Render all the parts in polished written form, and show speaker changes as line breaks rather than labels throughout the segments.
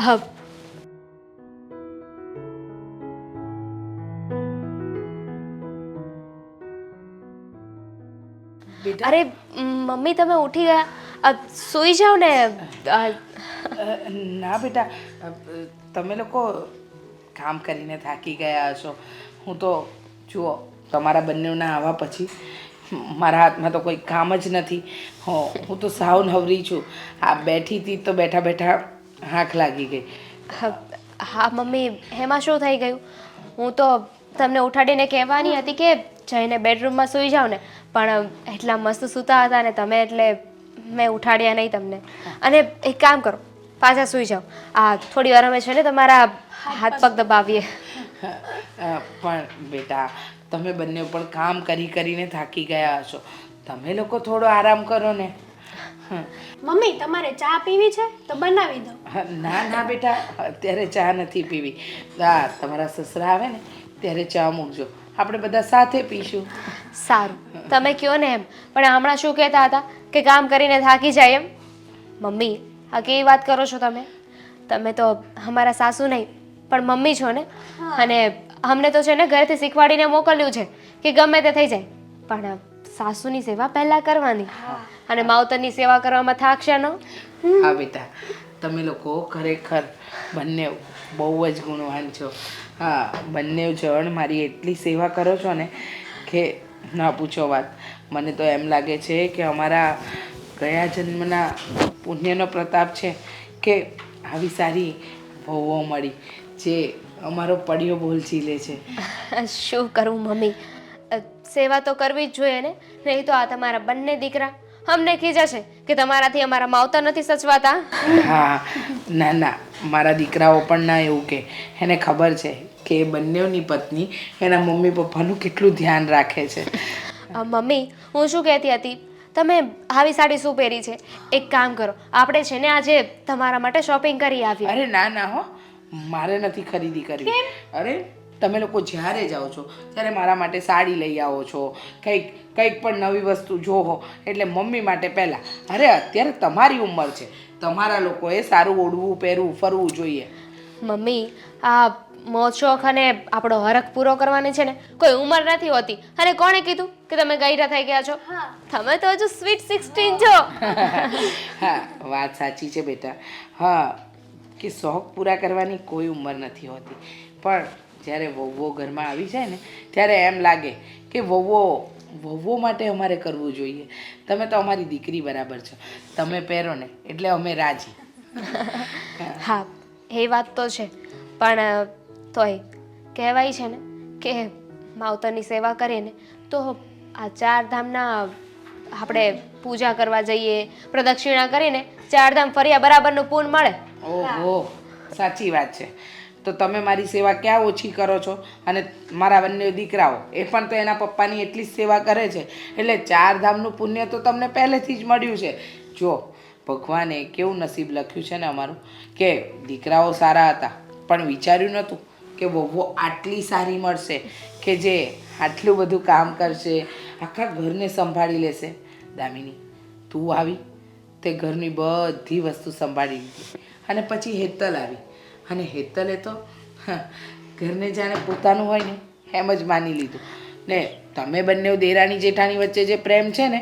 અ,
બેટા
અરે મમ્મી તમે ઉઠી ગયા? સૂઈ જાઓ ને.
ના બેટા, તમે લોકો કામ કરીને થાકી ગયા હશો. હું તો જુઓ, તમારા બંનેના આવવા પછી મારા હાથમાં તો કોઈ કામ જ નથી. હું તો સાવ નવરી છું. આ બેઠી હતી તો બેઠા બેઠા આંખ લાગી ગઈ.
હા મમ્મી, એમાં શું થઈ ગયું? હું તો તમને ઉઠાડીને કહેવાની હતી કે જઈને બેડરૂમમાં સૂઈ જાઓ ને, પણ એટલા મસ્ત સૂતા હતા ને તમે, એટલે મેં ઉઠાડ્યા નહીં તમને. અને એક કામ કરો, પાછા સૂઈ જાઓ. થોડી વાર અમે છે ને તમારા હાથ પગ દબાવીએ.
પણ બેટા, તમે બંને પણ કામ કરી કરીને થાકી ગયા હશો. તમે લોકો થોડો આરામ કરો ને.
મમ્મી તમારે ચા પીવી છે તો બનાવી દો.
ના ના બેટા, અત્યારે ચા નથી પીવી. તમારા સસરા આવે ને ત્યારે ચા મૂકજો, આપણે બધા સાથે પીશું.
સારું, તમે કહો ને એમ. પણ હમણાં શું કહેતા હતા કે કામ કરીને થાકી જાય એમ? મમ્મી, આ કેવી વાત કરો છો તમે? તમે તો અમારા સાસુ નહીં પણ મમ્મી છો ને. અને અમને તો છે ને ઘરેથી શીખવાડીને મોકલ્યું છે કે ગમે તે થઈ જાય પણ સાસુની સેવા પહેલા કરવાની, અને માવતરની સેવા કરવામાં થાકશે ન.
હા બેટા, તમે લોકો ખરેખર બંને બહુ જ ગુણવાન છો. હા, બંને જણ મારી એટલી સેવા કરો છો ને કે ના પૂછો વાત. મને તો એમ લાગે છે કે અમારા ગયા જન્મના પુણ્યનો પ્રતાપ છે કે આવી સારી વહુઓ મળી જે અમારો પડ્યો બોલ ઝીલે છે.
શું કરું મમ્મી, સેવા તો કરવી જ જોઈએ ને. નહીં તો આ તમારા બંને દીકરા અમને ખીજાશે કે તમારાથી અમારા માવતર નથી સચવાતા.
હા, ના ના, મારા દીકરાઓ પણ ના એવું કે. એને ખબર છે કે બંનેની પત્ની એના મમ્મી પપ્પાનું કેટલું ધ્યાન રાખે છે.
મમ્મી, હું શું કહેતી હતી, તમે આવી સાડી શું પહેરી છે? એક કામ કરો, આપણે છે ને આજે તમારા માટે શોપિંગ કરી આવીએ.
અરે ના ના હો, મારે નથી ખરીદી કરવી. અરે, તમે લોકો જ્યારે જાઓ છો ત્યારે મારા માટે સાડી લઈ આવો છો, કંઈક કંઈક પણ નવી વસ્તુ જોવો એટલે મમ્મી માટે પહેલાં. અરે અત્યારે તમારી ઉંમર છે, તમારા લોકોએ સારું ઓઢવું પહેરવું ફરવું જોઈએ.
મમ્મી, આ મોજ શોખ અને આપણો હરખ પૂરો કરવાની છે ને કોઈ ઉંમર નથી હોતી. અને કોણે કીધું કે તમે ગઈઢા થઈ ગયા છો? તમે તો હજુ સ્વીટ 16 છો.
હા, વાત સાચી છે બેટા. હા, કે શોખ પૂરા કરવાની કોઈ ઉંમર નથી હોતી. પણ જ્યારે વહુઓ ઘરમાં આવી જાય ને ત્યારે એમ લાગે કે વહુઓ માટે અમારે કરવું જોઈએ. તમે તો અમારી દીકરી બરાબર છો. તમે પહેરો ને એટલે અમે રાજી.
હા, એ વાત તો છે. પણ તોય કહેવાય છે ને કે માવતરની સેવા કરીએ ને તો આ ચાર ધામના આપણે પૂજા કરવા જઈએ, પ્રદક્ષિણા કરીને ચારધામ ફર્યા બરાબરનું પૂન મળે.
ઓહો, સાચી વાત છે. તો તમે મારી સેવા ક્યાં ઓછી કરો છો? અને મારા બંને દીકરાઓ એ પણ તો એના પપ્પાની એટલી જ સેવા કરે છે. એટલે ચાર ધામનું પુણ્ય તો તમને પહેલેથી જ મળ્યું છે. જો ભગવાને કેવું નસીબ લખ્યું છે ને અમારું, કે દીકરાઓ સારા હતા પણ વિચાર્યું નહોતું કે વહુઓ આટલી સારી મળશે કે જે આટલું બધું કામ કરશે, આખા ઘરને સંભાળી લેશે. દામિની, તું આવી તે ઘરની બધી વસ્તુ સંભાળી લીધી. અને પછી હેતલ આવી, અને હેતલે તો ઘરને જાણે પોતાનું હોય ને એમ જ માની લીધું. ને તમે બંને દેરાણી જેઠાણી વચ્ચે જે પ્રેમ છે ને,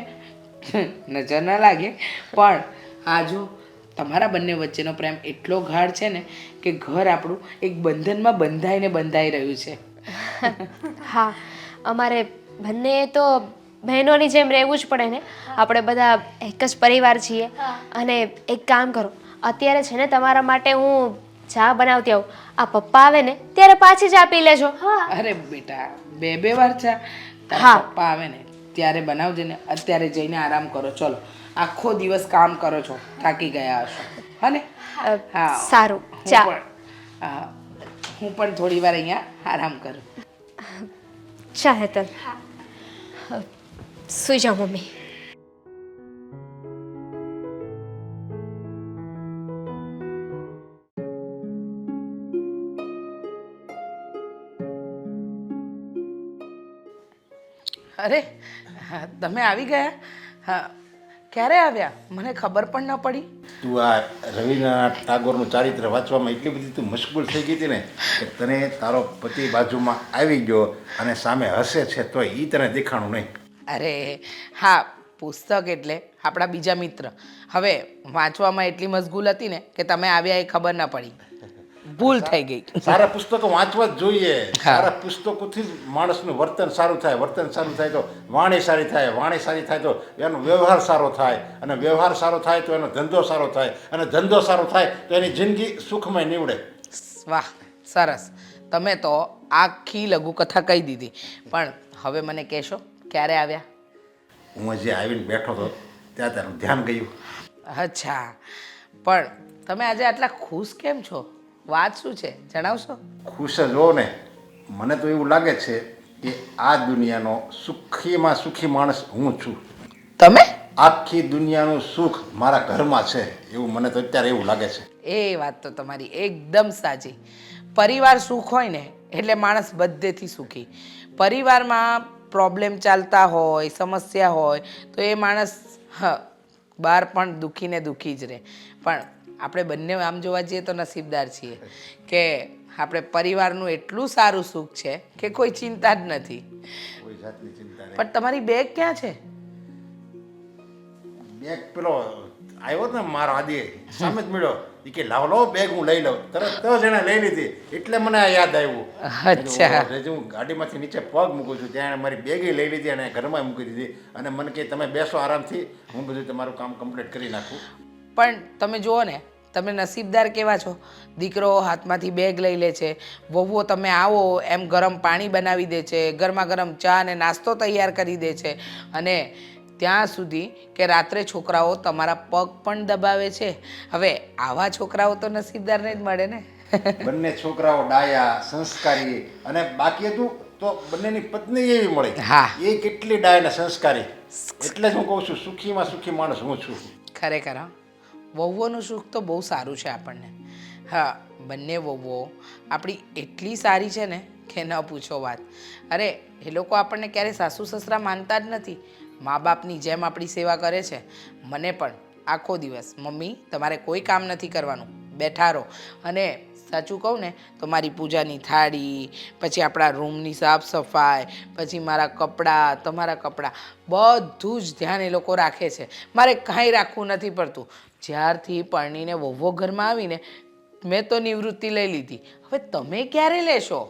નજર ન લાગે પણ આ જો તમારા બંને વચ્ચેનો પ્રેમ એટલો ગાઢ છે ને કે ઘર આપણું એક બંધનમાં બંધાઈ રહ્યું છે.
હા, અમારે બંને તો બહેનોની જેમ રહેવું જ પડે ને. આપણે બધા એક જ પરિવાર છીએ. અને એક કામ કરો, અત્યારે છે ને તમારા માટે હું ચા બનાવતી આવું. આ પપ્પા આવે ને ત્યારે પાછી ચા પી લેજો.
અરે બેટા, બે વાર ચા? તારા
હા.
પપ્પા આવે ને ત્યારે બનાવજે ને. અત્યારે જઈને આરામ કરો. ચલો, આખો દિવસ કામ કરો છો, થાકી ગયા હશો. હા ને? હા,
સારું,
હું
ચા.
પણ થોડી વાર અહીંયા આરામ કરું.
ચા હેતલ, સૂઈ જાઓ મમ્મી.
અરે, તમે આવી ગયા? હા, ક્યારે આવ્યા મને ખબર પણ ન પડી.
તું આ રવિન્દ્રનાથ ટાગોરનું ચારિત્ર વાંચવામાં એટલી બધી તું મશગુલ થઈ ગઈ હતી ને કે તને તારો પતિ બાજુમાં આવી ગયો અને સામે હસે છે તોય એ તને દેખાણું નહીં.
અરે હા, પુસ્તક એટલે આપણા બીજા મિત્ર. હવે વાંચવામાં એટલી મશગુલ હતી ને કે તમે આવ્યા એ ખબર ન પડી, ભૂલ થઈ ગઈ.
સારા પુસ્તકો વાંચવા જ જોઈએ. સારા પુસ્તકોથી જ માણસનું વર્તન સારું થાય, વર્તન સારું થાય તો વાણી સારી થાય, વાણી સારી થાય તો એનો વ્યવહાર સારો થાય, અને વ્યવહાર સારો થાય તો એનો ધંધો સારો થાય, અને ધંધો સારો થાય તો એની જિંદગી સુખમય નીવડે.
વાહ, સરસ. તમે તો આખી લઘુકથા કહી દીધી. પણ હવે મને કહેશો ક્યારે આવ્યા?
હું હજી આવીને બેઠો હતો ત્યાં તારું ધ્યાન ગયું.
અચ્છા, પણ તમે આજે આટલા ખુશ કેમ છો? વાત શું છે જણાવશો?
ખુશ જ હો ને. મને તો એવું લાગે છે કે આ દુનિયાનો સુખીમાં સુખી માણસ હું છું.
તમે?
આખી દુનિયાનું સુખ મારા ઘરમાં છે એવું મને તો અત્યારે એવું લાગે છે.
એ વાત તો તમારી એકદમ સાચી. પરિવાર સુખ હોય ને એટલે માણસ બધેથી સુખી. પરિવારમાં પ્રોબ્લેમ ચાલતા હોય, સમસ્યા હોય તો એ માણસ બહાર પણ દુઃખી ને દુઃખી જ રહે. પણ આપણે બંને આમ જોવા જઈએ તો નસીબદાર છીએ કે આપણે પરિવારનું એટલું સારું સુખ છે કે કોઈ ચિંતા જ નથી.
કોઈ જાતની ચિંતા નહીં.
પણ તમારી બેગ ક્યાં છે?
બેગ પેલો આવ્યો ને મારો આદિ સામે જ મળ્યો. એ કે લાવ લો બેગ હું લઈ લઉં. તરત જ એણે લઈ લીધી એટલે મને આ યાદ આવ્યું.
અચ્છા.
હું ગાડીમાંથી નીચે પગ મૂકું છું ત્યાં એણે મારી બેગે લઈ લીધી અને ઘરમાં મૂકી દીધી અને મને કહે તમે બેસો આરામથી, હું બધું તમારું કામ કમ્પ્લીટ કરી નાખું.
પણ તમે જુઓ ને, તમે નસીબદાર કેવા છો. દીકરો હાથમાંથી બેગ લઈ લે છે, વહુઓ તમે આવો એમ ગરમ પાણી બનાવી દે છે, ગરમા ગરમ ચા અને નાસ્તો તૈયાર કરી દે છે, અને ત્યાં સુધી કે રાત્રે છોકરાઓ તમારા પગ પણ દબાવે છે. હવે આવા છોકરાઓ તો નસીબદારને જ મળે ને.
બંને છોકરાઓ ડાયા, સંસ્કારી, અને બાકી હતું તો બંનેની પત્ની એવી મળી.
હા.
એ કેટલી ડાય ને સંસ્કારી. એટલે જ હું કહું છું સુખીમાં સુખી માણસ હું છું.
ખરેખર હા, વહુઓનું સુખ તો બહુ સારું છે આપણને. હા, બંને વહુઓ આપણી એટલી સારી છે ને કે ન પૂછો વાત. અરે એ લોકો આપણને ક્યારેય સાસુ સસરા માનતા જ નથી, મા બાપની જેમ આપણી સેવા કરે છે. મને પણ આખો દિવસ મમ્મી તમારે કોઈ કામ નથી કરવાનું, બેઠા રહો. અને સાચું કહું ને તો મારી પૂજાની થાળી, પછી આપણા રૂમની સાફ સફાઈ, પછી મારા કપડાં, તમારા કપડાં, બધું જ ધ્યાન એ લોકો રાખે છે. મારે કાંઈ રાખવું નથી પડતું. જ્યારથી પરણીને વહુઓ ઘરમાં આવીને મેં તો નિવૃત્તિ લઈ લીધી. હવે તમે ક્યારે લેશો?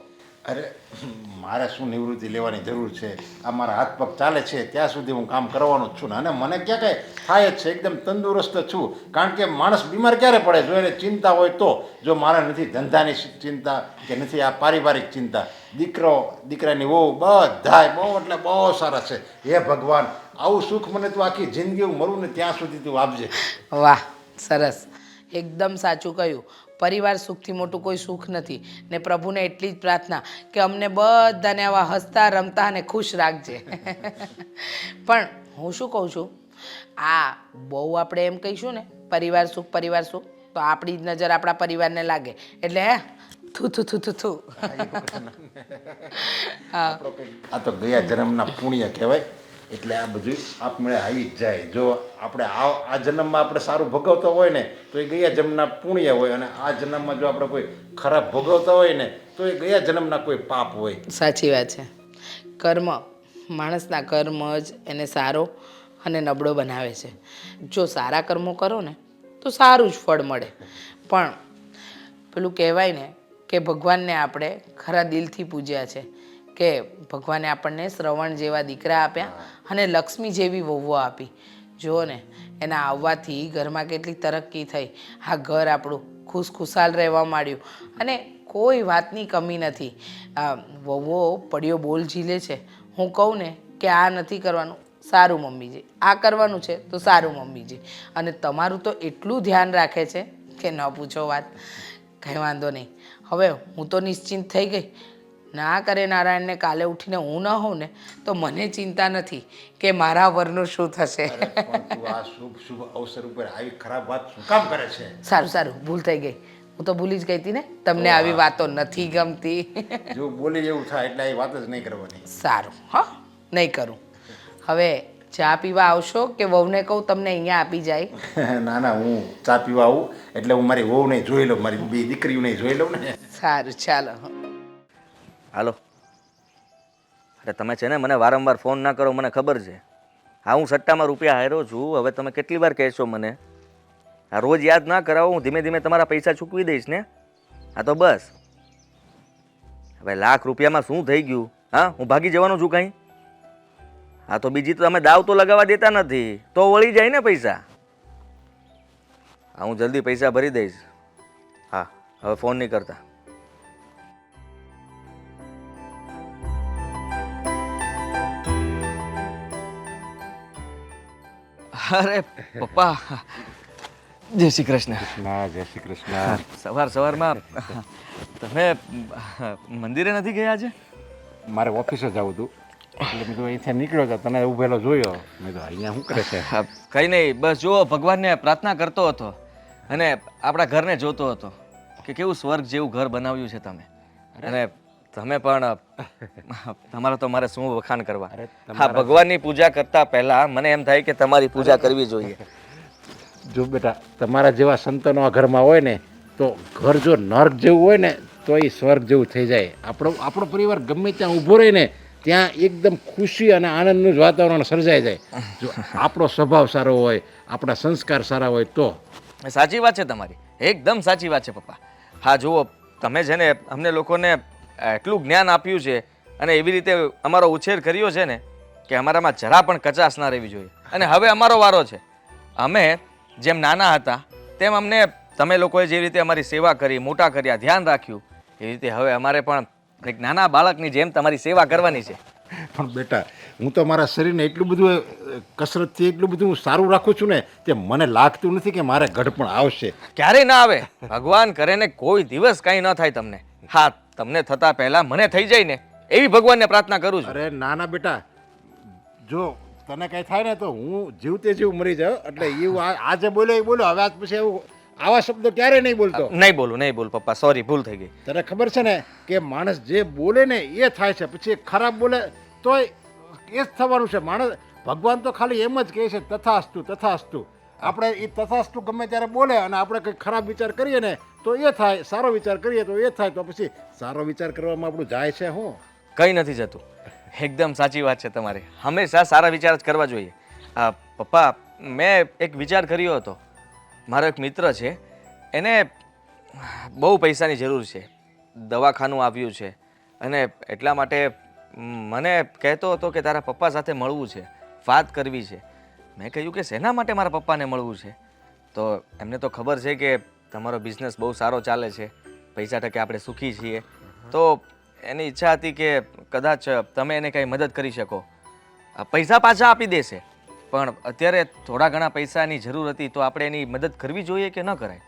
અરે મારે શું નિવૃત્તિ લેવાની જરૂર છે? આ મારા હાથ પગ ચાલે છે ત્યાં સુધી હું કામ કરવાનું જ છું ને. અને મને ક્યાં કાંઈ થાય જ છે, એકદમ તંદુરસ્ત છું. કારણ કે માણસ બીમાર ક્યારે પડે? જો એને ચિંતા હોય તો. જો મારે નથી ધંધાની ચિંતા કે નથી આ પારિવારિક ચિંતા, દીકરાની વહુ બધાય બહુ એટલે બહુ સારા છે. હે ભગવાન, આવું સુખ મને તું આખી જિંદગી હું મરું ને ત્યાં સુધી તું આપજે.
વાહ, સરસ. એકદમ સાચું કહ્યું. પરિવાર સુખથી મોટું કોઈ સુખ નથી. ને પ્રભુને એટલી જ પ્રાર્થના કે અમને બધાને આવા હસતા રમતા અને ખુશ રાખજે. પણ હું શું કહું છું, આ બહુ આપણે એમ કહીશું ને પરિવાર સુખ તો આપણી જ નજર આપણા પરિવારને લાગે એટલે હે થુ થુ થુ થુ થુ. હા,
આ તો ગયા જન્મના પુણ્ય કહેવાય. એટલે આ બધું આપમેળે આવી જ જાય. જો આપણે આ જન્મમાં આપણે સારું ભોગવતા હોય ને તો એ ગયા જન્મના પુણ્ય હોય, અને આ જન્મમાં જો આપણે કોઈ ખરાબ ભોગવતા હોય ને તો એ ગયા જન્મના કોઈ પાપ હોય.
સાચી વાત છે. કર્મ, માણસના કર્મ જ એને સારો અને નબળો બનાવે છે. જો સારા કર્મો કરો ને તો સારું જ ફળ મળે. પણ પેલું કહેવાય ને કે ભગવાનને આપણે ખરા દિલથી પૂજ્યા છે, કે ભગવાને આપણને શ્રવણ જેવા દીકરા આપ્યા અને લક્ષ્મી જેવી વહુઓ આપી. જુઓ ને એના આવવાથી ઘરમાં કેટલી તરક્કી થઈ. આ ઘર આપણું ખુશખુશાલ રહેવા માંડ્યું અને કોઈ વાતની કમી નથી. વહુઓ પડ્યો બોલ ઝીલે છે. હું કહું ને કે આ નથી કરવાનું, સારું મમ્મીજી, આ કરવાનું છે તો સારું મમ્મીજી. અને તમારું તો એટલું ધ્યાન રાખે છે કે ન પૂછો વાત. કંઈ વાંધો નહીં. હવે હું તો નિશ્ચિંત થઈ ગઈ. ના કરે નારાયણને કાલે ઉઠીને હું ન હોઉં ને તો મને ચિંતા નથી કે મારા વરનું શું થશે.
પણ તું આ શુભ અવસર ઉપર આવી ખરાબ વાત શું કામ કરે છે?
સારું, ભૂલ થઈ ગઈ. હું તો ભૂલી જ ગઈ હતી ને, તમને આવી વાતો નથી ગમતી.
જો બોલી એવું થાય એટલે એ વાત જ નહીં કરવાની.
સારું, હા, નહીં કરું. હવે ચા પીવા આવશો કે વહુને કહું તમને અહીંયા આપી જાય?
ના ના, હું ચા પીવા આવું એટલે હું મારી વહુને જોઈ લઉં, મારી બે દીકરીઓને જોઈ લઉં ને.
સારું, ચાલો.
હાલો. અરે તમે છે ને મને વારંવાર ફોન ના કરો, મને ખબર છે. હા, હું સટ્ટામાં રૂપિયા હાર્યો છું. હવે તમે કેટલી વાર કહેશો મને? આ રોજ યાદ ના કરાવો, હું ધીમે ધીમે તમારા પૈસા ચૂકવી દઈશ ને. હા તો બસ. હવે લાખ રૂપિયામાં શું થઈ ગયું? હા, હું ભાગી જવાનો છું કાંઈ? હા તો બીજી તો તમે દાવ તો લગાવવા દેતા નથી, તો વળી જાય ને પૈસા. હા, હું જલ્દી પૈસા ભરી દઈશ. હા, હવે ફોન નહીં કરતા. અરે પપ્પા, જય શ્રી કૃષ્ણ.
જય શ્રી કૃષ્ણ.
સવારમાં તમે મંદિરે નથી ગયા આજે?
મારે ઓફિસે જવું હતું એટલે મેં તો અહીંથી નીકળ્યો હતો, તને ઊભેલો જોયો, મેં તો અહીંયા શું કરે છે?
કંઈ નહીં, બસ જુઓ ભગવાનને પ્રાર્થના કરતો હતો અને આપણા ઘરને જોતો હતો કે કેવું સ્વર્ગ જેવું ઘર બનાવ્યું છે તમે. અને તમે પણ તમારો તો મારે શું વખાણ કરવા. હા, ભગવાનની પૂજા કરતા પહેલા મને એમ થાય કે તમારી પૂજા કરવી જોઈએ.
જો બેટા, તમારા જેવા સંતાનો આ ઘરમાં હોય ને તો ઘર જો નર્ક જેવું હોય ને તો એ સ્વર્ગ જેવું થઈ જાય. આપણો પરિવાર ગમે ત્યાં ઊભો રહે ને ત્યાં એકદમ ખુશી અને આનંદનું જ વાતાવરણ સર્જાઈ જાય. જો આપણો સ્વભાવ સારો હોય, આપણા સંસ્કાર સારા હોય તો.
સાચી વાત છે તમારી, એકદમ સાચી વાત છે પપ્પા. હા જુઓ, તમે છે ને અમને લોકોને એટલું જ્ઞાન આપ્યું છે અને એવી રીતે અમારો ઉછેર કર્યો છે ને કે અમારામાં જરા પણ કચાશ ના રહેવી જોઈએ. અને હવે અમારો વારો છે. અમે જેમ નાના હતા તેમ અમને તમે લોકોએ જે રીતે અમારી સેવા કરી, મોટા કર્યા, ધ્યાન રાખ્યું, એ રીતે હવે અમારે પણ એક નાના બાળકની જેમ તમારી સેવા કરવાની છે.
પણ બેટા, હું તો મારા શરીરને એટલું બધું કસરતથી એટલું બધું સારું રાખું છું ને કે મને લાગતું નથી કે મારે ઘડપણ આવશે.
ક્યારેય ના આવે, ભગવાન કરે ને કોઈ દિવસ કાંઈ ન થાય તમને. હા, તમને થતા પહેલા મને થઈ જાય ને એવી ભગવાનને પ્રાર્થના કરું છું.
અરે નાના બેટા, જો તને કાંઈ થાય ને તો હું જીવતે જીવ મરી જાઉં. એટલે એવું આજે બોલ્યો એ બોલ્યો, હવે આજ પછી એવું આવા શબ્દો ક્યારે નહીં બોલતો.
નહીં બોલું પપ્પા, સોરી, ભૂલ થઈ ગઈ.
તને ખબર છે ને કે માણસ જે બોલે ને એ થાય છે, પછી ખરાબ બોલે તોય એ જ થવાનું છે. માણસ, ભગવાન તો ખાલી એમ જ કહે છે તથાસ્તુ તથાસ્તુ. આપણે એ તથાસ્તુ ગમે ત્યારે બોલે અને આપણે કંઈક ખરાબ વિચાર કરીએ ને તો એ થાય, સારો વિચાર કરીએ તો એ થાય. તો પછી સારો વિચાર કરવામાં આપણું જાય છે શું?
કંઈ નથી જતું. એકદમ સાચી વાત છે તમારી, હંમેશા સારા વિચાર જ કરવા જોઈએ. પપ્પા, મેં એક વિચાર કર્યો હતો. મારો એક મિત્ર છે, એને બહુ પૈસાની જરૂર છે, દવાખાનું આવ્યું છે અને એટલા માટે મને કહેતો હતો કે તારા પપ્પા સાથે મળવું છે, વાત કરવી છે. મેં કહ્યું કે શેના માટે મારા પપ્પાને મળવું છે? તો એમને તો ખબર છે કે તમારો બિઝનેસ બહુ સારો ચાલે છે, પૈસા ટકે આપણે સુખી છીએ. તો એની ઈચ્છા હતી કે કદાચ તમે એને કંઈ મદદ કરી શકો. પૈસા પાછા આપી દેશે, પણ અત્યારે થોડા ઘણા પૈસાની જરૂર હતી તો આપણે એની મદદ કરવી જોઈએ કે ન કરાય?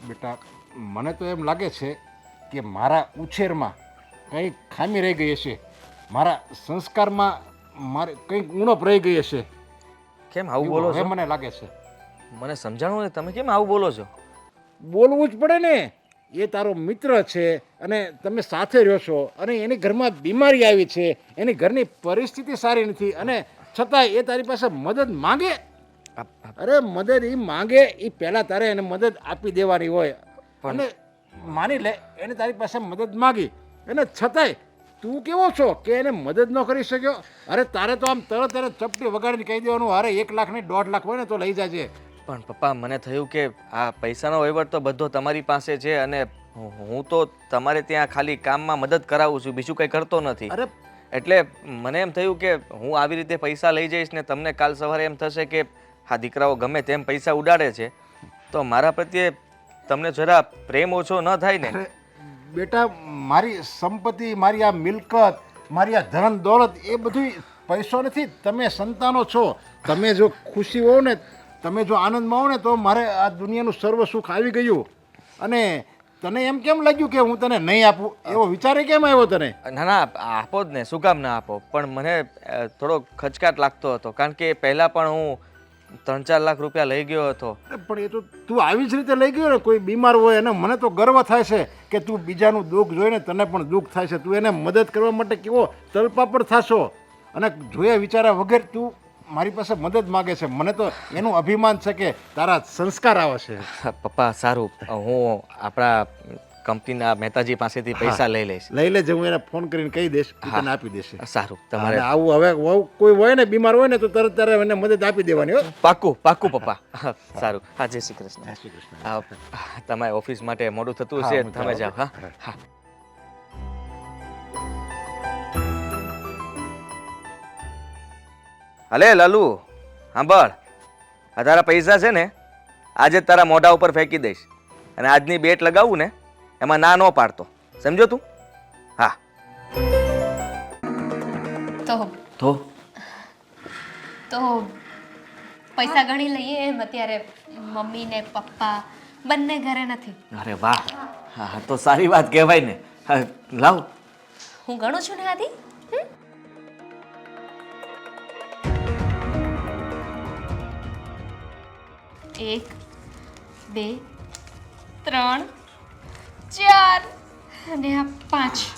બેટા, મને તો એમ લાગે છે કે મારા ઉછેરમાં કંઈક ખામી રહી ગઈ હશે, મારા સંસ્કારમાં મારે કંઈક ઉણપ રહી ગઈ હશે.
કેમ આવું બોલો છો?
મને લાગે છે.
મને સમજાણું ને, તમે કેમ આવું બોલો છો?
બોલવું જ પડે ને, એ તારો મિત્ર છે અને તમે સાથે રહ્યો છો અને એની ઘરમાં બીમારી આવી છે, એની ઘરની પરિસ્થિતિ સારી નથી અને છતાંય એ તારી પાસે મદદ માંગે. અરે મદદ એ માંગે એ પહેલાં તારે એને મદદ આપી દેવાની હોય. અને માની લે એને તારી પાસે મદદ માંગી અને છતાંય તું કેવો છો કે એને મદદ ન કરી શક્યો? અરે તારે તો આમ તરત ચપટી વગાડીને કહી દેવાનું, અરે 1 લાખ ને 1.5 લાખ હોય ને તો લઈ જાજે.
પણ પપ્પા, મને થયું કે આ પૈસાનો વહીવટ તો બધો તમારી પાસે છે અને હું તો તમારે ત્યાં ખાલી કામમાં મદદ કરાવું છું, બીજું કંઈ કરતો નથી.
અરે
એટલે મને એમ થયું કે હું આવી રીતે પૈસા લઈ જઈશ ને તમને કાલ સવારે એમ થશે કે આ દીકરાઓ ગમે તેમ પૈસા ઉડાડે છે, તો મારા પ્રત્યે તમને જરા પ્રેમ ઓછો ન થાય ને?
બેટા, મારી સંપત્તિ, મારી આ મિલકત, મારી આ ધન દોલત એ બધું પૈસો નથી. તમે સંતાનો છો, તમે જો ખુશી હો ને, તમે જો આનંદમાં હો ને તો મારે આ દુનિયાનું સર્વ સુખ આવી ગયું. અને તને એમ કેમ લાગ્યું કે હું તને નહીં આપું? એવો વિચારે કેમ આવ્યો તને?
ના ના, આપો જ ને, શું કામ ના આપો? પણ મને થોડો ખચકાટ લાગતો હતો કારણ કે પહેલાં પણ હું 3-4 લાખ રૂપિયા લઈ ગયો હતો.
પણ એ તો તું આવી જ રીતે લઈ ગયો ને, કોઈ બીમાર હોય અને મને તો ગર્વ થાય છે કે તું બીજાનું દુઃખ જોઈને તને પણ દુઃખ થાય છે. તું એને મદદ કરવા માટે કેવો તલપાપડ થાશો. અને જોયા વિચાર્યા વગર તું મારી પાસે મદદ માગે છે. મને તો એનું અભિમાન છે કે તારા સંસ્કાર આવે છે.
પપ્પા સારું, હું આપણા કંપનીના મહેતાજી પાસેથી પૈસા લઈ લઈશ.
લઈ લેજે, હું એને ફોન કરીને કહી દઈશ, ઈ તને આપી દેશે.
સારું,
અને
તમારે
આવું હવે વહુ કોઈ હોય ને બીમાર હોય ને તો તરત તારે એને મદદ આપી દેવાની હો.
પાક્કું પાક્કું પપ્પા. સારું, હા, જય શ્રી કૃષ્ણ.
જય શ્રી કૃષ્ણ.
તમારે ઓફિસ માટે મોડું થતું
હા,
હશે,
હું
તમે
જાઉં.
જાઓ. હા હા. હલે લાલુ, સાંભળ, આ તારા પૈસા છે ને આજે જ તારા મોઢા ઉપર ફેંકી દઈશ, અને આજની બેટ લગાવું ને એમાં ના ન પાડતો, સમજો તું? હા.
તો
તો
તો પૈસા ગણી લઈએ એમ. અત્યારે મમ્મી ને પપ્પા બંને ઘરે નથી.
અરે વાહ, હા તો સારી વાત કહેવાય ને. હા, લાવ.
હું ગણું છું ને આદિ. એક, બે, ત્રણ, ચાર અને આ 5.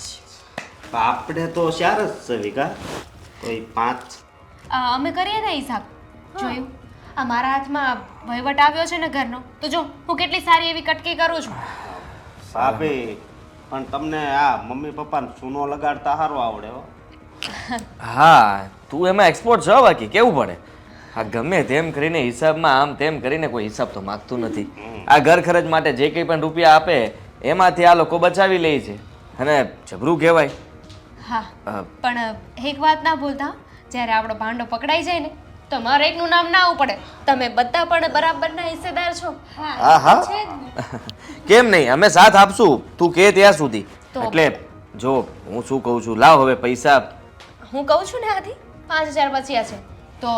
આપણે તો 4 જ છે વિકા, કોઈ 5.
અમે કરીએ ને હિસાબ. જોયું, આ મારા હાથમાં વહીવટ આવ્યો છે ને ઘરનો, તો જો હું કેટલી સારી એવી કટકી કરું છું.
ભાભી પણ તમને આ મમ્મી પપ્પાને ચૂનો લગાડતા સારું આવડે હો.
હા, તું એમાં એક્સપોર્ટ છો, બાકી કેવું પડે. હા, ગમે તેમ કરીને હિસાબમાં આમ તેમ કરીને કોઈ હિસાબ તો માગતું નથી. આ ઘર ખર્ચ માટે જે કંઈ પણ રૂપિયા આપે એમાંથી આ લોકો બચાવી લે છે, અને જબરું કહેવાય.
હા, પણ એક વાત ના ભૂલતા, જ્યારે આપણો ભાંડો પકડાઈ જાય ને તો મારે એકનું નામ ના આવવું પડે. તમે બધા પણ બરાબરના હિસ્સેદાર છો.
હા હા, કેમ નહીં, અમે સાથ આપશું, તું કે ત્યાં સુધી.
તો-
એટલે જો હું શું કહું છું, લાવ હવે પૈસા.
હું કહું છું ને આદિ, 5000 બચ્યા છે તો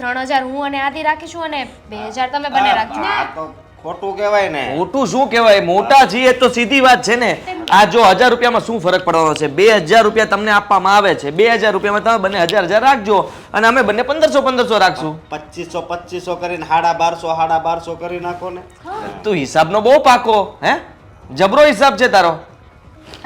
3000 હું અને આદિ રાખીશું અને 2000 તમે બંને રાખજો.
આ તો ખોટું કહેવાય ને.
મોટું શું કહેવાય, મોટા છીએ તો સીધી વાત છે ને. આ જો 1000 રૂપિયામાં શું ફરક પડવાનો છે? 2000 રૂપિયા તમને આપવામાં આવે છે, 2000 રૂપિયામાં તમે બંને 1000 રાખજો અને અમે બંને 1500 રાખશું.
2500 કરીને 1250 કરી નાખો ને.
તું હિસાબનો બહુ પાકો, હે? જબરો હિસાબ છે તારો.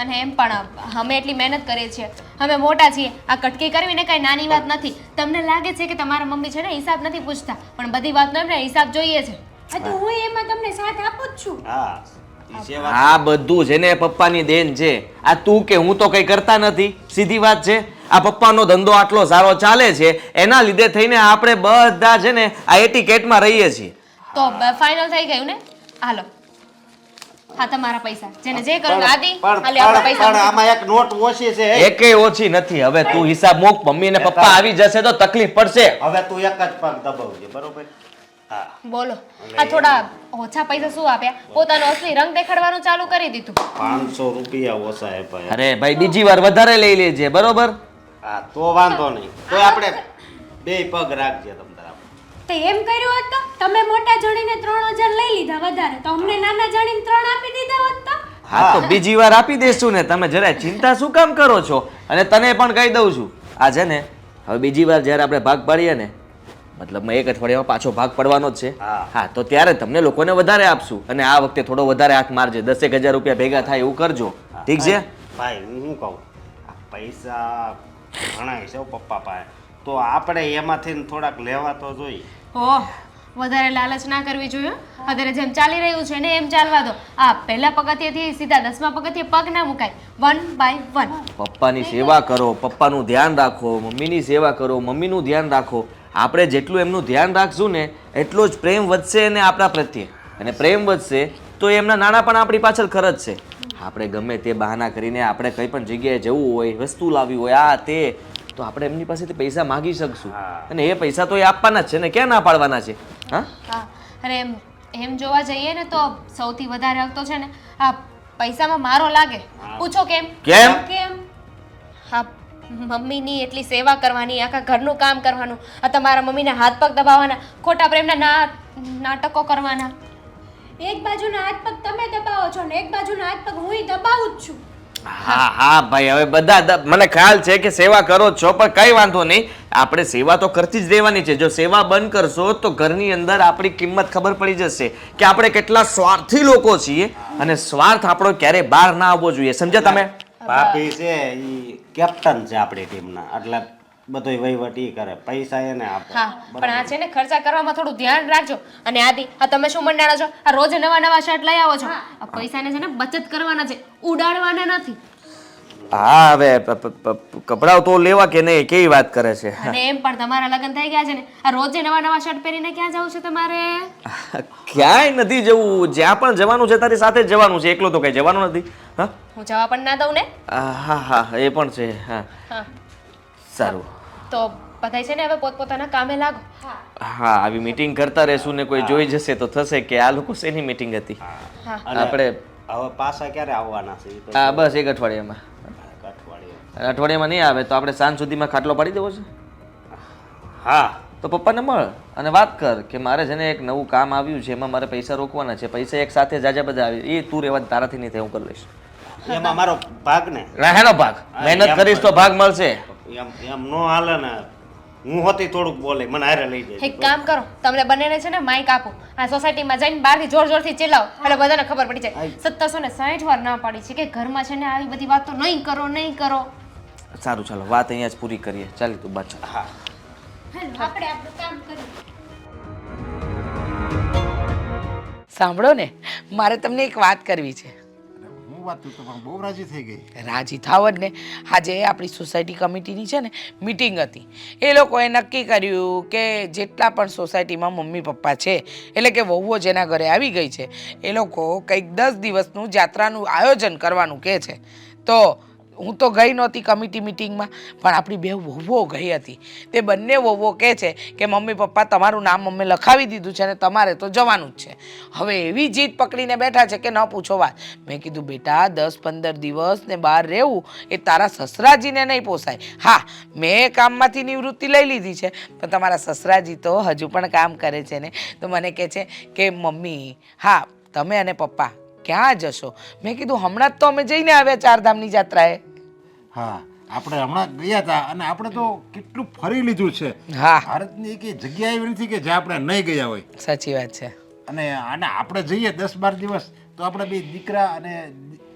અને એમ પણ અમે એટલી મહેનત કરીએ છીએ, અમે મોટા છીએ. આ કટકી કરવી ને કઈ નાની વાત નથી. તમને લાગે છે કે તમારા મમ્મી છે ને હિસાબ નથી પૂછતા, પણ બધી વાતનો એમને હિસાબ જોઈએ છે.
હા તો હું એમાં તમને સાથ આપું જ છું.
હા ઈ સેવા.
આ બધું છે ને પપ્પાની દેન છે. આ તું કે હું તો કઈ કરતા નથી, સીધી વાત છે. આ પપ્પાનો ધંધો આટલો સારો ચાલે છે, એના લીધે થઈને આપણે બધા છે ને આ એટીકેટમાં રહીએ છીએ.
તો ફાઇનલ થઈ ગયું ને? હાલો, હા તમારા પૈસા, જેને જે કરવું આદિ હાલે આપણા
પણ
પૈસા.
આમાં એક નોટ ઓછી છે.
એકેય ઓછી નથી. હવે તું હિસાબ મૂક, મમ્મી ને પપ્પા આવી જશે તો તકલીફ પડશે.
હવે તું એક જ પગ દબાવજે, બરોબર? હા.
બોલો, આ થોડા ઓછા પૈસા શું આપ્યા? પોતાનો અસલી રંગ દેખાડવાનું ચાલુ કરી દીધું.
500 રૂપિયા ઓછા આપ્યા.
અરે ભાઈ, બીજી વાર વધારે લઈ લેજે, બરોબર?
હા તો વાંધો નહીં, તો આપણે 2 પગ રાખજે તમ તારા.
તે એમ કર્યું હોત તો તમે મોટા જણીને 3000 લઈ લીધા વધારે, તો અમને નાના જણીને 3 આપી દીધા હોત તો.
હા તો બીજી વાર આપી દેશું ને. તમે જરાય ચિંતા શું કામ કરો છો? અને તને પણ કહી દઉં છું, આ છે ને હવે બીજી વાર જ્યારે આપણે ભાગ પાડીએ ને, મતલબમાં 1 અઠવાડિયામાં પાછો ભાગ પડવાનો જ છે.
હા.
હા, તો ત્યારે તમને લોકોને વધારે આપશું, અને આ વખતે થોડો વધારે હાથ મારજે. 10,000 રૂપિયા ભેગા થાય એવું કરજો, ઠીક છે?
ભાઈ હું શું કહું, આ પૈસા ઘણા છે હો પપ્પા પાસે, તો આપણે એમાંથી થોડાક લેવા તો જોઈએ.
ઓહ, વધારે લાલચ ના કરવી જોઈએ. અત્યારે જેમ ચાલી રહ્યું છે ને એમ ચાલવા દો. આ પહેલા પગથિયેથી સીધા 10મા પગથિયે પગ ના મુકાય. 1 by 1.
પપ્પાની સેવા કરો, પપ્પાનું ધ્યાન રાખો, મમ્મીની સેવા કરો, મમ્મીનું ધ્યાન રાખો. આપણે જેટલું એમનું ધ્યાન રાખશું ને એટલો જ પ્રેમ વધશે ને આપણા પ્રત્યે, અને પ્રેમ વધશે તો એમના નાના પણ આપણી પાછળ ખર્ચ છે. આપણે ગમે તે બહાના કરીને આપણે કઈ પણ જગ્યાએ જવું હોય, વસ્તુ લાવવી હોય, આ તે, તો આપણે એમની પાસેથી પૈસા માગી શકશું, અને એ પૈસા તો એ આપવાના જ છે ને, ક્યાં ના પાડવાના છે? હા,
હા, અને એમ જોવા જઈએ ને તો સૌથી વધારે હક તો છે ને આ પૈસામાં મારો લાગે. પૂછો કેમ?
કેમ?
કેમ? હા, મમ્મીની એટલી સેવા કરવાની, આખા ઘરનું કામ કરવાનું, આ તમારા મમ્મીના હાથ પગ દબાવવાના, ખોટા પ્રેમના નાટકો કરવાના.
એક બાજુના હાથ પગ તમે દબાવો છો ને એક બાજુના હાથ પગ હું દબાવું જ છું.
હા હા ભાઈ, હવે બધા મને ખ્યાલ છે કે સેવા કરો જ છો, પણ કઈ વાંધો નહીં. આપણે સેવા તો કરતી જ રહેવાની છે. જો સેવા બંધ કરશો તો ઘરની અંદર આપણી કિંમત ખબર પડી જશે કે આપણે કેટલા સ્વાર્થી લોકો છીએ, અને સ્વાર્થ આપણો ક્યારેય બહાર ના આવવો જોઈએ, સમજ્યા તમે?
ભાભી છે ઈ કેપ્ટન છે આપણી ટીમના, એટલે બધોય વહીવટ ઈ કરે, પૈસા એને આપે.
હા પણ આ છે ને ખર્ચા કરવામાં થોડું ધ્યાન રાખજો. અને આદિ, આ તમે શું મંડાણો છો? આ રોજ નવા નવા શર્ટ લઈ આવો છો. આ પૈસાને છે ને બચત કરવાના છે, ઉડાડવાના નથી.
હા હવે કપડાઓ તો લેવા કે નહીં કેવી વાત કરે છે.
અને એમ પણ તમારા લગ્ન થઈ ગયા છે ને, આ રોજે નવા નવા શર્ટ પહેરીને ક્યાં જવું છે તમારે?
ક્યાંય નથી જવું, જ્યાં પણ જવાનું છે તારી સાથે જ જવાનું છે, એકલો તો કઈ જવાનું નથી. હા
હું જવા પણ ના દઉં ને.
હા હા એ પણ છે. હા
હા
સારું.
તો બધાય છે ને હવે પોતપોતાના કામે લાગો.
હા આવી મીટિંગ કરતા રહેશું ને કોઈ જોઈ જશે તો થશે કે આ લોકો શેની મીટિંગ હતી.
અને
આપણે
હવે પાછા ક્યારે આવવાના છે ઈ તો
હા બસ એક અઠવાડિયામાં.
અઠવાડિયે.
અઠવાડિયામાં નહીં આવે તો આપણે સાંજ સુધીમાં ખાટલો પાડી દેવો છે.
હા
તો પપ્પાને મળ અને વાત કર કે મારે છે ને એક નવું કામ આવ્યું છે, એમાં મારે પૈસા રોકવાના છે. પૈસા એક સાથે જાજા બધા આવે, એ તું રહેવા તારાથી નહીં થાય, હું કરી લઈશ.
એમાં મારો ભાગ ને
હેનો ભાગ મહેનત કરીશ તો ભાગ મળશે.
એમ નો હાલે ને. હું હોતી થોડુંક બોલે, મને હારે લઈ જાય.
એક કામ કરો, તમને બંનેને છે ને માઇક આપો, આ સોસાયટીમાં જઈને બહારથી જોર જોરથી ચિલ્લાવો એટલે બધાને ખબર પડી જાય. 1760 વાર ના પાડી છે કે ઘરમાં છે ને આવી બધી વાતો નહીં કરો, નહીં કરો.
સારું ચાલો વાત અહીંયા જ પૂરી કરીએ. ચાલ તું બાચા.
હા
હાલો આપણે આપણું કામ કરીએ.
સાંભળો ને, મારે તમને એક વાત કરવી છે.
હું વાત તું તો પણ બહુ રાજી થઈ ગઈ.
રાજી થાવ જ ને. આજે આપણી સોસાયટી કમિટીની છે ને મિટિંગ હતી. એ લોકોએ નક્કી કર્યું કે જેટલા પણ સોસાયટીમાં મમ્મી પપ્પા છે, એટલે કે વહુઓ જેના ઘરે આવી ગઈ છે, એ લોકો કંઈક 10 દિવસનું જાત્રાનું આયોજન કરવાનું કહે છે. તો હું તો ગઈ નહોતી કમિટી મિટિંગમાં, પણ આપણી બે વહુઓ ગઈ હતી. તે બંને વહુઓ કહે છે કે મમ્મી પપ્પા તમારું નામ અમે લખાવી દીધું છે અને તમારે તો જવાનું જ છે. હવે એવી જીદ પકડીને બેઠા છે કે ન પૂછો વાત. મેં કીધું બેટા 10-15 દિવસ ને બહાર રહેવું એ તારા સસરાજીને નહીં પોસાય. હા મેં કામમાંથી નિવૃત્તિ લઈ લીધી છે, પણ તમારા સસરાજી તો હજુ પણ કામ કરે છે ને. તો મને કહે છે કે મમ્મી હા તમે અને પપ્પા ક્યાં જશો? મેં કીધું હમણાં જ તો અમે જઈને આવ્યા 4 ધામની જાત્રાએ.
હા આપણે હમણાં ગયા હતા અને આપણે તો કેટલું ફરી લીધું છે.
હા
ભારતની એક જગ્યા એવી નથી કે જ્યાં આપણે નહીં ગયા હોય.
સાચી વાત છે.
અને આને આપણે જઈએ 10-12 દિવસ તો આપણે બે દીકરા અને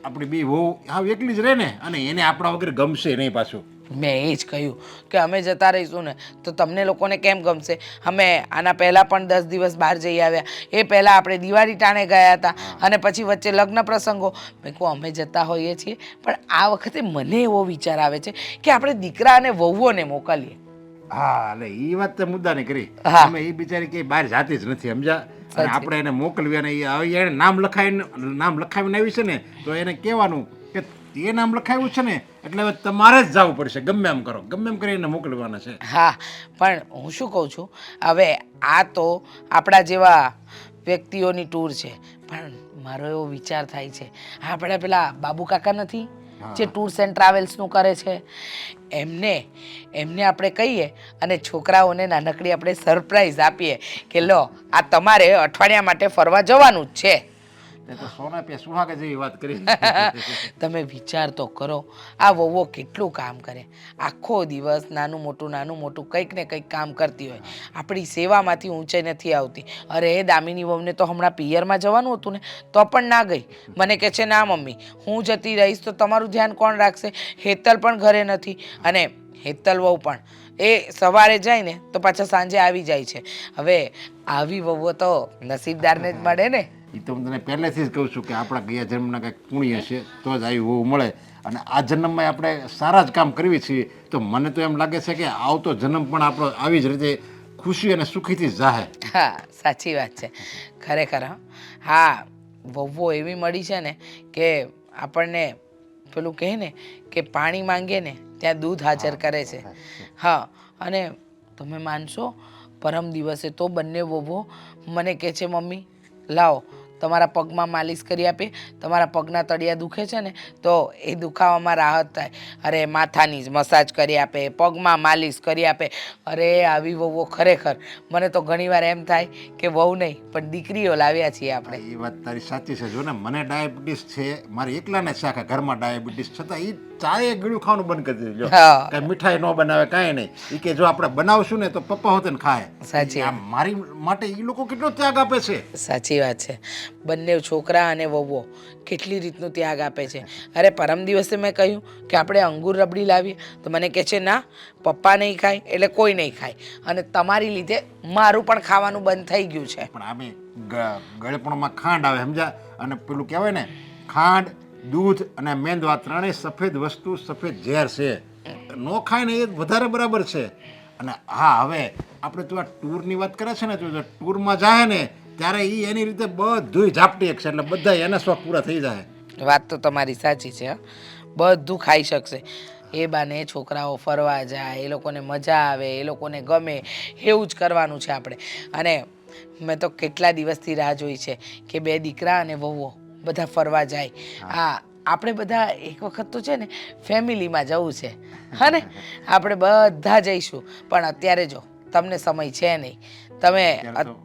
આપણી બે વહુ હાવ એકલી જ રહે ને, અને એને આપણા વગર ગમશે નહીં પાછું.
મેં એ જ કહ્યું કે અમે જતા રહીશું ને તો તમને લોકોને કેમ ગમશે? અમે આના પહેલાં પણ 10 દિવસ બહાર જઈ આવ્યા. એ પહેલાં આપણે દિવાળી ટાણે ગયા હતા અને પછી વચ્ચે લગ્ન પ્રસંગો. મેં કહું અમે જતા હોઈએ છીએ, પણ આ વખતે મને એવો વિચાર આવે છે કે આપણે દીકરા અને વહુઓને મોકલીએ.
હા એટલે એ વાત તો મુદ્દાની કરી.
હા.
અમે એ બિચારી કે બહાર જાતી જ નથી સમજ્યા, અને આપણે એને મોકલવી અને એને નામ લખાવીને આવી છે ને તો એને કહેવાનું કે તે નામ લખાવ્યું છે ને એટલે હવે તમારે જ જવું પડશે, ગમે એમ કરો, ગમે એમ કરીને મોકલવાના છે.
હા પણ હું શું કહું છું, હવે આ તો આપણા જેવા વ્યક્તિઓની ટૂર છે, પણ મારો એવો વિચાર થાય છે આપણે પેલા બાબુ કાકા નથી જે ટૂર્સ એન્ડ ટ્રાવેલ્સનું કરે છે, એમને આપણે કહીએ અને છોકરાઓને નાનકડી આપણે સરપ્રાઈઝ આપીએ કે લો આ તમારે અઠવાડિયા માટે ફરવા જવાનું જ છે.
તે તો સોના પે સુહાગા જેવી વાત કરી.
તમે વિચાર તો કરો, આ વહુઓ કેટલું કામ કરે, આખો દિવસ નાનું મોટું કંઈક ને કંઈક કામ કરતી હોય, આપણી સેવામાંથી ઊંચાઈ નથી આવતી. અરે દામિની વહુને તો હમણાં પિયરમાં જવાનું હતું ને તો પણ ના ગઈ. મને કહે છે ના મમ્મી હું જતી રહીશ તો તમારું ધ્યાન કોણ રાખશે? હેતલ પણ ઘરે નથી, અને હેતલ વહુ પણ એ સવારે જાય ને તો પાછા સાંજે આવી જાય છે. હવે આવી વહુઓ તો નસીબદારને જ મળે ને.
એ તો હું તને પહેલેથી જ કહું છું કે આપણા ગયા જન્મના કંઈક પુણ્ય છે તો જ આવી વહુ મળે, અને આ જન્મમાં આપણે સારા જ કામ કરવી છીએ. તો મને તો એમ લાગે છે કે આવતો જન્મ પણ આપણો આવી જ રીતે ખુશી અને સુખીથી જાહે.
હા સાચી વાત છે ખરેખર. હા વહુઓ એવી મળી છે ને કે આપણને પેલું કહે ને કે પાણી માંગે ને ત્યાં દૂધ હાજર કરે છે. હા અને તમે માનશો પરમ દિવસે તો બંને વહુઓ મને કહે છે મમ્મી લાવો તમારા પગમાં માલિશ કરી આપે, તમારા પગના તળિયા દુખે છે ને તો એ દુખાવામાં રાહત થાય. અરે માથાની જ મસાજ કરી આપે, પગમાં માલિશ કરી આપે. અરે આવી વહુઓ ખરેખર મને તો ઘણીવાર એમ થાય કે વહુ નહીં પણ દીકરીઓ લાવ્યા છીએ આપણે.
એ વાત તારી સાચી છે. જો ને મને ડાયાબિટીસ છે, મારે એકલાને છે આખા ઘરમાં ડાયાબિટીસ, છતાં એ ચાય ગળ્યું ખાવાનું બંધ કરી દીધું લ્યો.
હા.
કાંઈ મીઠાઈ ન બનાવે કાંઈ નહીં. એ કે જો આપણે બનાવશું ને તો પપ્પા હોતે ને ખાય.
સાચી.
આ મારી માટે એ લોકો કેટલો ત્યાગ આપે છે.
સાચી વાત છે. બંને છોકરા અને વહુઓ કેટલી રીતનું ત્યાગ આપે છે. અરે પરમ દિવસે મેં કહ્યું કે આપણે અંગૂર રબડી લાવીએ તો મને કહે છે ના, પપ્પા નહીં ખાય એટલે કોઈ નહીં ખાય, અને તમારી લીધે મારું પણ ખાવાનું બંધ થઈ ગયું છે.
પણ આમે ગળપણમાં ખાંડ આવે સમજ્યા, અને પેલું કહેવાય ને ખાંડ, દૂધ અને મેંદો, આ ત્રણેય સફેદ વસ્તુ, સફેદ ઝેર છે. ન ખાય ને એ વધારે બરાબર છે. અને હા, હવે આપણે તો આ ટૂરની વાત કરે છે ને, તો જો ટૂરમાં જાય ને ત્યારે એ એની રીતે બધુંય ઝાપટી શકશે, એટલે બધા એના શોખ પૂરા થઈ જાય.
વાત તો તમારી સાચી છે. હં. બધું ખાઈ શકશે. એ બાને છોકરાઓ ફરવા જાય, એ લોકોને મજા આવે, એ લોકોને ગમે, એવું જ કરવાનું છે આપણે. અને મેં તો કેટલા દિવસથી રાહ જોઈ છે કે બે દીકરા અને વહુઓ બધા ફરવા જાય. હા, આપણે બધા એક વખત તો છે ને ફેમિલીમાં જવું છે. હા ને, આપણે બધા જઈશું. પણ અત્યારે જો તમને સમય છે નહીં. તમે
ત્યારે તો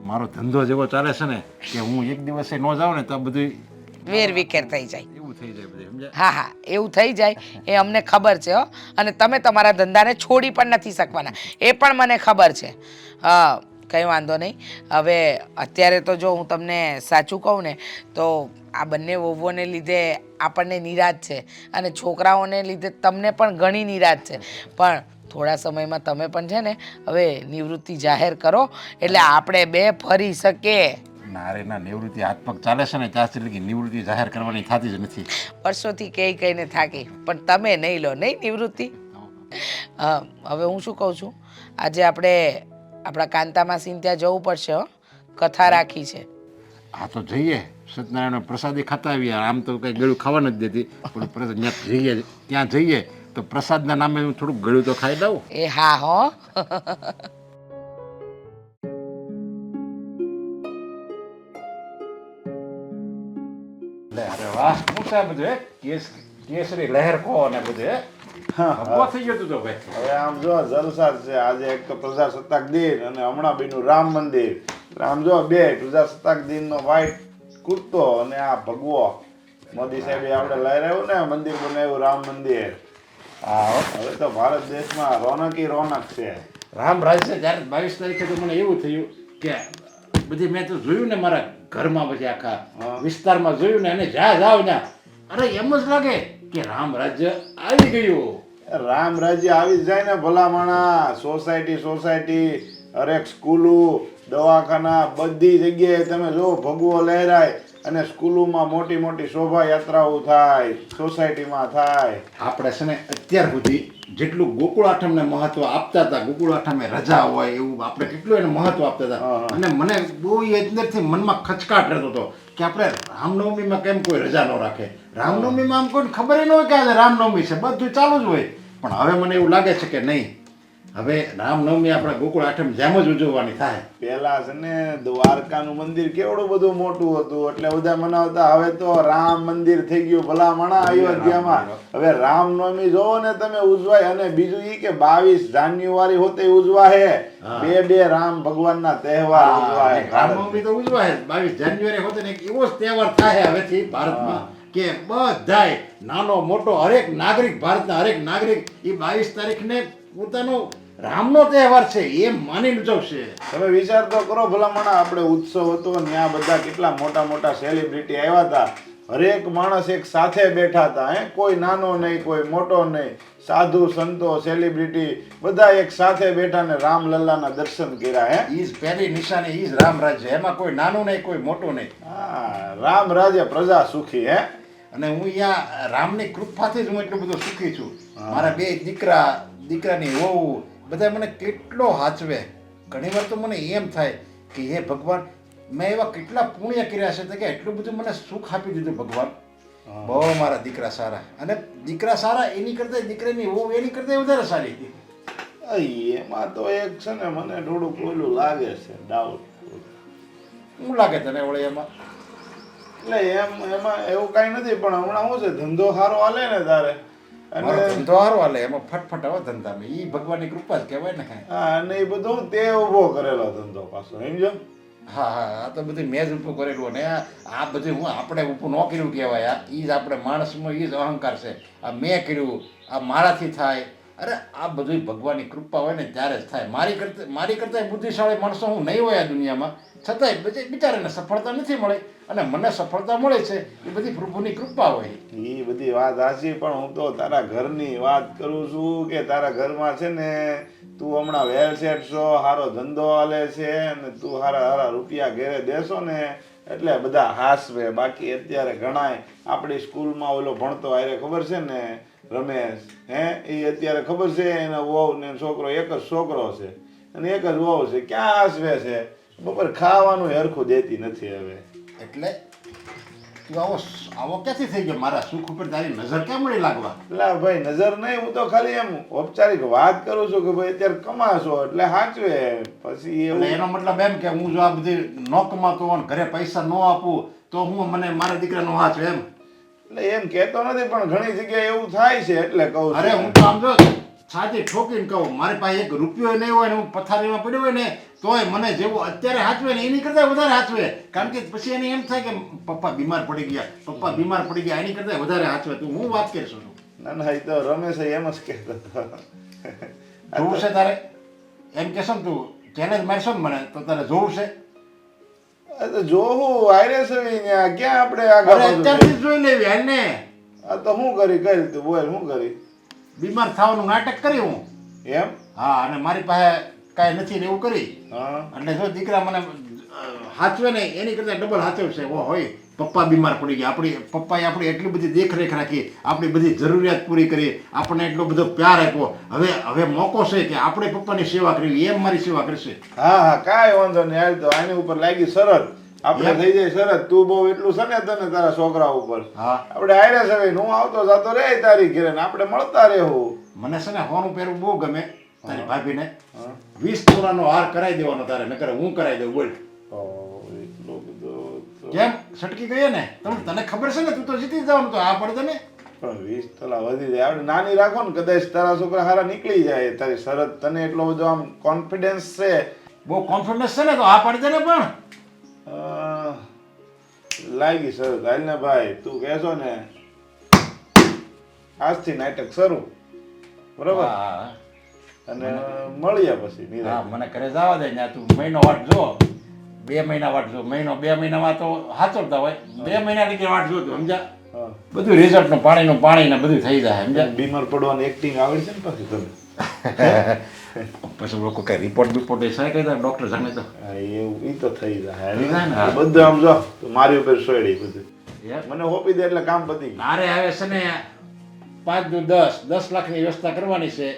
મારો ધંધો જેવો ચાલે છે ને કે હું એક દિવસે ન જાઉં ને તો બધું
વેર વિખેર થઈ જાય.
એવું થઈ જાય બધું સમજ્યા.
હા હા, એવું થઈ જાય એ અમને ખબર છે. હો, અને તમે તમારા ધંધાને છોડી પણ નથી શકવાના, એ પણ મને ખબર છે. હા, કંઈ વાંધો નહીં. હવે અત્યારે તો જો હું તમને સાચું કહું ને તો આ બંને વહુઓને લીધે આપણને નિરાશ છે, અને છોકરાઓને લીધે તમને પણ ઘણી નિરાશ છે. પણ થોડા સમયમાં તમે પણ છે ને હવે નિવૃત્તિ જાહેર કરો એટલે આપણે બે ફરી શકીએ.
ના રે ના, નિવૃત્તિ હાથ પગ ચાલે છે ને ત્યાં સુધી નિવૃત્તિ જાહેર કરવાની થતી જ નથી.
વર્ષોથી કહીને થાકી, પણ તમે નહીં લો નહીં નિવૃત્તિ. હવે હું શું કહું છું, આજે આપણે આપણા કાંતા માસીને ત્યાં જવું પડશે. હો, કથા રાખી છે.
હા તો જઈએ, સત્યનારાયણ પ્રસાદી ખાતા આવીએ. આમ તો કંઈ ગળું ખાવા નથી દેતી, પણ પ્રસાદ ત્યાં જઈએ તો પ્રસાદના નામે હું થોડુંક ગળું તો ખાઈ દઉં.
એ હા હો.
લે અરે વાહ, શું છે આ બધું હે? કેસરી લહેર કહો ને બધું હે? હવા થઈ ગયો તું તો ભાઈ.
હવે આમ જો જલસા જ છે. આજે એક તો પ્રજાસત્તાક દિન અને હમણાં બીનું રામ મંદિર. આમ જો બે પ્રજાસત્તાક દિન નો વ્હાઈટ કુર્તો અને આ ભગવો મોદી સાહેબે આપણે લઈ રહ્યું ને મંદિર બનાવ્યું, રામ મંદિર.
હા,
હવે તો ભારત દેશમાં રોનકી રોનક છે.
રામ રાજ્ય ત્યારે 22 તારીખે તો મને એવું થયું કે બધી મેં તો જોયું ને મારા ઘરમાં, પછી આખા વિસ્તારમાં જોયું ને, અને જ્યાં જાવ ને અરે એમ જ લાગે કે રામ રાજ્ય આવી ગયું.
રામ રાજ્ય આવી જ જાય ને ભલા માણા. સોસાયટી હરેક સ્કૂલો, દવાખાના, બધી જગ્યાએ તમે જો ભગવો લહેરાય, અને સ્કૂલોમાં મોટી મોટી શોભાયાત્રાઓ થાય, સોસાયટીમાં થાય.
આપણે છે ને અત્યાર સુધી જેટલું ગોકુળ આઠમને મહત્વ આપતા હતા, ગોકુળ આઠમે રજા હોય એવું આપણે કેટલું એને મહત્વ આપતા હતા. અને મને બહુ એ અંદરથી મનમાં ખચકાટ રહેતો હતો કે આપણે રામનવમીમાં કેમ કોઈ રજા ન રાખે. રામનવમીમાં આમ કોઈને ખબર ન હોય કે આજે રામનવમી છે, બધું ચાલુ જ હોય. પણ હવે મને એવું લાગે છે કે નહીં, હવે રામનવમી આપણે ગોકુળ આઠમ જેમ જ ઉજવવાની થાય.
પેલા છે ને દ્વારકાનું મંદિર કેવડું બધું મોટું હતું એટલે બધા મનાવતા. હવે તો રામ મંદિર થઈ ગયું ભલા મણા અયોધ્યામાં. હવે રામનવમી જોવો ને તમે ઉજવાય. અને બીજું એ કે 22 જાન્યુઆરી હોતે ઉજવાય. બે રામ ભગવાનના તહેવાર ઉજવાય.
રામનવમી તો ઉજવાય 22 જાન્યુઆરી હોતે ને એક એવો જ તહેવાર થાય હવેથી ભારતમાં કે બધાય નાનો મોટો હરેક નાગરિક, ભારતના હરેક નાગરિક એ 22 તારીખને પોતાનો રામનો તહેવાર છે એમ માની ઉજવશે.
તમે વિચાર તો કરો ભલામણ, આપણે ઉત્સવ હતો ત્યાં બધા કેટલા મોટા મોટા સેલિબ્રિટી આવ્યા હતા. હરેક માણસ એક સાથે બેઠા હતા. કોઈ નાનો નહીં, કોઈ મોટો નહીં, સાધુ સંતો સેલિબ્રિટી બધા એક સાથે બેઠા ને રામલલ્લાના દર્શન કર્યા.
ઈ જ પહેલી નિશાની, ઈ જ રામ રાજ્ય. એમાં કોઈ નાનું નહીં, કોઈ મોટું નહીં.
હા, રામ રાજ્ય પ્રજા સુખી.
અને હું અહીંયા રામની કૃપાથી જ હું એટલો બધો સુખી છું. મારા બે દીકરાની વહુ બધા મને કેટલો હાચવે. ઘણીવાર તો મને એમ થાય કે હે ભગવાન, મેં એવા કેટલા પુણ્ય કર્યા છે કે એટલું બધું મને સુખ આપી દીધું ભગવાન. બહુ મારા દીકરા સારા. અને દીકરા સારા એની કરતા દીકરાની વહુ એની કરતા વધારે સારી હતી.
એમાં તો એક છે ને મને થોડું કોઈલું લાગે છે, ડાઉટ.
શું લાગે તને વળે એમાં?
એટલે એમાં એવું કઈ નથી, પણ હમણાં શું છે ધંધો સારો હાલે ને તારે,
મારો ધંધો હારો હાલે, એમાં ફટફટ હવે ધંધામાં ઈ ભગવાનની કૃપા જ કહેવાય ને.
હા, અને એ બધું તે ઊભો કરેલો ધંધો પાછો, સમજો.
હા હા આ તો બધું મેં જ ઊભું કરેલું ને આ બધું હું આપણે ઊભું ન કર્યું કહેવાય. આ એ જ આપણે માણસમાં એ જ અહંકાર છે. આ મેં કર્યું, આ મારાથી થાય. અરે આ બધું ભગવાનની કૃપા હોય ને ત્યારે જ થાય. મારી કરતાં બુદ્ધિશાળી માણસો હું નહીં હોય આ દુનિયામાં, છતાંય પછી બિચારાને સફળતા નથી મળે અને મને સફળતા મળે છે એ બધી પ્રભુની કૃપા હોય.
એ બધી વાત સાચી, પણ હું તો તારા ઘરની વાત કરું છું કે તારા ઘરમાં છે ને તું હમણાં વેલ સેટ છો, સારો ધંધો હાલે છે અને તું સારા રૂપિયા ઘેરે દેશો ને એટલે બધા હાસવે. બાકી અત્યારે ઘણાય આપણી સ્કૂલમાં ઓલો ભણતો હારે ખબર છે ને રમેશ, એ અત્યારે ખબર છે એના વહુ ને છોકરો એક જ છોકરો છે અને એક જ વહુ છે, ક્યાં હાસવે છે, બપોર ખાવાનું હરખું દેતી નથી હવે.
એટલે તું આવો ક્યાંથી થઈ ગયો? મારા સુખ ઉપર તારી નજર કેમ મળી લાગવા?
એટલે ભાઈ નજર નહીં, હું તો ખાલી એમ ઔપચારિક વાત કરું છું કે ભાઈ અત્યારે કમાશો એટલે સાચવે. પછી
એટલે
એવું
એનો મતલબ એમ કે હું જો આ બધી ન કમાતો હોઉં ને ઘરે પૈસા ન આપું તો હું મને મારા દીકરાનો હાથ એમ?
એટલે એમ કહેતો નથી, પણ ઘણી જગ્યાએ એવું થાય છે એટલે કહું છું.
અરે હું તો આમ જો સાચી ઠોકીને કહું, મારી પાસે એક રૂપિયો નહીં હોય ને હું પથારીમાં પડ્યો હોય ને તોય મને જેવું અત્યારે હાચવે ને એની કરતાં વધારે હાચવે. કારણ કે પછી એને એમ થાય કે પપ્પા બીમાર પડી ગયા એની કરતાં વધારે હાચવે. તું હું વાત કરીશ છું?
ના ના, એ તો રમેશ એમ જ કહેતો હતો.
જોવું છે તારે? એમ કહેશો ને તું ચેલેન્જ મારશો ને મને તો તારે જોવું છે?
આ તો જોવું આયરે સવી ન્યા ક્યાં આપણે આગળ
અરે
પાછું
અત્યારથી જ જોઈ લેવી હાલને.
આ તો શું કરી કઈ રીતે બોલ શું કરી
બીમાર થવાનું નાટક કરી હું.
એમ?
હા, અને મારી પાસે કાંઈ નથી ને એવું કરી.
હા
એટલે જો દીકરા મને હાચવે ને એની કરતાં ડબલ હાચવશે. ઓ હોય પપ્પા બીમાર પડી ગયા, પપ્પાએ આપણી એટલી બધી દેખરેખ રાખી, આપણી બધી જરૂરિયાત પૂરી કરી, આપણને એટલો બધો પ્યાર આપ્યો. હવે મોકો છે કે આપણે પપ્પાની સેવા કરવી. એમ મારી સેવા કરશે.
હા હા, કાંઈ વાંધો નહીં. હાલ તો આની ઉપર લાગી શરત, આપણે થઈ જાય શરત. તું બહુ એટલું છે ને તને તારા છોકરા ઉપર,
હા
આપણે આયરે સવી હું આવતો જાતો રે તારી ઘરે ને આપણે મળતા રહેવું.
મને છે ને હોનું પહેરવું બહુ ગમે. તારી ભાભીને 20 તોલાનો હાર કરાવી દેવાનો તારે, નકર હું કરાવી દઉં. બોલ
એટલું બધું તો-
કેમ સટકી ગઈ ને? તને ખબર છે ને તું તો જીતી જવાનું તો આ પડે ને.
પણ 20 તોલા વધી જાય. આપણે નાની રાખો ને, કદાચ તારા છોકરા હારા નીકળી જાય. તારી શરત તને એટલો બધો આમ કોન્ફિડન્સ છે.
બહુ કોન્ફિડન્સ છે ને તો આ પડે ને. પણ
લાગી શરત. હાલ ને ભાઈ, તું કહેશો ને આજથી નાટક શરૂ, બરોબર?
હા
અને મળ્યા પછી
હા,
નિરાંતે.
મને ઘરે જવા દે ને. તું મહિનો વાટ જો, 2 મહિના વાટ જો. મહિનો 2 મહિનામાં તો હાચવતા હોય. 2 મહિના ની વાટ જો તું, સમજા?
હા.
બધું રિઝલ્ટ નું પાણી ને બધું થઈ જાય, સમજા?
બીમાર પડવાની એક્ટિંગ આવડે છે ને પાછી તમે?
પછી લોકો કઈ રિપોર્ટ એ સાહેબ કહી દે ડોક્ટર સામે તો
હા, એવું ઈ તો થઈ જાય.
થઈ જાય ને, હા.
બધું આમ જો તું મારી ઉપર સોયડી બધું
યાર,
મને હોપી દે એટલે કામ પતી ગયું.
મારે હવે છે ને 5 દુ 10 લાખની વ્યવસ્થા કરવાની છે.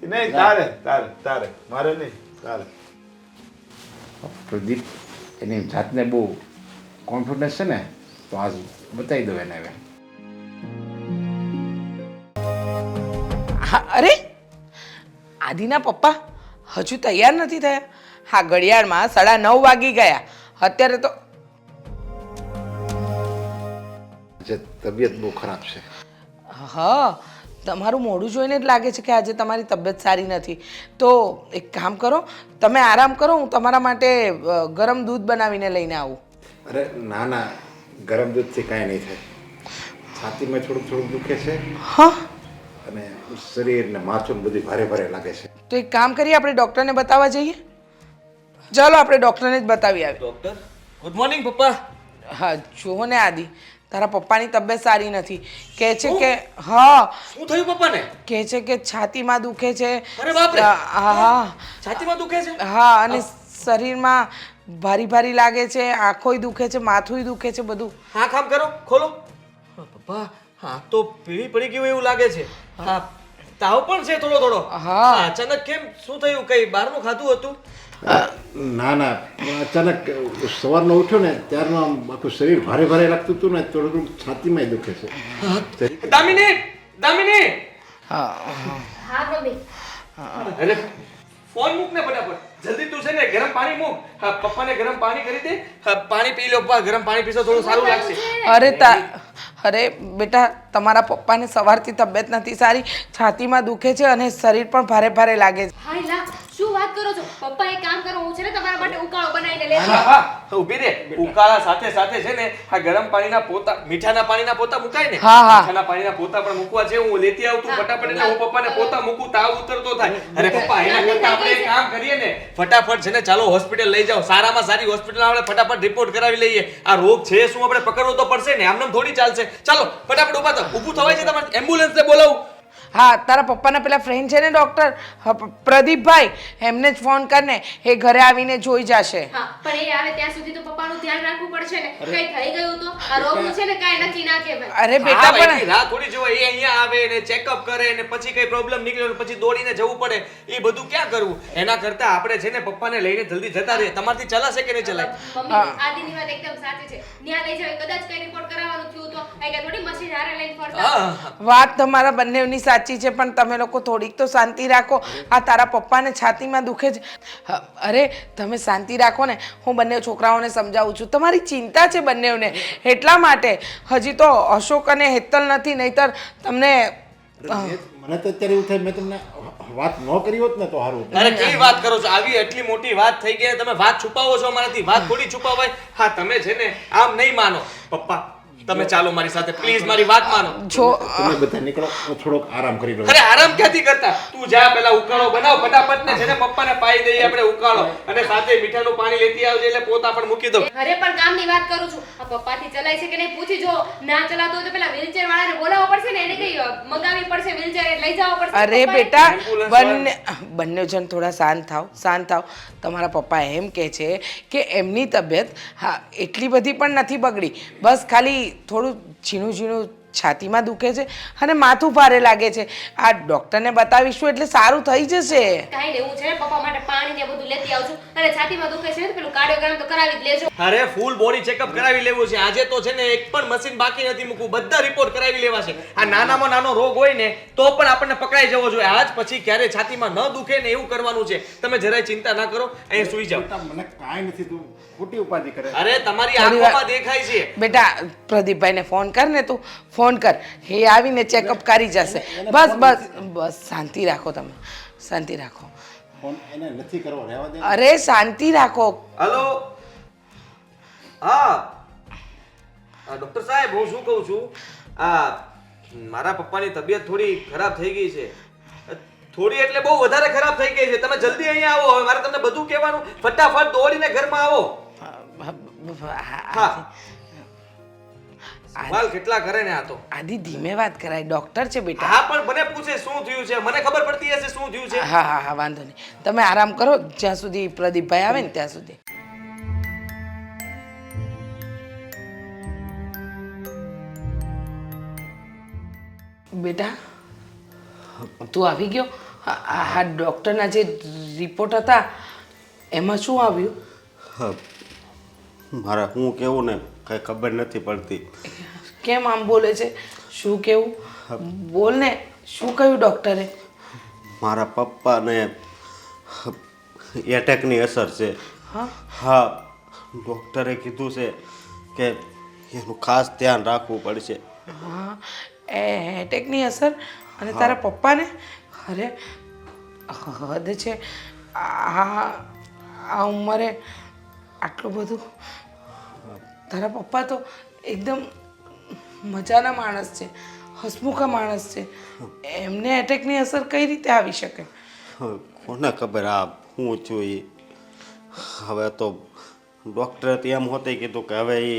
નહીં, તારે તારે તારે મારે નહીં, તારે.
પ્રદીપ એની જાતને બહુ કોન્ફિડન્સ છે ને, તો આજ બતાવી દઉં એને હવે.
હા, અરે આદિના પપ્પા હજુ તૈયાર નથી થયા? હા, ઘડિયાળમાં 9:30 વાગી ગયા. અત્યારે તો
જે તબિયત બહુ ખરાબ છે.
હા, તમારું મોઢું જોઈને જ લાગે છે કે આજે તમારી તબિયત સારી નથી. તો એક કામ કરો, તમે આરામ કરો, હું તમારા માટે ગરમ દૂધ બનાવીને લઈને આવું.
અરે ના ના, ગરમ દૂધથી કાંઈ નહીં થાય. છાતીમાં થોડુંક દુખે છે
હા,
અને શરીર ને માથું બધું ભારે ભારે લાગે છે.
તો એક કામ કરીએ, આપણે ડૉક્ટરને બતાવવા જઈએ. ચાલો આપણે ડૉક્ટરને જ બતાવી આવીએ.
ડૉક્ટર, ગુડ મોર્નિંગ પપ્પા.
હા, જુઓ ને આદિ, તારા પપ્પાની તબિયત સારી નથી. કહે છે કે હા,
શું થયું પપ્પાને?
કહે છે કે છાતીમાં દુખે છે.
અરે બાપ રે!
હા
છાતીમાં દુખે છે?
હા, અને શરીરમાં ભારી ભારી લાગે છે, આંખોય દુખે છે, માથુંય દુખે છે, બધું.
હા, કામ કરો, ખોલો. પપ્પા, હા તો પીળી પડી ગયું એવું લાગે છે. હા, તાવ પણ છે થોડો થોડો.
હા.
અચાનક કેમ? શું થયું? કઈ બહારનું ખાધું હતું?
ના ના, અચાનક સવારનો ઉઠ્યો ને ત્યારનું આમ આખું શરીર ભારે ભારે લાગતું હતું ને, થોડું છાતીમાં દુખે છે.
દામિની, દામિની!
હા મમ્મી.
અરે ફોન મૂક ને ફટાફટ. જલ્દી તું છે ને ગરમ પાણી મૂક. હા, પપ્પાને ગરમ પાણી કરી દે. હા, પાણી પી લો પપ્પા. ગરમ પાણી પીશો થોડું સારું લાગશે.
અરે બેટા, તમારા પપ્પાને સવારથી તબિયત નથી સારી, છાતીમાં દુખે છે અને શરીર પણ ભારે ભારે લાગે છે.
હાય લા, શું વાત
વાત કરો છો? પપ્પા એક કામ કરો, હું છે ને તમારા માટે ઉકાળો બનાવીને લેતી
હા
આવું.
હા ઊભી રે ઉકાળા સાથે સાથે છે ને આ ગરમ પાણીના પોતા મીઠાના પાણીના પોતા મુકાય ને
હા, હા.
મીઠાના પાણીના પોતા પણ મૂકવા છે હું લેતી આવું તું ફટાફટ એટલે હું પપ્પાને પોતા મૂકું તાવ ઉતરતો થાય અરે પપ્પા એના કરતા આપણે એક કામ કરીએ ને ફટાફટ છે ને ચાલો હોસ્પિટલ લઈ જાઓ સારામાં સારી હોસ્પિટલ આપણે ફટાફટ રિપોર્ટ કરાવી લઈએ આ રોગ છે શું આપણે પકડવો તો પડશે ને આમનામ થોડી ચાલશે ચાલો ફટાફટ ઊભું થવાય છે તમારે એમ્બ્યુલન્સને બોલાવું
હા તારા પપ્પાના પેલા ફ્રેન્ડ છે ને ડોક્ટર પ્રદીપભાઈ એમને જ ફોન કરને એ ઘરે આવીને જોઈ જશે.
હા પણ એ આવે ત્યાં સુધી તો પપ્પાનું ધ્યાન રાખવું પડશે ને. કઈ થઈ ગયું તો આ રોગનું છે ને કાંઈ નક્કી ના કહેવાય.
અરે બેટા પણ
રાત થોડી જોવાય એ અહીંયા આવે ને ચેકઅપ કરે ને પછી કઈ પ્રોબ્લેમ નીકળ્યો ને પછી દોડીને જવું પડે એ બધું ક્યાં કરવું એના કરતા આપણે છે ને પપ્પાને લઈને જલ્દી જતા રહીએ તમારથી ચલાશે કે નહીં ચલાય
મમ્મી આદિની વાત એકદમ સાચી છે. ન્યા લઈ જાવ કદાચ કઈ રિપોર્ટ કરાવવાનું થયું તો કઈ થોડી મશીન હારે લઈને ફરતા.
વાત તમારા બંનેની સાચી છે પણ તમે લોકો થોડીક તો શાંતિ રાખો. આ તારા પપ્પાને છાતીમાં દુખે છે. અરે તમે શાંતિ રાખો ને હું બંને છોકરાઓને સમજાવું છું. તમારી ચિંતા છે બંનેઓને એટલા માટે. હજી તો અશોક અને હેતલ નથી નહીતર તમને
મને તો અત્યારે એવું થાય મેં તમને વાત ન કરી હોત ને તો સારું હતું.
અરે કેવી વાત કરો છો આવી એટલી મોટી વાત થઈ ગઈ તમે વાત છુપાવો છો અમારાથી વાત થોડી છુપાવાય હા તમે છે ને આમ નહીં માનો પપ્પા તમે ચાલો મારી સાથે પ્લીઝ મારી વાત માનો
જો
તમે બધા નીકળો હું થોડોક આરામ કરી લઉં.
અરે આરામ ક્યાંથી કરતા તું જા પેલા ઉકાળો બનાવ ફટાફટ ને છે ને પપ્પાને પાઈ દઈએ આપણે ઉકાળો અને સાથે મીઠાનું પાણી લેતી આવજે એટલે પોતા પણ મૂકી દઉં
અરે પણ કામની વાત કરું છું. આ પપ્પાથી ચલાય છે કે નહીં પૂછી જો. ના ચલાતો હોય તો પેલા વ્હીલચેર વાળાને બોલાવવો પડશે ને એને કઈ મંગાવવી પડશે વ્હીલચેર લઈ જવો પડશે.
અરે
પપ્પાએ.
બેટા બંને જણ થોડા શાંત થાવ. તમારા પપ્પા એમ કહે છે કે એમની તબિયત હા એટલી બધી પણ નથી બગડી બસ ખાલી થોડું ઝીણું છાતીમાં દુખે છે અને માથું ભારે લાગે છે. આ ડોક્ટરને બતાવીશું એટલે સારું થઈ જશે.
કાંઈ નહીં હું છે ને પપ્પા માટે પાણી ને બધું લેતી આવું છું. અને છાતીમાં દુખે છે ને તો પેલું કાર્ડિયોગ્રામ તો કરાવી જ લેજો.
અરે ફૂલ બોડી ચેકઅપ કરાવી લેવું છે આજે તો છે ને એક પણ મશીન બાકી નથી મૂકવું બધા રિપોર્ટ કરાવી લેવા છે આ નાનામાં નાનો રોગ હોય ને તો પણ આપણને પકડાઈ જવો જોઈએ આજ પછી ક્યારે છાતીમાં ન દુખે ને એવું કરવાનું છે તમે જરાય ચિંતા ના કરો અહીં સુઈ જાઓ
બેટા, મને કાંઈ નથી તું ખોટી ઉપાધિ કરે.
અરે તમારી આંખોમાં દેખાય છે
બેટા પ્રદીપભાઈને ફોન કર ને તું ફોન કર એ આવીને ચેકઅપ કરી જશે. બસ શાંતિ રાખો તમે શાંતિ રાખો.
ફોન એને નથી કરવો રહેવા દે.
અરે શાંતિ રાખો.
હલો હા ડોક્ટર સાહેબ હું શું કહું છું આ મારા પપ્પાની તબિયત થોડી ખરાબ થઈ ગઈ છે થોડી એટલે બહુ વધારે ખરાબ થઈ ગઈ છે તમે જલ્દી અહીંયા આવો હવે મારે તમને બધું કહેવાનું ફટાફટ દોડીને ઘરમાં આવો હા સવાલ કેટલા કરે ને આ તો
આદિ ધીમે વાત કરાય ડોક્ટર છે બેટા.
હા પણ મને પૂછે શું થયું છે મને ખબર પડતી હશે શું થયું છે
હા વાંધો નહીં તમે આરામ કરો જ્યાં સુધી પ્રદીપભાઈ આવે ને ત્યાં સુધી. બેટા તું આવી ગયો. આ ડોક્ટરના જે રિપોર્ટ હતા એમાં શું આવ્યું?
મારે હું કેવું ને કઈ ખબર નથી પડતી
કેમ આમ બોલે છે? શું કેવું? બોલ ને શું કહ્યું ડોક્ટરે?
મારા પપ્પાને એટેકની અસર છે
હા
હા ડૉક્ટરે કીધું છે કે એનું ખાસ ધ્યાન રાખવું પડશે
હા એટેકની અસર અને તારા પપ્પાને? અરે હદ છે આ ઉંમરે આટલું બધું. તારા પપ્પા તો એકદમ મજાના માણસ છે હસમુખા માણસ છે એમને એટેકની અસર કઈ રીતે આવી શકે?
કોને ખબર આ હું છું એ હવે તો ડૉક્ટરે તો એમ હોતે કીધું કે હવે એ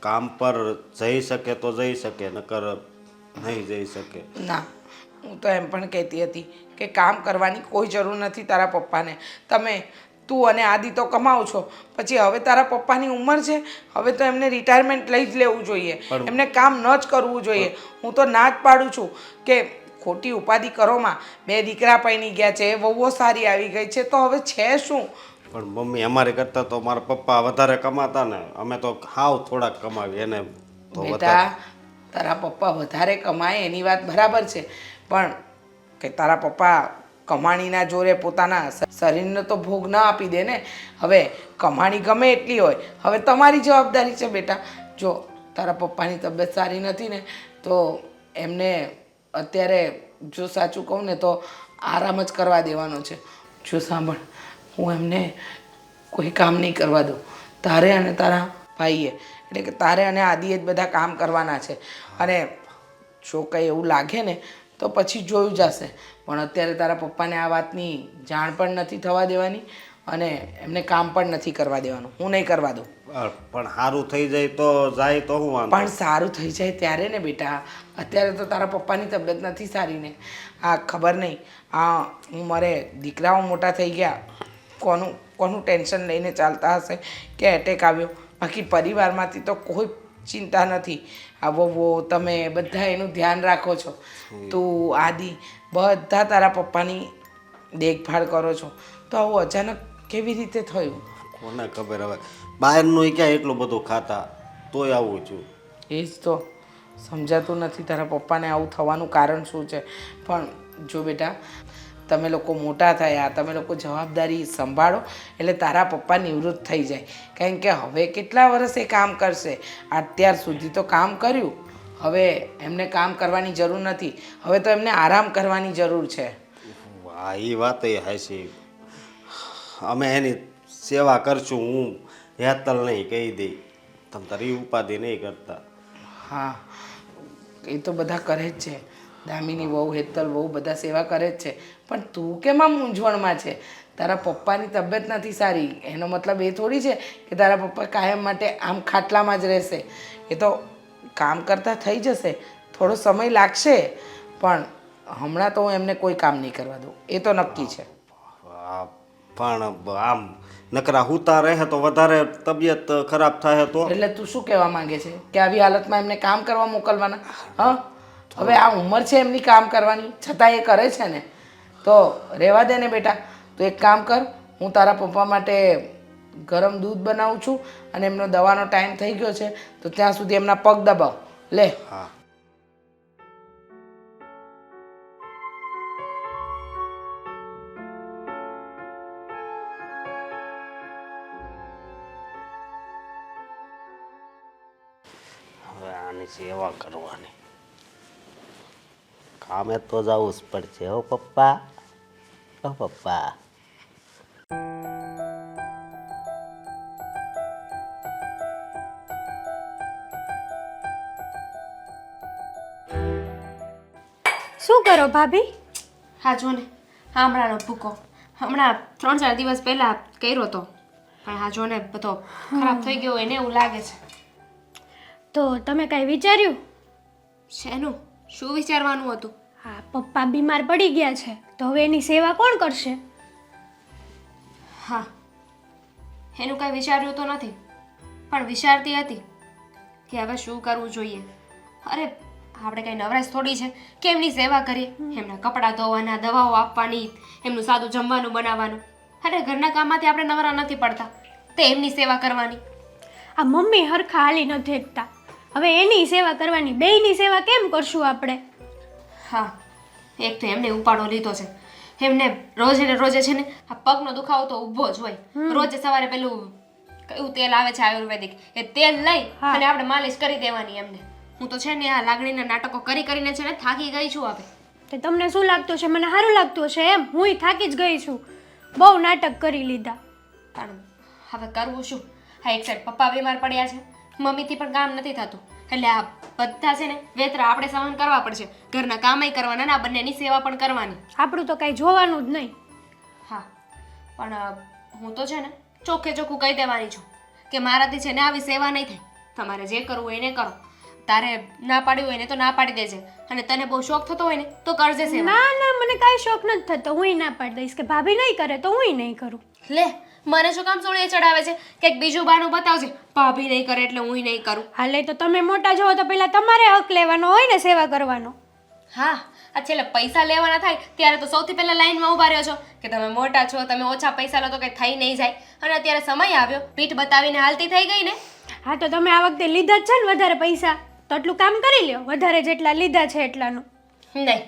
કામ પર જઈ શકે તો જઈ શકે નકર નહીં જઈ શકે.
ના હું તો એમ પણ કહેતી હતી કે કામ કરવાની કોઈ જરૂર નથી તારા પપ્પાને. તું અને આદિ તો કમાવ છો પછી હવે તારા પપ્પાની ઉંમર છે હવે તો એમને રિટાયરમેન્ટ લઈ જ લેવું જોઈએ એમને કામ ન જ કરવું જોઈએ. હું તો ના જ પાડું છું કે ખોટી ઉપાધિ કરોમાં 2 દીકરા પૈણી ગયા છે વહુઓ સારી આવી ગઈ છે તો હવે છે શું?
પણ મમ્મી અમારે કરતાં તો મારા પપ્પા વધારે કમાતા ને અમે તો હાવ થોડાક કમાવી એને તો વધારે.
બેટા તારા પપ્પા વધારે કમાય એની વાત બરાબર છે પણ કે તારા પપ્પા કમાણીના જોરે પોતાના શરીરને તો ભોગ ના આપી દે ને. હવે કમાણી ગમે એટલી હોય હવે તમારી જવાબદારી છે બેટા. જો તારા પપ્પાની તબિયત સારી નથી ને તો એમને અત્યારે જો સાચું કહું ને તો આરામ જ કરવા દેવાનો છે. જો સાંભળ, હું એમને કોઈ કામ નહીં કરવા દઉં. તારે અને તારા ભાઈએ એટલે કે તારે અને આદિએ જ બધા કામ કરવાના છે. અને જો કંઈ એવું લાગે ને તો પછી જોયું જશે. પણ અત્યારે તારા પપ્પાને આ વાતની જાણ પણ નથી થવા દેવાની અને એમને કામ પણ નથી કરવા દેવાનું. હું નહીં કરવા દઉં.
પણ સારું થઈ જાય તો હું વાંધો.
પણ સારું થઈ જાય ત્યારે ને બેટા. અત્યારે તો તારા પપ્પાની તબિયત નથી સારી ને. આ ખબર નહીં, હું મારે દીકરાઓ મોટા થઈ ગયા, કોનું ટેન્શન લઈને ચાલતા હશે કે એટેક આવ્યો. બાકી પરિવારમાંથી તો કોઈ ચિંતા નથી. આ વહુઓ તમે બધા એનું ધ્યાન રાખો છો. તું આદિ બધા તારા પપ્પાની દેખભાળ કરો છો. તો આવું અચાનક કેવી રીતે થયું?
કોને ખબર. હવે બહારનું ક્યાં એટલું બધું ખાતા તોય આવું છું.
એ જ તો સમજાતું નથી તારા પપ્પાને આવું થવાનું કારણ શું છે. પણ જો બેટા, તમે લોકો મોટા થયા, તમે લોકો જવાબદારી સંભાળો એટલે તારા પપ્પા નિવૃત્ત થઈ જાય. કારણ કે હવે કેટલા વર્ષ એ કામ કરશે? અત્યાર સુધી તો કામ કર્યું, હવે એમને કામ કરવાની જરૂર નથી. હવે તો એમને આરામ કરવાની જરૂર છે.
હા, એ વાત એ હાચી. અમે એની સેવા કરશું. હું હેતલ નહીં કહી દઈ, તમે તારી ઉપાધિ નહીં કરતા.
હા, એ તો બધા કરે જ છે. દામિની વહુ, હેતલ વહુ બધા સેવા કરે જ છે. પણ તું કેમ આ મૂંઝવણમાં છે? તારા પપ્પાની તબિયત નથી સારી એનો મતલબ એ થોડી છે કે તારા પપ્પા કાયમ માટે આમ ખાટલામાં જ રહેશે. એ તો કામ કરતા થઈ જશે, થોડો સમય લાગશે. પણ હમણાં તો હું એમને કોઈ કામ નહીં કરવા દઉં, એ તો નક્કી છે.
પણ આમ નકરા હુતા રહે તો વધારે તબિયત ખરાબ થાય તો.
એટલે તું શું કહેવા માંગે છે કે આવી હાલતમાં એમને કામ કરવા મોકલવાના? હા, હવે આ ઉંમર છે એમની કામ કરવાની, છતાં એ કરે છે ને, તો રહેવા દે ને બેટા. તું એક કામ કર, હું તારા પપ્પા માટે ગરમ દૂધ બનાવું છું અને એમનો દવાનો ટાઈમ થઈ ગયો છે તો ત્યાં સુધી એમના પગ દબાવ. લે.
હા. હવે આની સેવા કરવાની, કામે તો જવું જ પડશે. હો પપ્પા, હો પપ્પા.
શું કરો ભાભી?
હા જો ને, હમણાંનો ભૂકો હમણાં 3-4 દિવસ પહેલાં કર્યો હતો, પણ હા જો ને બધો ખરાબ થઈ ગયો એને એવું લાગે છે.
તો તમે કાંઈ વિચાર્યું?
શેનું? શું વિચારવાનું હતું?
હા, પપ્પા બીમાર પડી ગયા છે તો હવે એની સેવા કોણ કરશે?
હા, એનું કાંઈ વિચાર્યું તો નથી, પણ વિચારતી હતી કે હવે શું કરવું જોઈએ. અરે આપણે કંઈ નવરાશ થોડી છે કે એમની સેવા કરીએ, એમના કપડાં ધોવાના, દવાઓ આપવાની, એમનું સાદું જમવાનું બનાવવાનું. અરે ઘરના કામમાંથી આપણે નવરા નથી પડતા, તે એમની સેવા કરવાની.
આ મમ્મી હરખા હાલી નથી એકતા, હવે એની સેવા કરવાની, બેયની સેવા કેમ કરશું આપણે?
હા, એક તો એમને ઉપાડો લીધો છે, એમને રોજે ને રોજે છે ને આ પગનો દુખાવો તો ઊભો જ હોય. રોજે સવારે પેલું કયું તેલ આવે છે આયુર્વેદિક, એ તેલ લઈ અને આપણે માલિશ કરી દેવાની એમને. હું તો છે ને આ લાગણીના નાટકો કરી કરીને છે ને થાકી ગઈ છું હવે.
તે તમને શું લાગતું છે? મને સારું લાગતું હશે એમ? હુંય થાકી જ ગઈ છું, બહુ નાટક કરી લીધા.
પણ હવે કરવું શું? હા, એક સાઈડ પપ્પા બીમાર પડ્યા છે, મમ્મીથી પણ કામ નથી થતું, એટલે આ બધા છે ને વેતરા આપણે સહન કરવા પડશે. ઘરના કામય કરવાના ને આ બંનેની સેવા પણ કરવાની.
આપણું તો કાંઈ જોવાનું જ નહીં.
હા, પણ હું તો છે ને ચોખ્ખે ચોખ્ખું કહી દેવાની છું કે મારાથી છે ને આવી સેવા નહીં થાય. તમારે જે કરવું હોય એને કરો. તારે ના પાડ્યું હોય ને તો ના પાડી દેજે, અને તને બહુ શોખ થતો હોય ને તો કરજે સેવા.
ના ના, મને કાંઈ શોખ નથી થતો, હુંય ના પાડી દઈશ કે ભાભી નહીં કરે તો હુંય નહીં કરું.
લે, મને શું કામ સોળીએ ચડાવે છે કે બીજું બાનું બતાવજે, ભાભી નહીં કરે એટલે હુંય નહીં કરું.
હાલે તો તમે મોટા છો તો પહેલા તમારે હક લેવાનો હોય ને સેવા કરવાનો.
હા, આ છેલ્લે પૈસા લેવાના થાય ત્યારે તો સૌથી પહેલા લાઈનમાં ઊભા રહ્યો છો કે તમે મોટા છો, તમે ઓછા પૈસા લો તો કંઈ થઈ નહીં જાય. અને અત્યારે સમય આવ્યો, પીઠ બતાવીને હાલતી થઈ ગઈ ને.
હા, તો તમે આ વખતે લીધા જ છે ને વધારે પૈસા, તો એટલું કામ કરી લ્યો, વધારે જેટલા લીધા છે એટલાનું.
નહીં,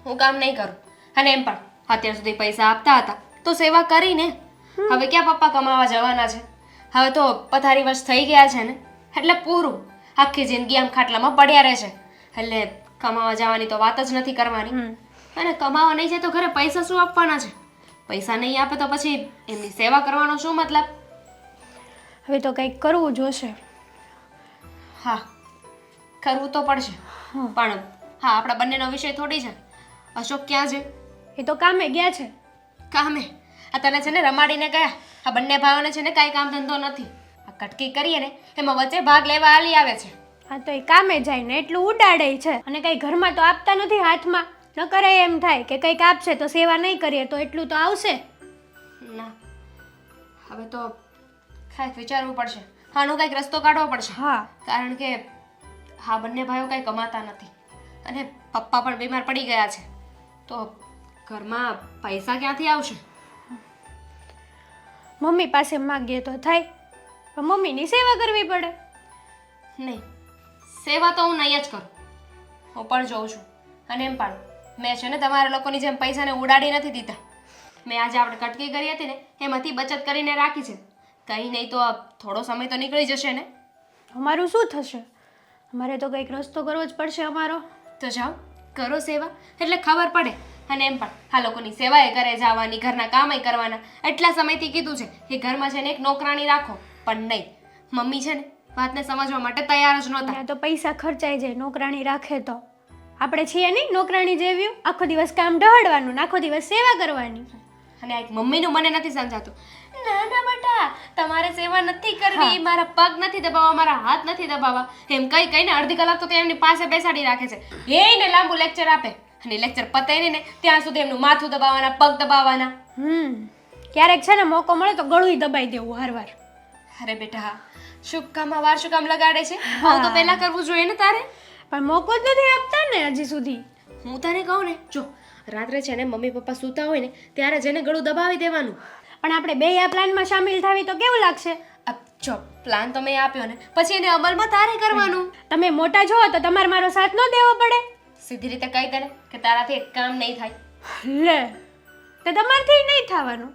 હું કામ નહીં કરું. અને એમ પણ અત્યાર સુધી પૈસા આપતા હતા તો સેવા કરીને. હવે ક્યાં પપ્પા કમાવા જવાના છે? હવે તો પથારી વશ થઈ ગયા છે ને, એટલે પૂરું. આખી જિંદગી આમ ખાટલામાં પડ્યા રહેશે, એટલે કમાવા જવાની તો વાત જ નથી કરવાની. અને કમાવા નહીં જાય તો ઘરે પૈસા શું આપવાના છે? પૈસા નહીં આપે તો પછી એમની સેવા કરવાનો શું મતલબ?
હવે તો કંઈક કરવું જોશે.
હા, કરવું તો પડશે. પણ હા, આપણા બંનેનો વિષય થોડી છે. અશોક ક્યાં છે?
એ તો કામે ગયા છે.
કામે? આ તને છે ને રમાડીને ગયા. આ બંને ભાઈઓને છે ને કાંઈ કામ ધંધો નથી. આ કટકી કરીએ ને એમાં વચ્ચે ભાગ લેવા હાલી આવે છે.
હા તો એ કામે જાય ને એટલું ઉડાડે છે, અને કંઈ ઘરમાં તો આપતા નથી હાથમાં. ન કરે એમ થાય કે કંઈક આપશે તો સેવા નહીં કરીએ તો એટલું તો આવશે.
ના, હવે તો કાંઈક વિચારવું પડશે. આનો કાંઈક રસ્તો કાઢવો પડશે.
હા.
કારણ કે હા, બંને ભાઈઓ કાંઈ કમાતા નથી અને પપ્પા પણ બીમાર પડી ગયા છે. તો ઘરમાં પૈસા ક્યાંથી આવશે?
મમ્મી પાસે માગીએ તો થાય, પણ મમ્મીની સેવા કરવી પડે.
નહીં, સેવા તો હું નહીં જ કરું. હું પણ જોઉં છું. અને એમ પણ મેં છે ને તમારા લોકોની જેમ પૈસાને ઉડાડી નથી દીધા. મેં આજે આપણે કટકી કરી હતી ને એમાંથી બચત કરીને રાખી છે. કંઈ નહીં તો થોડો સમય તો નીકળી જશે ને.
અમારું શું થશે? અમારે તો કંઈક રસ્તો કરવો જ પડશે અમારો.
તો જાઓ, કરો સેવા, એટલે ખબર પડે. અને એમ પણ આ લોકોની સેવાએ કરે જવાની, ઘરના કામય કરવાના. એટલા સમયથી કીધું છે કે ઘરમાં છે ને એક નોકરાણી રાખો, પણ નહીં. મમ્મી છે ને વાતને સમજવા માટે તૈયાર જ નહોતા.
ત્યાં તો પૈસા ખર્ચાઈ જાય નોકરાણી રાખે તો. આપણે છીએ નહીં નોકરાણી જેવી, આખો દિવસ કામ ઢહડવાનું ને આખો દિવસ સેવા કરવાની.
અને આ એક મમ્મીનું મને નથી સમજાતું. ના ના બેટા, તમારે સેવા નથી કરવી, મારા પગ નથી દબાવવા, મારા હાથ નથી દબાવવા, એમ કઈ કઈને અડધી કલાક તો તે એમની પાસે બેસાડી રાખે છે. એને લાંબુ લેક્ચર આપે અને લેક્ચર પતે ને ત્યાં સુધી એમનું માથું દબાવવાના, પગ દબાવવાના.
ક્યારેક છે ને મોકો મળે તો ગળું દબાઈ દેવું હારવાર.
અરે બેટા, હા, શુભ કામમાં વાર શું કામ લગાડે છે? આવું તો પહેલા કરવું જોઈએ ને તારે.
પણ મોકો જ નથી આપતા ને હજી સુધી.
હું તને કહું ને, જો રાત્રે છે ને મમ્મી પપ્પા સૂતા હોય ને ત્યારે જેને ગળું દબાવી દેવાનું.
પણ આપણે બે આ પ્લાનમાં સામેલ થાવી તો કેવું લાગશે?
જો પ્લાન તો મેં આપ્યો ને, પછી એને અમલમાં તારે કરવાનું.
તમે મોટા છો તો તમારે મારો સાથ ન દેવો પડે.
સીધી રીતે કહી દે ને કે તારાથી એક કામ નહીં થાય.
લે, તો તમારથી નહીં થવાનું.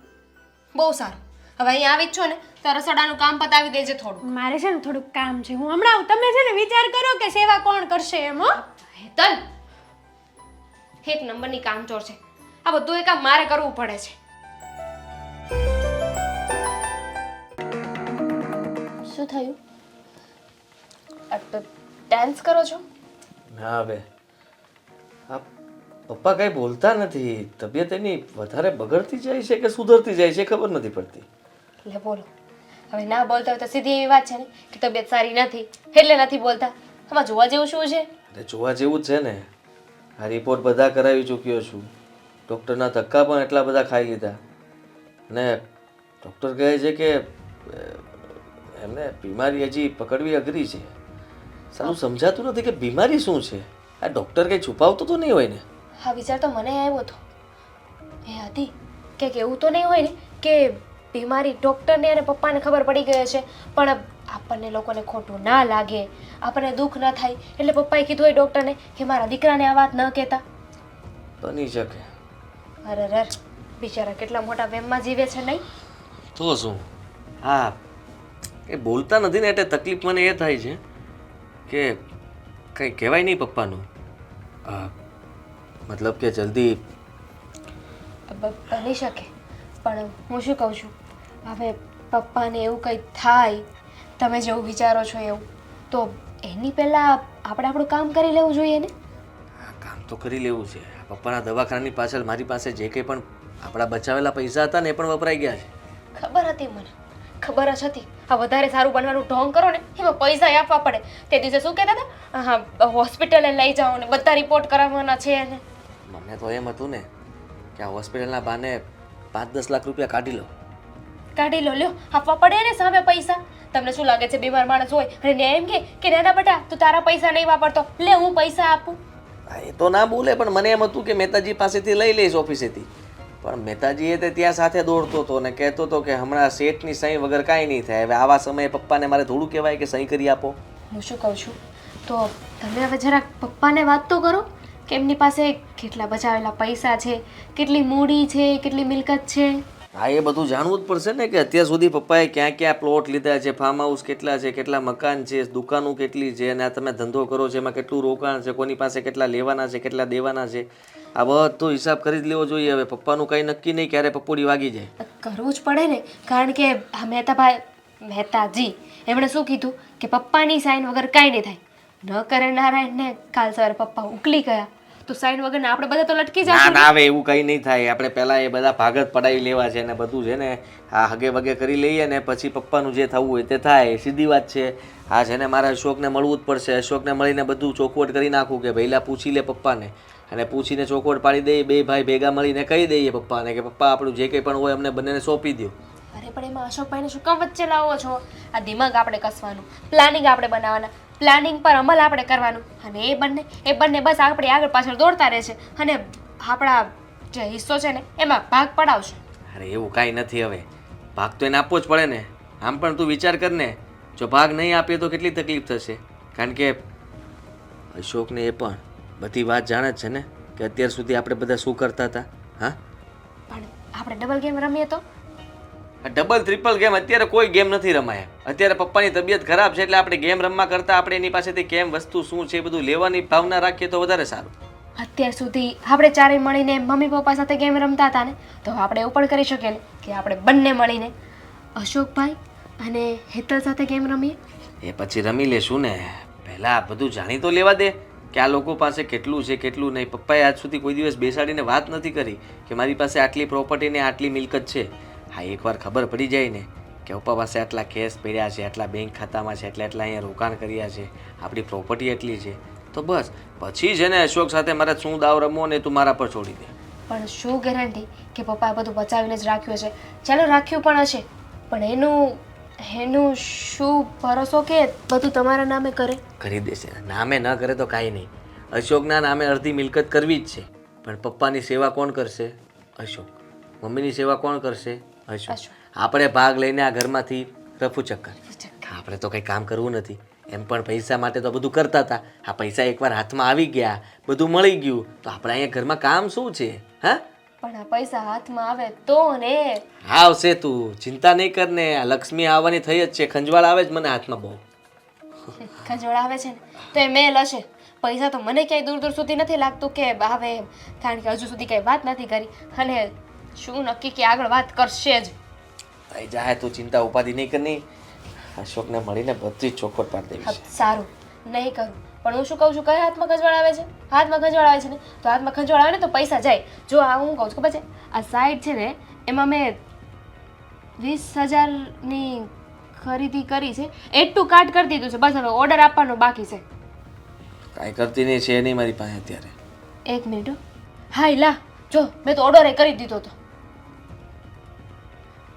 બહુ સારું. હવે અહીંયા આવી જ છો ને તો રસોડાનું કામ પતાવી દેજે થોડું.
મારે છે ને થોડુંક કામ છે, હું હમણાં તમે છે ને વિચાર કરો કે સેવા કોણ કરશે એમ. હો
હેતલ, એક નંબરની કામચોર છે. આ બધું એ કામ મારે કરવું પડે છે. શું થયું? ડાન્સ કરો છો?
ના બે, આ પપ્પા કંઈ બોલતા નથી. તબિયત એની વધારે બગડતી જાય છે કે સુધરતી જાય છે ખબર નથી પડતી.
લે બોલો. હવે ના બોલતા હોય તો સીધી એવી વાત છે ને કે તબિયત સારી નથી એટલે નથી બોલતા. આમાં જોવા જેવું શું છે?
અરે જોવા જેવું જ છે ને. આ રિપોર્ટ બધા કરાવી ચૂક્યો છું. ડૉક્ટરના ધક્કા પણ એટલા બધા ખાઈ લીધા. અને ડૉક્ટર કહે છે કે એમને બીમારી હજી પકડવી અઘરી છે. સારું સમજાતું નથી કે બીમારી શું છે. આ ડૉક્ટર કંઈ છુપાવતો તો નહીં હોય ને?
હા, વિચાર તો મને આવ્યો હતો. એ હતી કે એવું તો નહીં હોય ને કે બીમારી ડૉક્ટરને અને પપ્પાને ખબર પડી ગઈ છે, પણ આપણને લોકોને ખોટું ના લાગે, આપણને દુઃખ ન થાય એટલે પપ્પાએ કીધું હોય ડૉક્ટરને કે મારા દીકરાને આ વાત ન કહેતા.
બની શકે.
અરે રે, બિચારા કેટલા મોટા વેમમાં જીવે છે નહીં?
તો શું, હા, એ બોલતા નથી ને એટલે તકલીફ મને એ થાય છે કે કંઈ કહેવાય નહીં પપ્પાનું. મતલબ કે જલ્દી
બની શકે. પણ હું શું કહું છું, હવે પપ્પાને એવું કંઈ થાય, તમે જેવું વિચારો છો એવું, તો એની પહેલાં આપણે આપણું કામ કરી લેવું જોઈએ ને.
કામ તો કરી લેવું છે. પપ્પાના દવાખાનાની પાછળ મારી પાસે જે કંઈ પણ આપણા બચાવેલા પૈસા હતા ને એ પણ વપરાઈ ગયા છે.
ખબર હતી મને, ખબર જ હતી. આ વધારે સારું બનવાનું ઢોંગ કરો ને એમાં પૈસા આપવા પડે. તે દિવસે શું કહેતા હતા? હા, હોસ્પિટલે લઈ જાઓ ને બધા રિપોર્ટ કરાવવાના છે એને.
મને તો એમ હતું ને કે આ હોસ્પિટલના બાને 5-10 લાખ રૂપિયા કાઢી લો.
કાઢી લો, લ્યો, આપવા પડે ને સામે પૈસા. તમને શું લાગે છે બીમાર માણસ હોય અને એમ કે નાના બેટા તું તારા પૈસા નહીં વાપરતો, લે હું પૈસા આપું?
એ તો ના બોલે, પણ મને એમ હતું કે મહેતાજી પાસેથી લઈ લઈશ ઓફિસેથી. પણ મહેતાજીએ તે ત્યાં સાથે દોડતો હતો ને કહેતો હતો કે હમણાં શેઠની સહી વગર કાંઈ નહીં થાય. હવે આવા સમયે પપ્પાને મારે થોડું કહેવાય કે સહી કરી આપો.
હું શું કહું છું, તો તમે હવે જરાક પપ્પાને વાત તો કરો કે એમની પાસે કેટલા બચાવેલા પૈસા છે, કેટલી મૂડી છે, કેટલી મિલકત છે.
હા, એ બધું જાણવું જ પડશે ને કે અત્યાર સુધી પપ્પાએ ક્યાં ક્યાં પ્લોટ લીધા છે, ફાર્મ હાઉસ કેટલા છે, કેટલા મકાન છે, દુકાનો કેટલી છે, અને આ તમે ધંધો કરો છો એમાં કેટલું રોકાણ છે, કોની પાસે કેટલા લેવાના છે, કેટલા દેવાના છે. આ બધો હિસાબ કરી જ લેવો જોઈએ. હવે પપ્પાનું કંઈ નક્કી નહીં ક્યારે પપ્પોડી વાગી જાય.
કરવું જ પડે ને, કારણ કે આ મહેતાજી એમણે શું કીધું કે પપ્પાની સાઈન વગર કાંઈ નહીં થાય. ન કરે નારાયણને કાલ સવારે પપ્પા ઉકલી ગયા તો સાઈન વગર આપણે બધા તો લટકી
ના
જશું.
ના હવે એવું કંઈ નહીં થાય. આપણે પહેલાં એ બધા ભાગત પડાવી લેવા છે ને બધું છે ને આ હગે વગે કરી લઈએ ને પછી પપ્પાનું જે થવું હોય તે થાય. સીધી વાત છે. આ છે ને મારે અશોકને મળવું જ પડશે. અશોકને મળીને બધું ચોખવટ કરી નાખું કે પહેલાં પૂછી લે પપ્પાને, અને પૂછીને ચોખવટ પાડી દઈએ. બે ભાઈ ભેગા મળીને કહી દઈએ પપ્પાને કે પપ્પા આપણું જે કંઈ પણ હોય અમને બંનેને સોંપી દો.
અરે પણ એમાં અશોકભાઈને શું કામ વચ્ચે લાવો છો? આ દિમાગ આપણે કસવાનું, પ્લાનિંગ આપણે બનાવવાના, પ્લાનિંગ પર અમલ આપણે કરવાનું, અને એ બંને બસ આપણી આગળ પાછળ દોડતા રહેશે અને આપણા જે હિસ્સો છે ને એમાં ભાગ પડાવશે.
અરે એવું કાંઈ નથી. હવે ભાગ તો એને આપવો જ પડે ને. આમ પણ તું વિચાર કર ને, જો ભાગ નહીં આપીએ તો કેટલી તકલીફ થશે. કારણ કે અશોકને એ પણ બધી વાત જાણે જ છે ને કે અત્યાર સુધી આપણે બધા શું કરતા હતા. હા,
પણ આપણે ડબલ ગેમ રમીએ તો
ડબલ ટ્રિપલ ગેમ અત્યારે કોઈ ગેમ નથી રમાયા. અત્યારે પપ્પાની તબિયત ખરાબ છે એટલે આપણે ગેમ રમવા કરતાં આપણે એની પાસેથી કેમ વસ્તુ શું છે એ બધું લેવાની ભાવના રાખીએ તો વધારે સારું.
અત્યાર સુધી આપણે ચારેય મળીને મમ્મી પપ્પા સાથે ગેમ રમતા હતા ને, તો આપણે એવું પણ કરી શકીએ ને કે આપણે બંને મળીને અશોકભાઈ અને હેતલ સાથે ગેમ રમીએ.
એ પછી રમી લેશું ને. પહેલાં આ બધું જાણી તો લેવા દે કે આ લોકો પાસે કેટલું છે કેટલું નહીં. પપ્પાએ આજ સુધી કોઈ દિવસ બેસાડીને વાત નથી કરી કે મારી પાસે આટલી પ્રોપર્ટી ને આટલી મિલકત છે. હા, એકવાર ખબર પડી જાય ને કે પપ્પા પાસે આટલા કેશ પડ્યા છે, આટલા બેંક ખાતામાં છે, એટલા અહીંયા રોકાણ કર્યા છે, આપણી પ્રોપર્ટી એટલી છે, તો બસ પછી છે ને અશોક સાથે મારે શું દાવ રમવો ને તું મારા પર છોડી દે.
પણ શું ગેરંટી કે પપ્પાએ બધું બચાવીને જ રાખ્યું છે? ચાલો રાખ્યું પણ હશે, પણ એનું શું ભરોસો કે બધું તમારા નામે કરે?
કરી દેશે. નામે ન કરે તો કાંઈ નહીં. અશોકના નામે અડધી મિલકત કરવી જ છે, પણ પપ્પાની સેવા કોણ કરશે? અશોક. મમ્મીની સેવા કોણ કરશે? અશોક. આપણે ભાગ લઈને આ ઘરમાંથી રફુ ચક્કર. આપણે તો કંઈ કામ કરવું નથી. એમ પણ પૈસા માટે તો બધું કરતા હતા. આ પૈસા એકવાર હાથમાં આવી ગયા, બધું મળી ગયું, તો આપણે અહીંયા ઘરમાં કામ શું છે? હા,
પણ આ પૈસા હાથમાં આવે તો ને.
આવશે, તું ચિંતા નહીં કર ને. આ લક્ષ્મી આવવાની થઈ જ છે. ખંજવાળ આવે જ મને હાથમાં બહુ.
ખંજોળ આવે છે ને તો એ મેલ હશે. પૈસા તો મને ક્યાંય દૂર દૂર સુધી નથી લાગતું કે આવે એમ, કારણ કે હજુ સુધી કંઈ વાત નથી કરી, અને શું નક્કી કે આગળ વાત કરશે જ.
થઈ જાય, તું ચિંતા ઉપાધિ નહીં કરની. અશોકને મળીને બધી જ ચોખવટ પાડી દેવી છે.
સારું, નહીં કરું. પણ હું શું કહું છું, કયા હાથમાં ખંજવાળ આવે છે? હાથમાં ખંજવાળ આવે છે ને તો હાથમાં ખંજવાળ આવે ને તો પૈસા જાય. જો આ હું કહું છું ખબર છે, આ સાઈડ છે ને એમાં મેં 20,000ની ખરીદી કરી છે. એટલું કાર્ડ કરી દીધું છે, બસ હવે ઓર્ડર આપવાનો બાકી છે.
કાંઈ કરતી નહીં છે નહીં મારી પાસે અત્યારે.
એક મિનિટ હો. હા લા, જો મેં તો ઓર્ડર કરી દીધો હતો.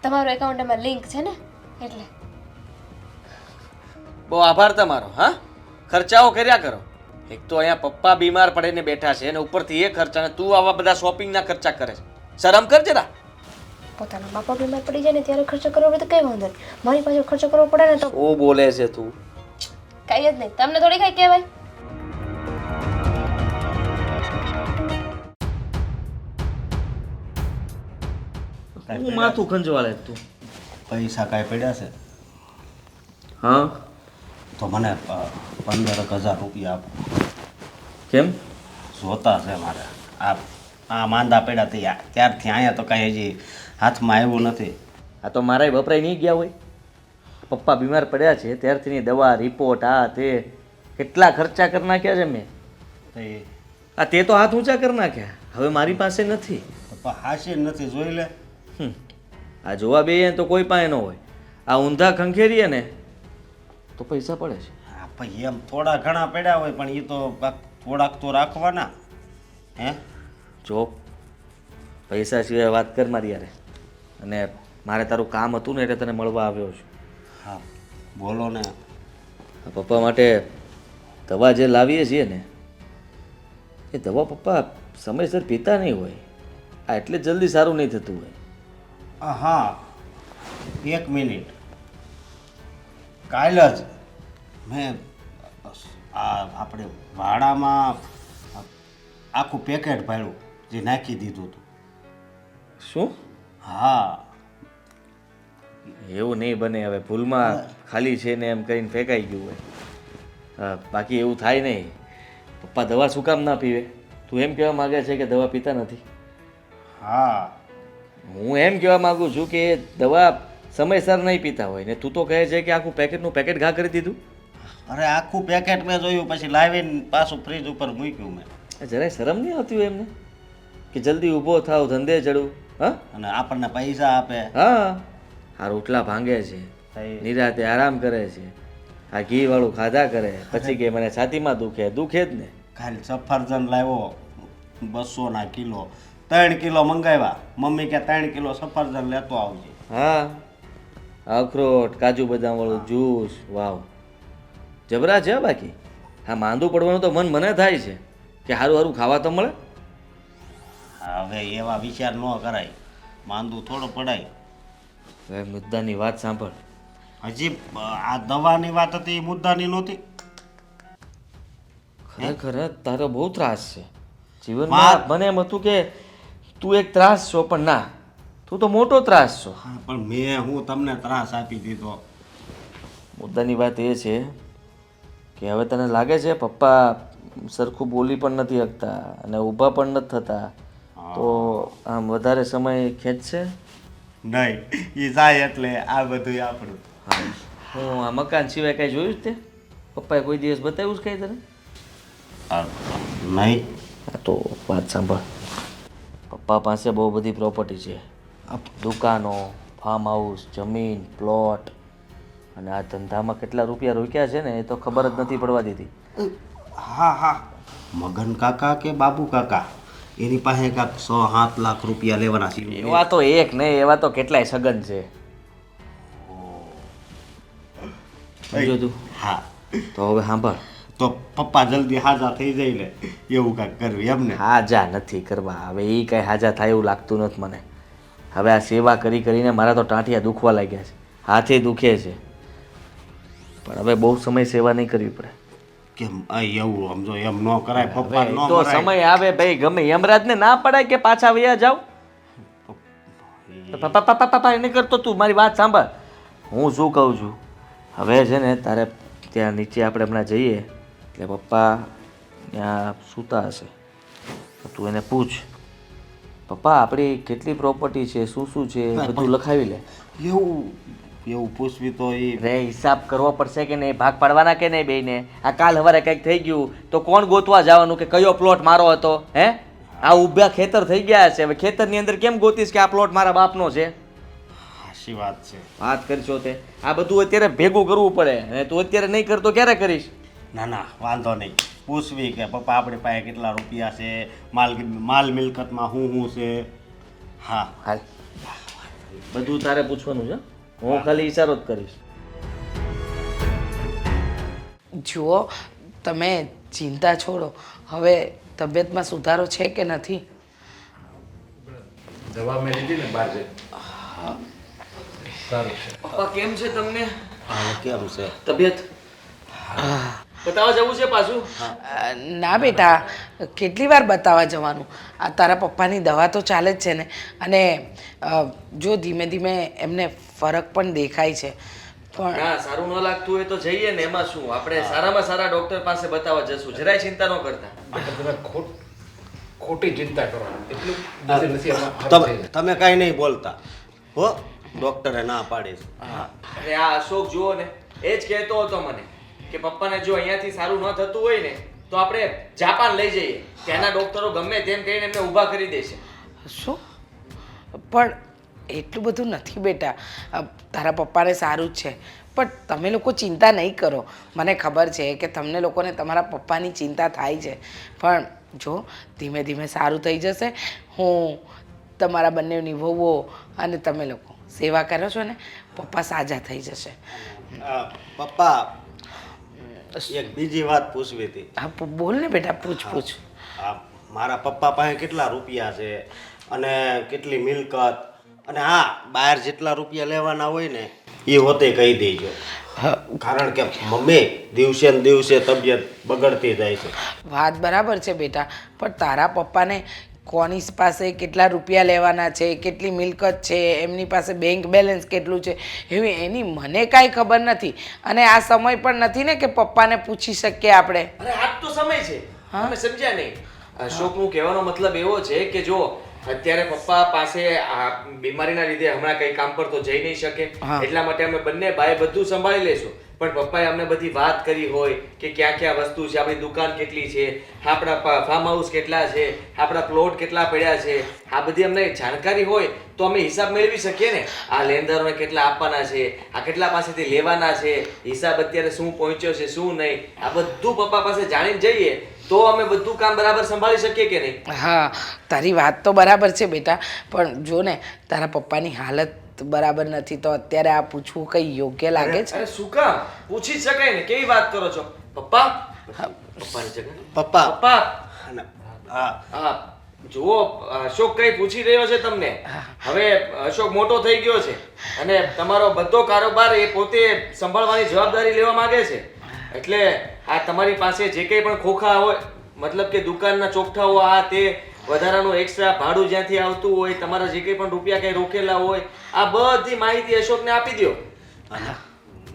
તમારો એકાઉન્ટમાં લિંક છે ને એટલે.
બહુ આભાર તમારો. હા, ખર્ચાઓ કર્યા કરો. એક તો અહીંયા પપ્પા બીમાર પડીને બેઠા છે અને ઉપરથી એ ખર્ચા, અને તું આવા બધા શોપિંગના ખર્ચા કરે છે. શરમ કર જરા.
પોતાના બાપા બીમાર પડી જાય ને ત્યારે ખર્ચો કરવો પડે તો કઈ વાંધો નહીં. મારી પાસે ખર્ચો કરવો પડે ને તો
શું બોલે છે તું?
કઈ જ નહીં. તમને થોડી કઈ કહેવાય.
હું માથું ખંજવાળે તું.
પૈસા કાંઈ પડ્યા છે
હા,
તો મને 15,000 રૂપિયા આપો.
કેમ?
જોતા છે મારે. આ માંદા પડ્યા ત્યારથી અહીંયા તો કાંઈ હજી હાથમાં આવ્યું નથી.
આ તો મારાય વપરાય નહીં ગયા હોય. પપ્પા બીમાર પડ્યા છે ત્યારથી દવા, રિપોર્ટ, આ તે કેટલા ખર્ચા કરી નાખ્યા છે મેં.
તો એ
આ તે તો હાથ ઊંચા કરી નાખ્યા. હવે મારી પાસે નથી.
પપ્પા હાશે નથી, જોઈ લે.
આ જોવા બેહીએ તો કોઈ પાસે ન હોય. આ ઊંધા ખંખેરીએ ને તો પૈસા પડે છે.
હા ભાઈ, એમ થોડા ઘણા પડ્યા હોય પણ એ તો થોડાક તો રાખવાના. હે,
જો પૈસા સિવાય વાત કર મારી યારે. અને મારે તારું કામ હતું ને એટલે તને મળવા આવ્યો છું.
હા બોલો ને.
પપ્પા માટે દવા જે લાવીએ છીએ ને એ દવા પપ્પા સમયસર પીતા નહીં હોય. આ એટલે જલ્દી સારું નહીં થતું હોય.
હા, 1 મિનિટ. કાલ જ મેં આપણે વાડામાં આખું પેકેટ ભર્યું, જે નાખી દીધું હતું.
શું?
હા,
એવું નહીં બને. હવે ભૂલમાં ખાલી છે ને એમ કરીને ફેંકાઈ ગયું હોય. બાકી એવું થાય નહીં. પપ્પા દવા શું કામ ના પીવે? તું એમ કહેવા માંગે છે કે દવા પીતા નથી?
હા
હું એમ કહેવા માંગુ છું કે એ દવા સમયસર નહીં પીતા હોય ને તું તો કહે છે કે આખું પેકેટનું પેકેટ ઘા કરી દીધું.
અરે આખું પેકેટ મેં જોયું, પછી લાવીને પાછું ફ્રીજ ઉપર મૂક્યું મેં.
જરાય શરમ નહીં આવતી હોય એમને કે જલ્દી ઊભો થાવ, ધંધે ચડું? હા
અને આપણને પૈસા આપે.
હા, આ રોટલા ભાંગે છે,
તઈ
નિરાતે આરામ કરે છે, આ ઘી વાળું ખાધા કરે, પછી કે મને છાતીમાં દુખે જ ને.
ખાલી સફરજન લાવ્યો 200 કિલો, 3 કિલો મંગાવ્યા. મમ્મી કે 3 કિલો સફરજન લેતો આવજે.
હા, અખરોટ, કાજુ બદામ વાળું જ્યુસ, વાવ જબરા છે. બાકી હા, માંદું પડવાનું તો મને થાય છે કે સારું સારું ખાવા તો મળે.
હવે એવા વિચાર ન કરાય, માંદું થોડું પડાય.
હવે મુદ્દાની વાત સાંભળ.
હજી આ દવાની વાત હતી એ મુદ્દાની નહોતી.
ખરેખર તારો બહુ ત્રાસ છે જીવનમાં. મને એમ હતું કે તું એક ત્રાસ છો, પણ ના, તું તો મોટો ત્રાસ છો.
હા, પણ મેં હું તમને ત્રાસ આપી દીધો.
મુદ્દાની વાત એ છે કે હવે તને લાગે છે પપ્પા સરખું બોલી પણ નથી શકતા અને ઊભા પણ નથી થતા, તો આમ વધારે સમય ખેંચશે
નહીં. એ જાય એટલે આ બધું આપણું.
હું આ મકાન સિવાય કાંઈ જોયું જ તે? પપ્પાએ કોઈ દિવસ બતાવ્યું જ કાંઈ તને?
નહીં.
હા તો વાત સાંભળ. પપ્પા પાસે બહુ બધી પ્રોપર્ટી છે, દુકાનો, ફાર્મ હાઉસ, જમીન, પ્લોટ, અને આ ધંધામાં કેટલા રૂપિયા રોક્યા છે ને એ તો ખબર જ નથી પડવા દીધી.
હા, મગન કાકા કે બાબુ કાકા એની પાસે કાંક 6-7 લાખ રૂપિયા લેવાના છે.
એવા તો એક નહીં, એવા તો કેટલાય સગન છે. સમજો તું?
હા,
તો હવે સાંભળ.
તો પપ્પા જલ્દી હાજા થઈ જાય ને એવું કાંઈક કરવું એમને.
હાજા નથી કરવા. હવે એ કાંઈ હાજા થાય એવું લાગતું નથી મને. હવે આ સેવા કરી કરીને મારા તો ટાંટિયા દુખવા લાગ્યા છે, હાથે દુખે છે. પણ હવે બહુ સમય સેવા નહીં કરવી પડે.
કેમ એવું સમજો એમ ન કરાય પપ્પા, ન
તો
કરાય.
સમય આવે ભાઈ, ગમે યમરાજને ના પડાય કે પાછા વયા જાવ. પપ્પા એને કરતો તું મારી વાત સાંભળ. હું શું કહું છું, હવે છે ને તારે ત્યાં નીચે આપણે હમણાં જઈએ એટલે પપ્પા ત્યાં સૂતા હશે, તો તું એને પૂછ, પપ્પા આપણી કેટલી પ્રોપર્ટી છે, શું શું છે, બધું લખાવી લે.
એવું પૂછવી તો એ
રે હિસાબ કરવો પડશે કે નહીં, ભાગ પાડવાના કે નહીં બેયને. આ કાલ સવારે કંઈક થઈ ગયું તો કોણ ગોતવા જવાનું કે કયો પ્લોટ મારો હતો? હે, આ ઊભા ખેતર થઈ ગયા છે, હવે ખેતરની અંદર કેમ ગોતીશ કે આ પ્લોટ મારા બાપનો છે?
સાચી વાત છે.
વાત કરશો તે આ બધું અત્યારે ભેગું કરવું પડે, અને તું અત્યારે નહીં કરતો ક્યારે કરીશ?
ના વાંધો નહીં. પૂછવી કે પપ્પા આપણી પાસે કેટલા રૂપિયા છે, માલ મિલકતમાં શું છે. હા,
હાલ, બધું તારે પૂછવાનું છે, હું ખાલી ઈશારો જ કરીશ.
જુઓ, તમે ચિંતા છોડો. હવે તબિયતમાં સુધારો છે કે નથી?
દવા મેં લીધી ને બહાર જઈ. સારું છે.
પપ્પા કેમ છે તમને?
હવે કેમ છે
તબિયત બતાવવા જવું છે પાછું?
ના બેટા, કેટલી વાર બતાવવા જવાનું? આ તારા પપ્પાની દવા તો ચાલે જ છે ને, અને જો ધીમે ધીમે એમને ફરક પણ દેખાય છે. પણ
ના, સારું ન લાગતું હોય તો જઈએ ને, એમાં શું, આપણે સારામાં સારા ડોક્ટર પાસે બતાવવા જશું, જરાય ચિંતા ન કરતા.
તમે ખોટી ચિંતા કરો, એટલું નથી આમાં.
તમે કાંઈ નહીં બોલતા હો, ડૉક્ટરે ના પાડી છે.
અને આ અશોક જુઓ ને, એ જ કહેતો હતો મને કે પપ્પાને જો અહીંયાથી સારું ન થતું હોય ને તો આપણે જાપાન લઈ જઈએ, ત્યાંના ડોક્ટરો ગમે તેમ કહીને એમને ઊભા કરી દેશે.
શું? પણ એટલું બધું નથી બેટા, તારા પપ્પાને સારું જ છે. પણ તમે લોકો ચિંતા નહીં કરો. મને ખબર છે કે તમને લોકોને તમારા પપ્પાની ચિંતા થાય છે, પણ જો ધીમે ધીમે સારું થઈ જશે. હું તમારા બંનેની વહુઓ અને તમે લોકો સેવા કરો છો ને, પપ્પા સાજા થઈ જશે.
પપ્પા એક બીજી વાત પૂછવી હતી.
હા, બોલ ને બેટા, પૂછ.
મારા પપ્પા પાસે કેટલા રૂપિયા છે અને કેટલી મિલકત, અને હા, બહાર જેટલા રૂપિયા લેવાના હોય ને એ હોતે કહી દેજો. કારણ કે મમ્મી દિવસે ને દિવસે તબિયત બગડતી જાય છે.
વાત બરાબર છે બેટા, પણ તારા પપ્પાને કોની પાસે કેટલા રૂપિયા લેવાના છે, કેટલી મિલકત છે, એમની પાસે બેંક બેલેન્સ કેટલું છે, એની મને કાંઈ ખબર નથી. અને આ સમય પણ નથી ને કે પપ્પાને પૂછી શકીએ આપણે.
અરે આજ તો સમય છે, તમે સમજ્યા નહીં? અશોકનું કહેવાનો મતલબ એવો છે કે જો અત્યારે પપ્પા પાસે આ બીમારીના લીધે હમણાં કઈ કામ પર તો જઈ નહીં શકે, એટલા માટે અમે બંને ભાઈ બધું સંભાળી લેશું. પણ પપ્પાએ અમને બધી વાત કરી હોય કે ક્યાં ક્યાં વસ્તુ છે, આપણી દુકાન કેટલી છે, આપણા ફાર્મ હાઉસ કેટલા છે, આપણા પ્લોટ કેટલા પડ્યા છે, આ બધી અમને જાણકારી હોય તો અમે હિસાબ મેળવી શકીએ ને. આ લેણદારોને કેટલા આપવાના છે, આ કેટલા પાસેથી લેવાના છે, હિસાબ અત્યારે શું પહોંચ્યો છે શું નહીં, આ બધું પપ્પા પાસે જાણીને જઈએ તો અમે બધું કામ બરાબર સંભાળી શકીએ કે નહીં.
હા, તારી વાત તો બરાબર છે બેટા, પણ જો ને તારા પપ્પાની હાલત બરાબર નથી તો અત્યારે આ પૂછવું કઈ યોગ્ય લાગે છે?
અરે શું કામ પૂછી જ શકાય ને, કેવી વાત કરો છો પપ્પા? પપ્પાની જગ્યાએ
પપ્પા
પપ્પા
હા
હા જુઓ, અશોક કઈ પૂછી રહ્યો છે તમને. હવે અશોક મોટો થઈ ગયો છે અને તમારો બધો કારોબાર એ પોતે સંભાળવાની જવાબદારી લેવા માંગે છે. એટલે આ તમારી પાસે જે કંઈ પણ ખોખા હોય, મતલબ કે દુકાનના ચોકઠાઓ, આ તે વધારાનું એક્સ્ટ્રા ભાડું જ્યાંથી આવતું હોય, તમારા જે કંઈ પણ રૂપિયા કંઈ રોકેલા હોય, આ બધી માહિતી અશોકને આપી દો.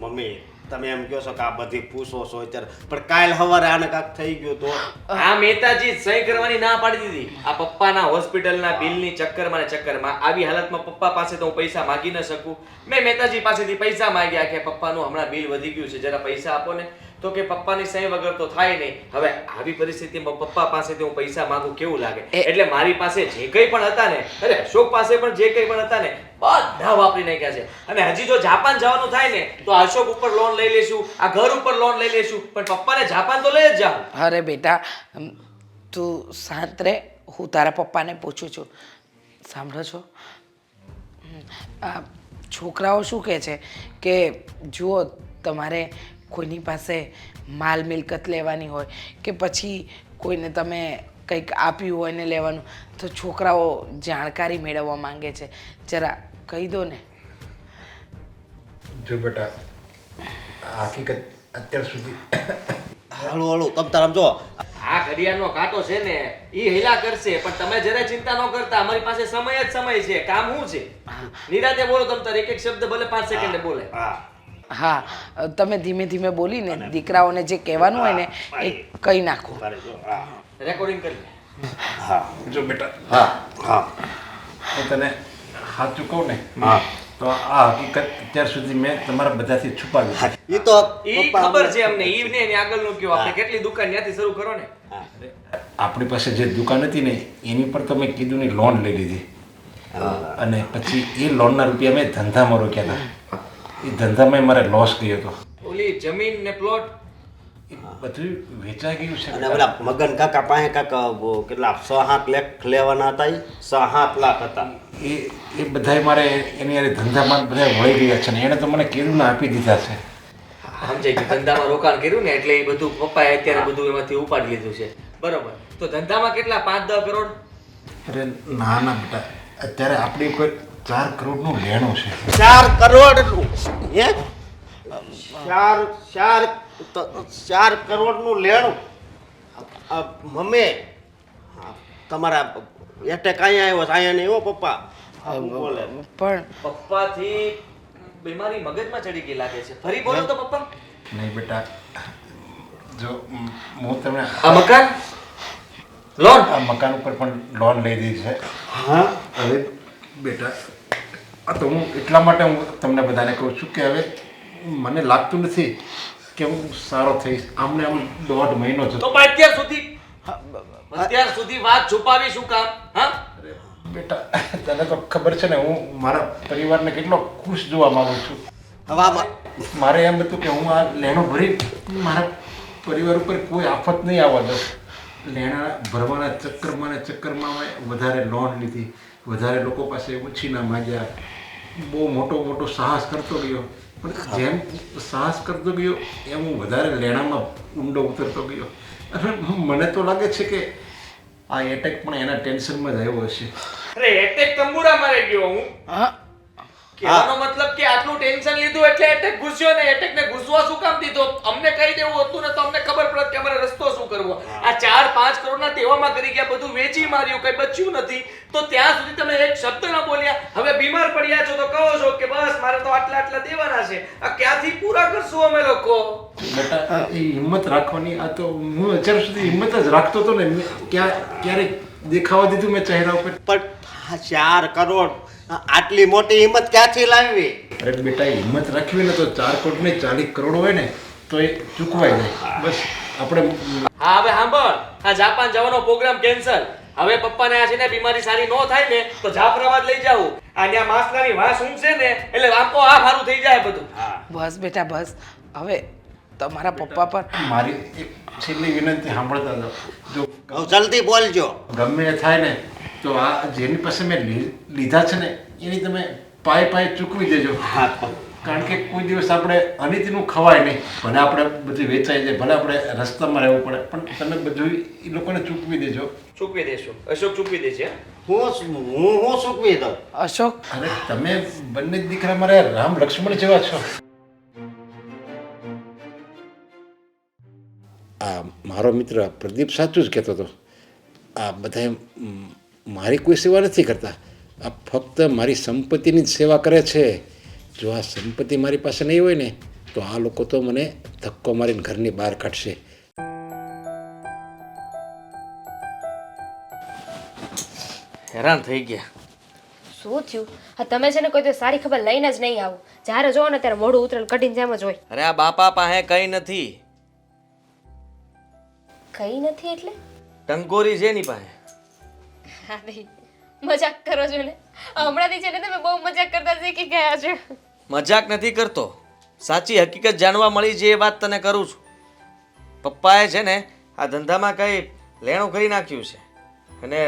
મમ્મી તમે એમ કહો છો કે આ બધી પૂછો છો અત્યારે, પણ કાલ સવારે આને કાંક થઈ ગયું તો
આ મહેતાજી સહી કરવાની ના પાડી દીધી. આ પપ્પાના હોસ્પિટલના બિલની ચક્કરમાં ને ચક્કરમાં આવી હાલતમાં પપ્પા પાસે તો હું પૈસા માગી ન શકું. મેં મહેતાજી પાસેથી પૈસા માંગ્યા કે પપ્પાનું હમણાં બિલ વધી ગયું છે, જરા પૈસા આપો ને. તો કે પપ્પાની સહી વગર તો થાય નહીં. હવે આવી પરિસ્થિતિમાં પપ્પા પાસેથી હું પૈસા માંગુ કેવું લાગે? એટલે મારી પાસે જે કંઈ પણ હતા ને, અરે અશોક પાસે પણ જે કંઈ પણ હતા ને બધા વાપરી નાખ્યા છે. અને હજી જો જાપાન જવાનું થાય ને તો અશોક ઉપર લોન લઈ લેશું, આ ઘર ઉપર લોન લઈ લેશું, પણ પપ્પાને જાપાન તો લઈ જ જાઉં.
અરે બેટા, તું શાંત રહે, હું તારા પપ્પાને પૂછું છું. સાંભળો છો, આ છોકરાઓ શું કહે છે કે જુઓ, તમારે કોઈની પાસે માલ મિલકત લેવાની હોય કે પછી કોઈને તમે કંઈક આપ્યું હોય ને લેવાનું, તો છોકરાઓ જાણકારી મેળવવા માંગે છે. જરા કહી દો ને.
જો બેટા, હકીકત અત્યાર સુધી
હળુ હળુ તમ તાર જો
આ ઘડિયાળનો કાંટો છે ને એ હિલા કરશે, પણ તમે જરા ચિંતા ન કરતા. અમારી પાસે સમય જ સમય છે. કામ શું છે? નિરાતે બોલો તમ તાર, એક એક શબ્દ ભલે 5 સેકન્ડે બોલે.
હા, તમે ધીમે ધીમે બોલીને દીકરાઓને જે કહેવાનું હોય ને એ કહી નાખો.
રેકોર્ડિંગ કરી.
હા
જો બેટા,
હા હા
હું તને સાચું કહું ને
હા
તો આ હકીકત અત્યાર સુધી મેં તમારા બધાથી છુપાવી છે.
એ તો
ઈ ખબર છે અમને. ઈ ને એની આગળનું કયો, આપણે કેટલી દુકાન ત્યાંથી શરૂ કરો ને.
આપણી પાસે જે દુકાન હતી ને એની પર તો મેં કીધું ની લોન લઈ લીધી, અને પછી એ લોનના રૂપિયા મેં ધંધામાં રોક્યા હતા. એ ધંધામાં મારે લોસ ગયો હતો.
ઓલી જમીન ને પ્લોટ
એ બધું વેચાઈ ગયું છે.
અને ઓલા મગન કાકા પાસે કાકા કેટલા 6-7 લાખ લેવાના હતા, 6-7 લાખ હતા.
એ બધાય મારે એની હારે ધંધામાં બધા વળી ગયા છે ને એણે તો મને કેળું આપી દીધા છે.
સમજાઈ ગયું. ધંધામાં રોકાણ કર્યું ને એટલે એ બધું પપ્પાએ અત્યારે બધું એમાંથી ઉપાડી લીધું છે. બરોબર. તો ધંધામાં કેટલા 5-10 કરોડ?
અરે ના ના બેટા, અત્યારે આપણી ઉપર 4 કરોડનું લેણું છે.
4 કરોડનું હે 4 કરોડનું લેણું. મમ્મી તમારા એટેક અહીંયા આવ્યો છે, અહીંયા નહીં હો પપ્પા. બોલે
પણ
પપ્પાથી બીમારી મગજમાં ચડી ગઈ લાગે છે. ફરી બોલો તો પપ્પા.
નહીં બેટા, જો હું તમને
આ મકાન લોન,
આ મકાન ઉપર પણ લોન લઈ દીધી છે.
હા
હવે બેટા, આ તો હું એટલા માટે હું તમને બધાને કહું છું કે હવે મને લાગતું નથી કે હું સારો થઈશ. આમને આમ 1.5 મહિનો
તો
જતો.
પણ અત્યાર સુધી વાત છુપાવી શું કામ? હા
બેટા, તને તો ખબર છે ને હું મારા પરિવારને કેટલો ખુશ જોવા માંગુ છું.
હવે આમાં
મારે એમ હતું કે હું આ લેણો ભરી મારા પરિવાર ઉપર કોઈ આફત નહીં આવવા દઉં. લેણા ભરવાના ચક્કરમાં ને ચક્કરમાં મેં વધારે લોન લીધી, વધારે લોકો પાસે ઉછીના માંગ્યા, બહુ મોટો સાહસ કરતો ગયો. પણ જેમ સાહસ કરતો ગયો એમ હું વધારે લેણામાં ઊંડો ઉતરતો ગયો. અને મને તો લાગે છે કે આ એટેક પણ એના ટેન્શનમાં જ આવ્યો હશે.
અરે એટેક તંબુરા મારે ગયો હું. કહેવાનો મતલબ કે આટલું ટેન્શન લીધું એટલે એટેક ઘૂસ્યો ને એટેક ને ઘૂસવા શું કામ દીધો? અમને કહી દેવું હતું ને તો અમને ખબર પડત કે અમારે રસ્તો શું કરવો. આ 4-5 કરોડના દેવામાં કરી ગયા, બધું વેચી માર્યું, કઈ બચ્યું નથી, તો ત્યાં સુધી તમે એક શબ્દ ન બોલ્યા. હવે બીમાર પડ્યા છો તો કહો છો કે બસ મારે તો આટલા દેવાના છે. આ ક્યાંથી પૂરા કરશું અમે લોકો?
બેટા એ હિંમત રાખવાની, આ તો હું અત્યાર સુધી હિંમત જ રાખતો હતો ને, ક્યારેક દેખાવા દીધું મેં ચહેરા ઉપર?
પણ 4 કરોડ આટલી મોટી હિંમત ક્યાંથી લાવવી?
અરે બેટા હિંમત રાખવી ને તો 4 કરોડ ને 40 કરોડ હોય ને તો એ ચૂકવાઈ જાય. બસ આપણે
હા હવે સાંભળ, આ જાપાન જવાનો પ્રોગ્રામ કેન્સલ. હવે પપ્પાને આ છે ને બીમારી સારી ન થાય ને તો જાફરાબાદ લઈ જાવું. આ ત્યાં માસલાની વાસ ઊંઘશે ને એટલે આપો આ સારું થઈ જાય બધું.
બસ બેટા બસ. હવે તમારા પપ્પા પર
મારી એક છેલ્લી વિનંતી સાંભળતા હતા. જો
હવે જલ્દી બોલજો.
ગમે એ થાય ને તો આ જેની પાસે મેં લીધા છે ને એની તમે પાય ચૂકવી દેજો. કારણ કે કોઈ દિવસ આપણે અનિતિનું ખવાય નહીં. ભલે આપણે બધું વેચાઈ જાય, ભલે આપણે રસ્તામાં રહેવું પડે, પણ તમે બધું એ લોકોને ચૂકવી દેજો.
ચૂકવી દેશું. અશોક ચૂકવી દેશે.
હું ચૂકવી દઉં.
અશોક,
અરે તમે બંને જ દીકરા મારે રામ લક્ષ્મણ જેવા છો. આ મારો મિત્ર પ્રદીપ સાચું જ કહેતો હતો. આ બધા મારી કોઈ સેવા નથી કરતા, આ ફક્ત મારી સંપત્તિની જ સેવા કરે છે. જો આ સંપત્તિ મારી પાસે નહીં હોય ને તો આ લોકો તો મને ધક્કો મારીને ઘરની બહાર કાઢશે.
હેરાન થઈ ગયા.
શું થયું? હા તમે છે ને કોઈ તો સારી ખબર લઈને જ નહીં આવો. જ્યારે જોવો ને ત્યારે મોઢું ઉતરેલ કઢીને જેમ જ હોય.
અરે આ બાપા પાસે કઈ નથી.
કઈ નથી એટલે?
ટંકોરી છે એની પાસે.
હા ભાઈ મજાક કરો છો ને? હમણાંથી છે ને તમે બહુ મજાક કરતા શીખી ગયા છો.
મજાક નથી કરતો, સાચી હકીકત જાણવા મળી છે એ વાત તને કરું છું. પપ્પાએ છે ને આ ધંધામાં કઈ લેણું કરી નાખ્યું છે અને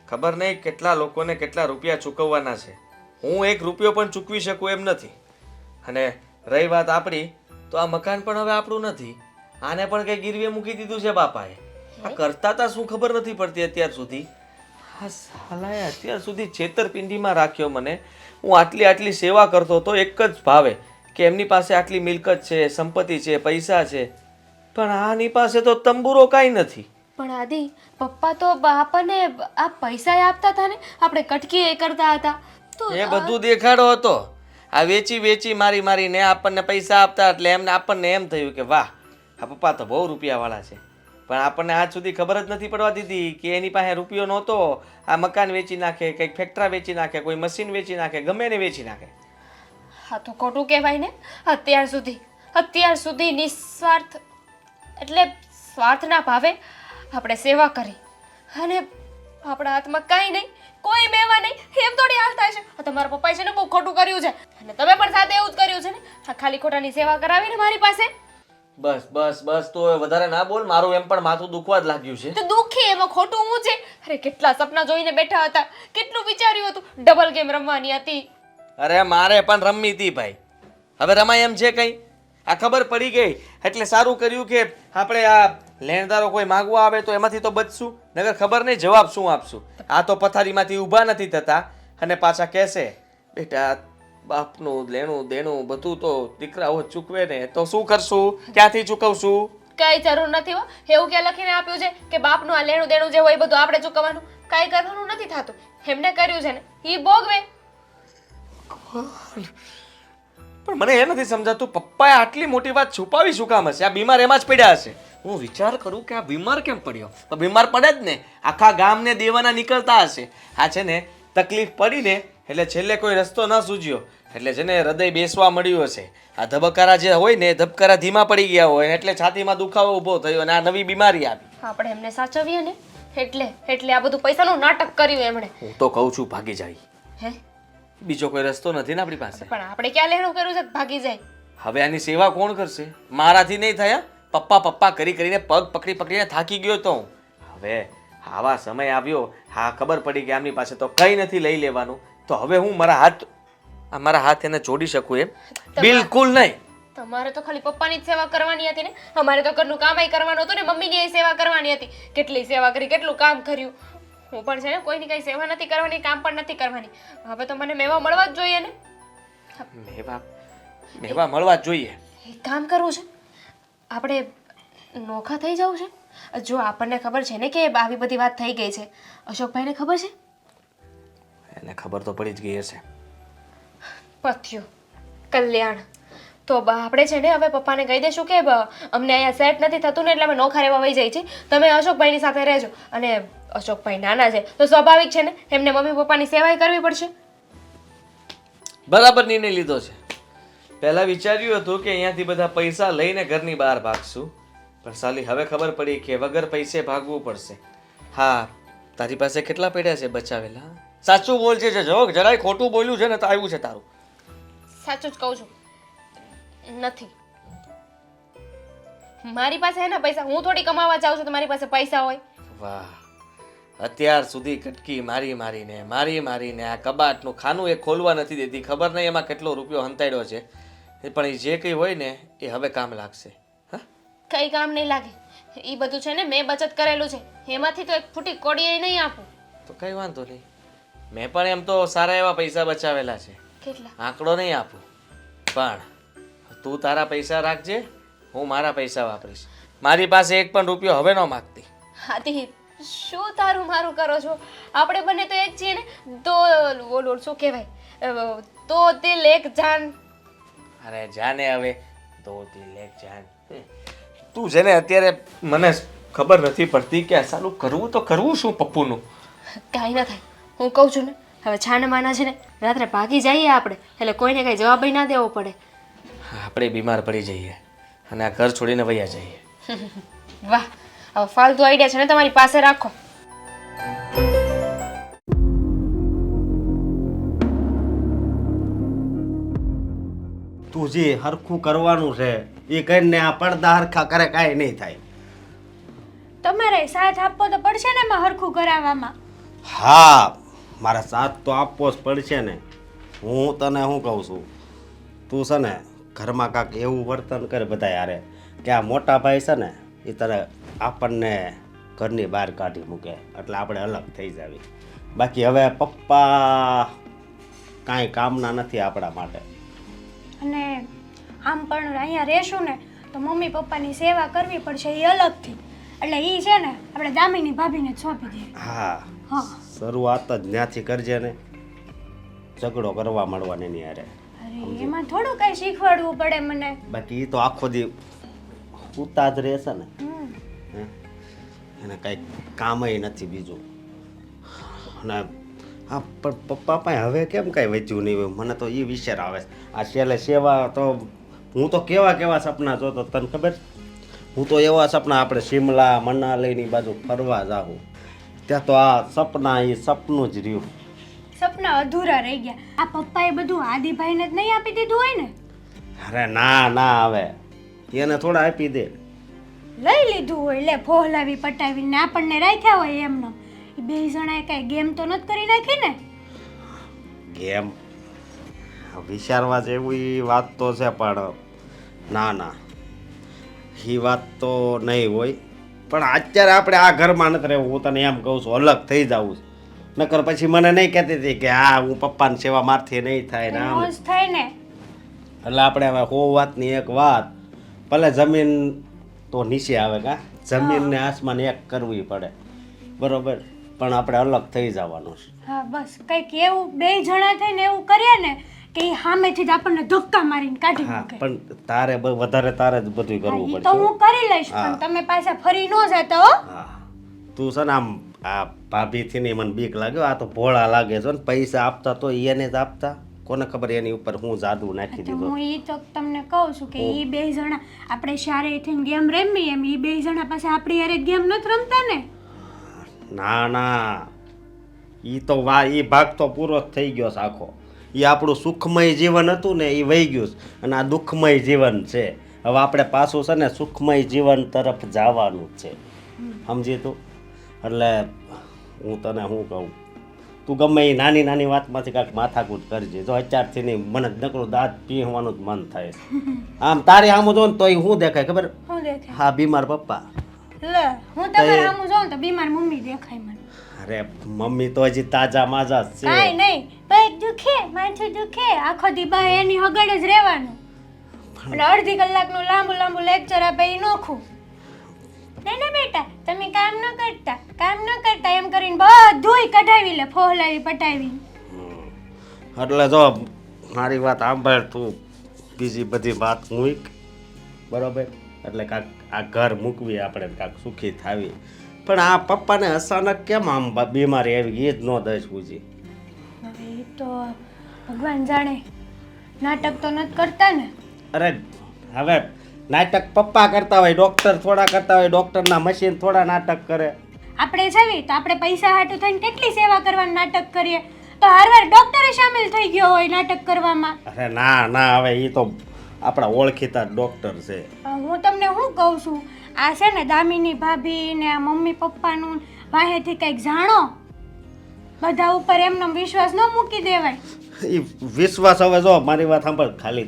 ખબર નહીં કેટલા લોકોને કેટલા રૂપિયા ચૂકવવાના છે. હું 1 રૂપિયો પણ ચૂકવી શકું એમ નથી. અને રહી વાત આપણી, તો આ મકાન પણ હવે આપણું નથી. આને પણ કઈ ગીરવે મૂકી દીધું છે બાપાએ. આ કરતા તા શું ખબર નથી પડતી અત્યાર સુધી. આ સાલાએ અત્યાર સુધી છેતરપિંડીમાં રાખ્યો મને. હું આટલી સેવા કરતો હતો એક જ ભાવે કે એમની પાસે આટલી મિલકત છે, સંપત્તિ છે, પૈસા છે, પણ આની પાસે તો તંબુરો કાંઈ નથી.
પણ આદિ પપ્પા તો આપણને આ પૈસા આપતા હતા ને, આપણે કટકી એ કરતા હતા તો
એ બધું દેખાડો હતો. આ વેચી મારીને આપણને પૈસા આપતા એટલે એમને આપણને એમ થયું કે વાહ આ પપ્પા તો બહુ રૂપિયાવાળા છે. પણ આપણને આજ સુધી ખબર જ નથી પડવા દીધી કે એની પાસે રૂપિયો નહોતો. આ મકાન વેચી નાખે, કંઈક ફેક્ટરી વેચી નાખે, કોઈ મશીન વેચી નાખે, ગમે ને વેચી નાખે.
હા તો ખોટું કહેવાય ને. અત્યાર સુધી નિસ્વાર્થ એટલે સ્વાર્થના ભાવે આપણે સેવા કરી અને આપણા હાથમાં કાંઈ નહીં, કોઈ મેવા નહીં, એમ થોડી હાલ થાય છે. આ તમારા પપ્પાએ છે ને બહુ ખોટું કર્યું છે અને તમે પણ સાથે એવું જ કર્યું છે ને. આ ખાલી ખોટાની સેવા કરાવીને મારી પાસે.
બસ તો હવે વધારે ના બોલ. મારું એમ પણ માથું દુખવા જ લાગ્યું છે.
તો દુઃખી એમાં ખોટું હું છે? અરે કેટલા સપના જોઈને બેઠા હતા, કેટલું વિચાર્યું હતું. ડબલ ગેમ રમવાની હતી.
અરે મારે પણ રમવી હતી ભાઈ. હવે રમાય એમ છે કઈ? આ ખબર પડી ગઈ એટલે સારું કર્યું કે આપણે આ લેણદારો કોઈ માંગવા આવે તો એમાંથી તો બચશું, નગર ખબર નહીં જવાબ શું આપશું. આ તો પથારીમાંથી ઊભા નથી થતા અને પાછા કહેશે બેટા બાપનું લેણું દેણું બધું તો દીકરાઓ ચૂકવે ને, તો શું કરશું, ક્યાંથી ચૂકવશું?
કઈ જરૂર નથી હો. એવું ક્યાં લખીને આપ્યું છે કે બાપનું આ લેણું દેણું જે હોય એ બધું આપણે ચૂકવવાનું? કઈ કરવાનું નથી થતું. એમને કર્યું છે ને ઈ ભોગવે.
પણ મને એ નથી સમજાતું પપ્પાએ આટલી મોટી વાત છુપાવી શું કામ હશે? આ બીમાર એમાં જ પડ્યા હશે. હું વિચાર કરું કે આ બીમાર કેમ પડ્યો? તો બીમાર પડે જ ને, આખા ગામને દેવાના નીકળતા હશે. આ છે ને તકલીફ પડીને એટલે છેલ્લે કોઈ રસ્તો ન સૂજ્યો એટલે છે ને હૃદય બેસવા મળ્યું હશે. આ ધબકારા જે હોય ને ધબકારા ધીમા પડી ગયા હોય એટલે છાતીમાં દુખાવો ઊભો થયો અને આ નવી બીમારી આવી.
આપણે એમને સાચવીએ ને એટલે આ બધું પૈસાનું નાટક કર્યું એમણે.
હું તો કહું છું ભાગી જાય.
હે?
બીજો કોઈ રસ્તો નથી ને આપણી પાસે.
પણ આપણે ક્યાં લેણું કર્યું છે ભાગી જાય?
હવે આની સેવા કોણ કરશે? મારાથી નહીં થયા. પપ્પા કરીને પગ પકડીને થાકી ગયો તો હું. હવે આવા સમય આવ્યો, હા ખબર પડી કે આમની પાસે તો કંઈ નથી લઈ લેવાનું, તો હવે હું મારા હાથ એને જોડી શકું એમ? બિલકુલ નહીં.
તમારે તો ખાલી પપ્પાની જ સેવા કરવાની હતી ને. અમારે તો ઘરનું કામ કરવાનું હતું ને, મમ્મીની સેવા કરવાની હતી. કેટલી સેવા કરી, કેટલું કામ કર્યું. હું પણ છે ને કોઈની કઈ સેવા નથી કરવાની, કામ પણ નથી કરવાની. હવે તો મને મેવા મળવા જ જોઈએ ને.
મેવા મેવા મળવા જ જોઈએ.
એક કામ કરવું છે, આપણે નોખા થઈ જવું છે. જો આપણને ખબર છે ને કે આવી બધી વાત થઈ ગઈ છે, અશોકભાઈને ખબર છે?
એને ખબર તો પડી જ ગઈ હશે.
પત્યું કલ્યાણ. તો આપણે છે ને હવે પપ્પાને કહી દઈશું કે અમને અહીંયા સેટ નથી થતું ને એટલે અમે નોખા રહેવા વહી જઈએ છીએ, તમે અશોકભાઈની સાથે રહેજો. અને અશોકભાઈ નાના છે તો સ્વાભાવિક છે ને એમને મમ્મી પપ્પાની સેવાય કરવી પડશે.
બરાબર નિર્ણય લીધો છે. પહેલા વિચાર્યું હતું કે અહીંયાથી બધા પૈસા લઈને ઘરની બહાર ભાગશું, પણ સાલી હવે ખબર પડી કે વગર પૈસે ભાગવું પડશે. હા, તારી પાસે કેટલા પડ્યા છે બચાવેલા? સાચું બોલ છે, જો જરાય ખોટું બોલ્યું છે ને તો આવ્યું છે તારું.
સાચું જ કહું છું, નથી મારી પાસે એના પૈસા. હું થોડી કમાવા જાઉં છું તો મારી પાસે પૈસા હોય?
વાહ, અત્યાર સુધી કટકી મારી મારીને આ કબાટનું ખાનું એ ખોલવા નથી દેતી. ખબર નહીં એમાં કેટલો રૂપિયો હંતાડ્યો છે, પણ એ જે કંઈ હોય ને એ હવે કામ લાગશે. હા,
કઈ કામ નહીં લાગે. એ બધું છે ને મેં બચત કરેલું છે, એમાંથી તો એક ફૂટી કોડીએ નહીં આપું.
તો કઈ વાંધો નહીં, મેં પણ એમ તો સારા એવા પૈસા બચાવેલા છે.
કેટલા?
આંકડો નહીં આપું, પણ તું તારા પૈસા રાખજે, હું મારા પૈસા વાપરીશ. મારી પાસે એક પણ રૂપિયો હવે ન માગતી.
હાથી શું તારું મારું કરો છો? આપણે બંને તો એક છીએ ને. તો ઓલું શું કહેવાય, તો દિલ એક જાન.
અરે જાને હવે, દો દિલ એક જાન. તું છે ને અત્યારે મને ખબર નથી પડતી કે આ સાલું કરવું તો કરવું શું પપ્પુનું.
કાંઈ ના થાય, હું કહું છું ને હવે છાના માના છે ને રાત્રે ભાગી જઈએ આપણે, એટલે કોઈને કાંઈ જવાબ ના દેવો પડે.
આપણે બીમાર પડી જઈએ અને આ ઘર છોડીને વયા જઈએ.
વાહ, હવે ફાલતુ આઈડિયા છે ને તમારી પાસે રાખો.
તું જે હરખું કરવાનું છે એ કરીને આ પડદા હરખા કરે કાંઈ નહીં થાય.
તમારે સાથ આપવો તો પડશે ને એમાં હરખું કરાવવામાં.
હા, મારા સાથ તો આપવો જ પડશે ને. હું તને શું કહું છું, તું છે ને ઘરમાં કાંક એવું વર્તન કરે બધા યારે કે આ મોટા ભાઈ છે ને એ તને આપણને ઘરની બહાર કાઢી મૂકે એટલે આપણે અલગ થઈ જાવી. બાકી હવે પપ્પા કાંઈ કામના નથી આપણા માટે.
અને આમ પણ અહીંયા રહેશું ને તો મમ્મી પપ્પાની સેવા કરવી પડશે એ અલગથી, એટલે એ છે ને આપણે દામિની ભાભીને જ સોંપી દઈએ.
હા,
હા,
શરૂઆત જ ત્યાંથી કરજે ને, ઝઘડો કરવા મળવાની નહીં યારે.
અરે એમાં થોડું કઈ શીખવાડવું પડે મને.
બાકી એ તો આખો દી ઉતા જ રહેશે ને, હે? એને કંઈક કામય નથી બીજું. અને હા, પણ પપ્પા પાસે હવે કેમ કાંઈ વધ્યું નહીં હોય, મને તો એ વિચાર આવે છે. આ છેલ્લે સેવા તો હું તો કેવા સપના જોતો તને ખબર? હું તો એવા સપના આપણે શિમલા મનાલીની બાજુ ફરવા જાઉં, ત્યાં તો આ સપના એ સપનું જ રહ્યું.
સપના અધૂરા રહી ગયા. આ પપ્પાએ બધું આદિભાઈને જ નહીં આપી દીધું હોય ને?
અરે ના હવે એને થોડા આપી દે.
લઈ લીધું હોય, લે ફોહલાવી પટાવીને આપણને રાખ્યા હોય એમનો. એ બે જણાએ કાંઈ ગેમ તો નથી કરી નાખી ને?
ગેમ વિચારવા જેવી વાત તો છે, પણ ના એ વાત તો નહીં હોય. પણ અત્યારે આપણે આ ઘરમાં નથી રહેવું. હું તને એમ કહું છું, અલગ થઈ જવું. નકર પછી મને નહીં કહેતી હતી કે હા હું પપ્પાની સેવા મારથી નહીં થાય ને આમ.
મોજ થાય ને.
એટલે આપણે હવે હો વાતની એક વાત, ભલે જમીન તો નીચે આવે કા, જમીન ને આસમાન એક કરવી પડે, બરોબર, પણ આપણે અલગ થઈ જવાનું છે.
હા બસ કંઈક એવું બે જણા થઈને એવું કરીએ ને કે એ સામેથી જ આપણને ધક્કા મારીને કાઢી
હા,
મૂકે.
પણ તારે વધારે તારે જ બધું
હા,
કરવું
ઈ
પડશે.
તો હું કરી લઈશ, પણ તમે પાછા ફરી ન જતા હો.
હા, તું છે ને આમ આ ભાભીથી નહીં મને બીક લાગ્યો. આ તો ભોળા લાગે છે ને, પૈસા આપતા તો એને જ આપતા, કોને ખબર એની ઉપર હું જાદુ નાખી
તો
દીધો.
હું ઈ તો તમને કહું છું કે ઈ બે જણા આપણે શારે થઈને ગેમ રમી એમ ઈ બે જણા પાસે આપણી યારે ગેમ નથી રમતા ને.
ના ઈ તો ઈ ભાગ તો પૂરો જ થઈ ગયો છે આખો. એ આપણું સુખમય જીવન હતું ને એ વહી ગયું છે, અને આ દુઃખમય જીવન છે. હવે આપણે પાછું છે ને સુખમય જીવન તરફ જવાનું જ છે, સમજી તું? એટલે હું તને શું કહું, તું ગમે એ નાની વાતમાંથી કાંઈક માથાકૂટ કરજે. જો અત્યારથી નહીં, મને નકરું દાંત પીવાનું જ મન થાય. આમ તારી આમ જો ને તોય શું દેખાય ખબર?
હું દેખાય?
હા, બીમાર પપ્પા.
લે હું તમારા સામું જોઉં તો બીમાર મમ્મી દેખાય મને.
અરે મમ્મી તો હજી તાજા માજા જ
કાંઈ
છે.
નહીં પગ દુખે માથું દુખે આખો દી બા એની હગડ જ રહેવાનું અને અડધી કલાકનું લાંબુ લાંબુ લેક્ચર આપે એ નોખું. ના ના બેટા તમે કામ ન કરતા એમ કરીને બધુંય કઢાવી લે ફોહલાવી પટાવી.
એટલે જો મારી વાત સાંભળ તું, બીજી બધી વાત મૂક બરોબર. એટલે કાંક આ ઘર મૂકવી આપણે, કાંક સુખી થાવી. પણ આ પપ્પાને અચાનક કેમ આમ બીમારી આવી એ જ ન દઈશ પૂછી.
હવે એ તો ભગવાન જાણે, નાટક તો નથી કરતા ને.
અરે હવે નાટક પપ્પા કરતા હોય, ડૉક્ટર થોડા કરતા હોય, ડૉક્ટરના મશીન થોડા નાટક કરે.
આપણે જવી તો આપણે પૈસા હાટું થઈને કેટલી સેવા કરવાનું નાટક કરીએ, તો હારવાર ડોક્ટરે સામેલ થઈ ગયો હોય નાટક કરવામાં.
અરે ના ના, હવે એ તો આપણા ઓળખીતા ડૉક્ટર છે.
હું તમને શું કહું છું, આ છે ને દામિની ભાભી ને આ મમ્મી પપ્પાનું વાહેથી કંઈક જાણો, બધા ઉપર એમનો વિશ્વાસ ન મૂકી દેવાય.
એ વિશ્વાસ હવે જો મારી વાત સાંભળ, ખાલી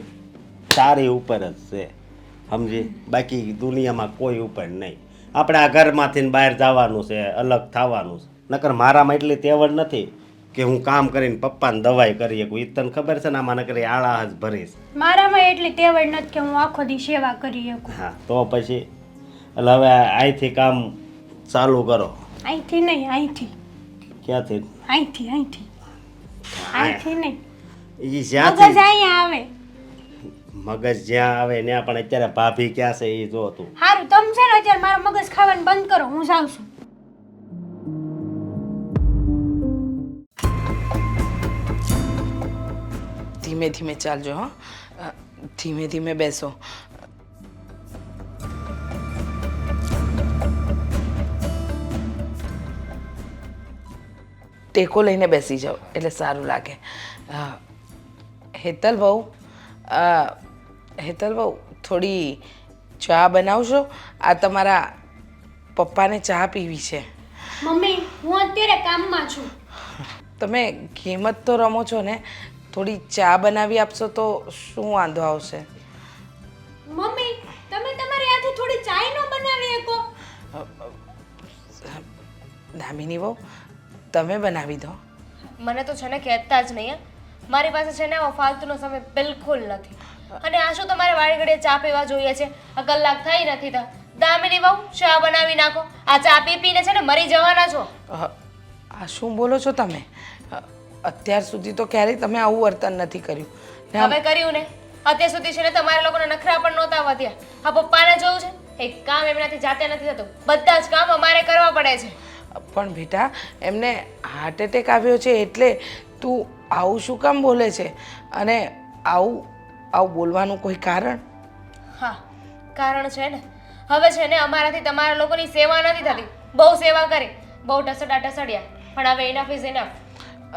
તારી ઉપર જ છે સમજી, બાકી દુનિયામાં કોઈ ઉપર નહીં. આપણે આ ઘરમાંથી બહાર જવાનું છે, અલગ થવાનું છે. નકર મારામાં એટલી તેવડ નથી કે હું કામ કરીને પપ્પાને દવાઈ કરી શકું. એ તને ખબર છે ને, આમાં નકર આળા જ ભરીશ.
મારામાં એટલી તેવડ નથી કે હું આખો દી સેવા કરી શકું.
હા તો પછી એટલે હવે અહીંથી કામ ચાલુ કરો.
અહીંથી નહીં, અહીંથી
ક્યાંથી?
અહીંથી અહીંથી અહીંથી નહીં,
એ
મગજ
જ્યાંથી
અહીંયા આવે.
મગજ જ્યાં આવે ત્યાં, પણ અત્યારે ભાભી ક્યાં છે એ જો તું.
સારું તમે છે ને અત્યારે મારો મગજ ખાવાનું બંધ કરો, હું જાઉં છું.
ધીમે ધીમે ચાલજો હો, ધીમે ધીમે બેસો. ટેકો લઈને બેસી જાઓ એટલે સારું લાગે. હેતલ બહુ થોડી ચા બનાવશો? આ તમારા પપ્પાને ચા પીવી છે.
મમ્મી હું અત્યારે કામમાં છું.
તમે ગેમ જ તો રમો છો ને, થોડી ચા બનાવી આપશો તો શું વાંધો આવશે?
મમ્મી તમે તમારી હાથે થોડી ચાય ન બનાવી શકો?
દામિની બહુ તમે બનાવી દો.
મને તો છે ને કહેતા જ નહીં. મારી પાસે છે ને આવો ફાલતુનો સમય બિલકુલ નથી. અને આ શું તમારે વાળી ઘડીએ ચા પીવા જોઈએ છે? આ કલાક થઈ નથી થા. દામિની બહુ ચા બનાવી નાખો. આ ચા પી પીને છે ને મરી જવાના છો.
આ શું બોલો છો તમે? અત્યાર સુધી તો ક્યારેય તમે આવું વર્તન નથી કર્યું. ને આમ-
હવે કર્યું ને, અત્યાર સુધી છે ને તમારા લોકોના નખરા પણ નહોતા વધ્યા. આ પપ્પાને જોવું છે, એક કામ એમનાથી જાતે નથી થતું, બધા જ કામ અમારે કરવા પડે છે.
પણ બેટા, એમને હાર્ટ એટેક આવ્યો છે એટલે તું આવું શું કામ બોલે છે? અને આવું બોલવાનું કોઈ કારણ?
હા, કારણ છે ને. હવે છે ને અમારાથી તમારા લોકોની સેવા નથી થતી. બહુ સેવા કરી, બહુ ટસડ્યા, પણ હવે ઇનફ ઇઝ ઇનફ.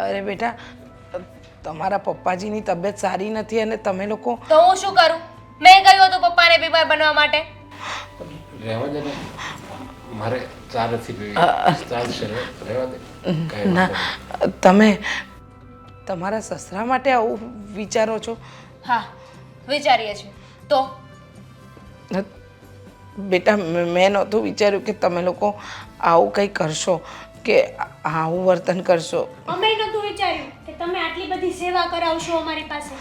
અરે બેટા, તમારા પપ્પાજીની તબિયત સારી નથી અને તમે લોકો...
તો હું શું કરું? મેં કહ્યું હતું પપ્પાને બીમાર બનવા માટે.
રહેવા દે ને, મારે ચા નથી પીવી. ચાલશે, રહેવા દે. કાંઈ
ના,
વાંધો નહીં.
તમે તમારા સસરા માટે આવું વિચારો છો?
હા, વિચારીએ છીએ. તો
બેટા, મેં નહોતું વિચાર્યું કે તમે લોકો આવું કંઈ કરશો, કે આવું વર્તન કરશો.
અમે નહોતું વિચાર્યું કે તમે આટલી બધી સેવા કરાવશો અમારી પાસે.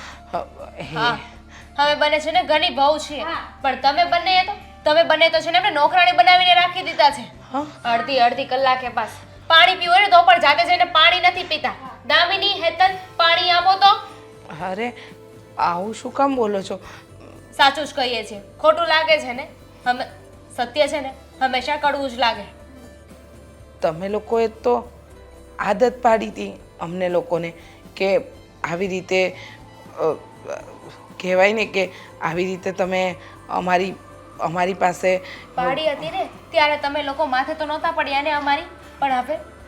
હા, હવે બને છે ને ઘણી બહુ છે, પણ તમે બંને તો છે ને એમને નોકરાણી બનાવીને રાખી દીધા છે. અડધી કલાકે પાસ પાણી પીવું હોય ને તો પણ જાતે જઈને પાણી નથી પીતા. દામિની, હેતલ, પાણી આપો તો.
અરે આવું શું કામ બોલો છો?
સાચું જ કહીએ છીએ, ખોટું લાગે છે ને? સત્ય છે ને હંમેશા કડવું જ લાગે.
તમે લોકોએ તો આદત પાડી હતી અમને લોકોને કે આવી રીતે કહેવાય ને કે આવી રીતે તમે અમારી પાસે
પાડી હતી ને ત્યારે તમે લોકો માથે તો નહોતા પડ્યા ને અમારી, પણ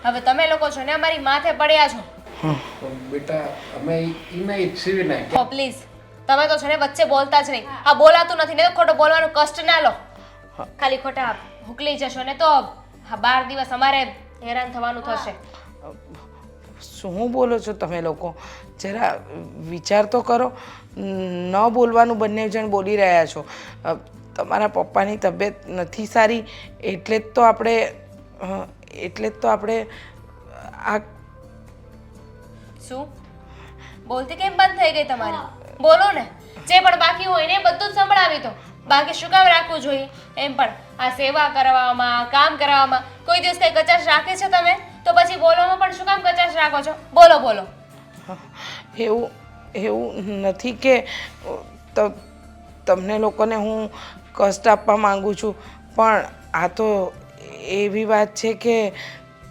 હવે તમે લોકો છો ને અમારી માથે પડ્યા છો.
પણ બેટા, અમે ઈ સીવી નાખ્યા.
ઓ પ્લીઝ, તમે તો છે ને વચ્ચે બોલતા જ નહીં. આ બોલાતું નથી ને તો ખોટો બોલવાનું કષ્ટ ના લો. ખાલી ખોટા હુકલી જશો ને તો 12 દિવસ અમારે હેરાન થવાનું થશે.
શું બોલો છો તમે લોકો? જરા વિચાર તો કરો. ન બોલવાનું બંને જણ બોલી રહ્યા છો. તમારા પપ્પાની તબિયત નથી સારી એટલે જ તો આપણે આ
શું બોલતી કેમ બંધ થઈ ગઈ તમારી? બોલો ને, જે પણ બાકી હોય ને એ બધું જ સંભળાવી દો. બાકી શું કામ રાખવું જોઈએ? એમ પણ આ સેવા કરવામાં, કામ કરવામાં કોઈ દિવસ કઈ કચાશ રાખે છે તમે? તો પછી બોલવામાં પણ શું કામ કચાશ રાખો છો? બોલો બોલો.
એવું એવું નથી કે તમને લોકોને હું કષ્ટ આપવા માંગુ છું, પણ આ તો એવી વાત છે કે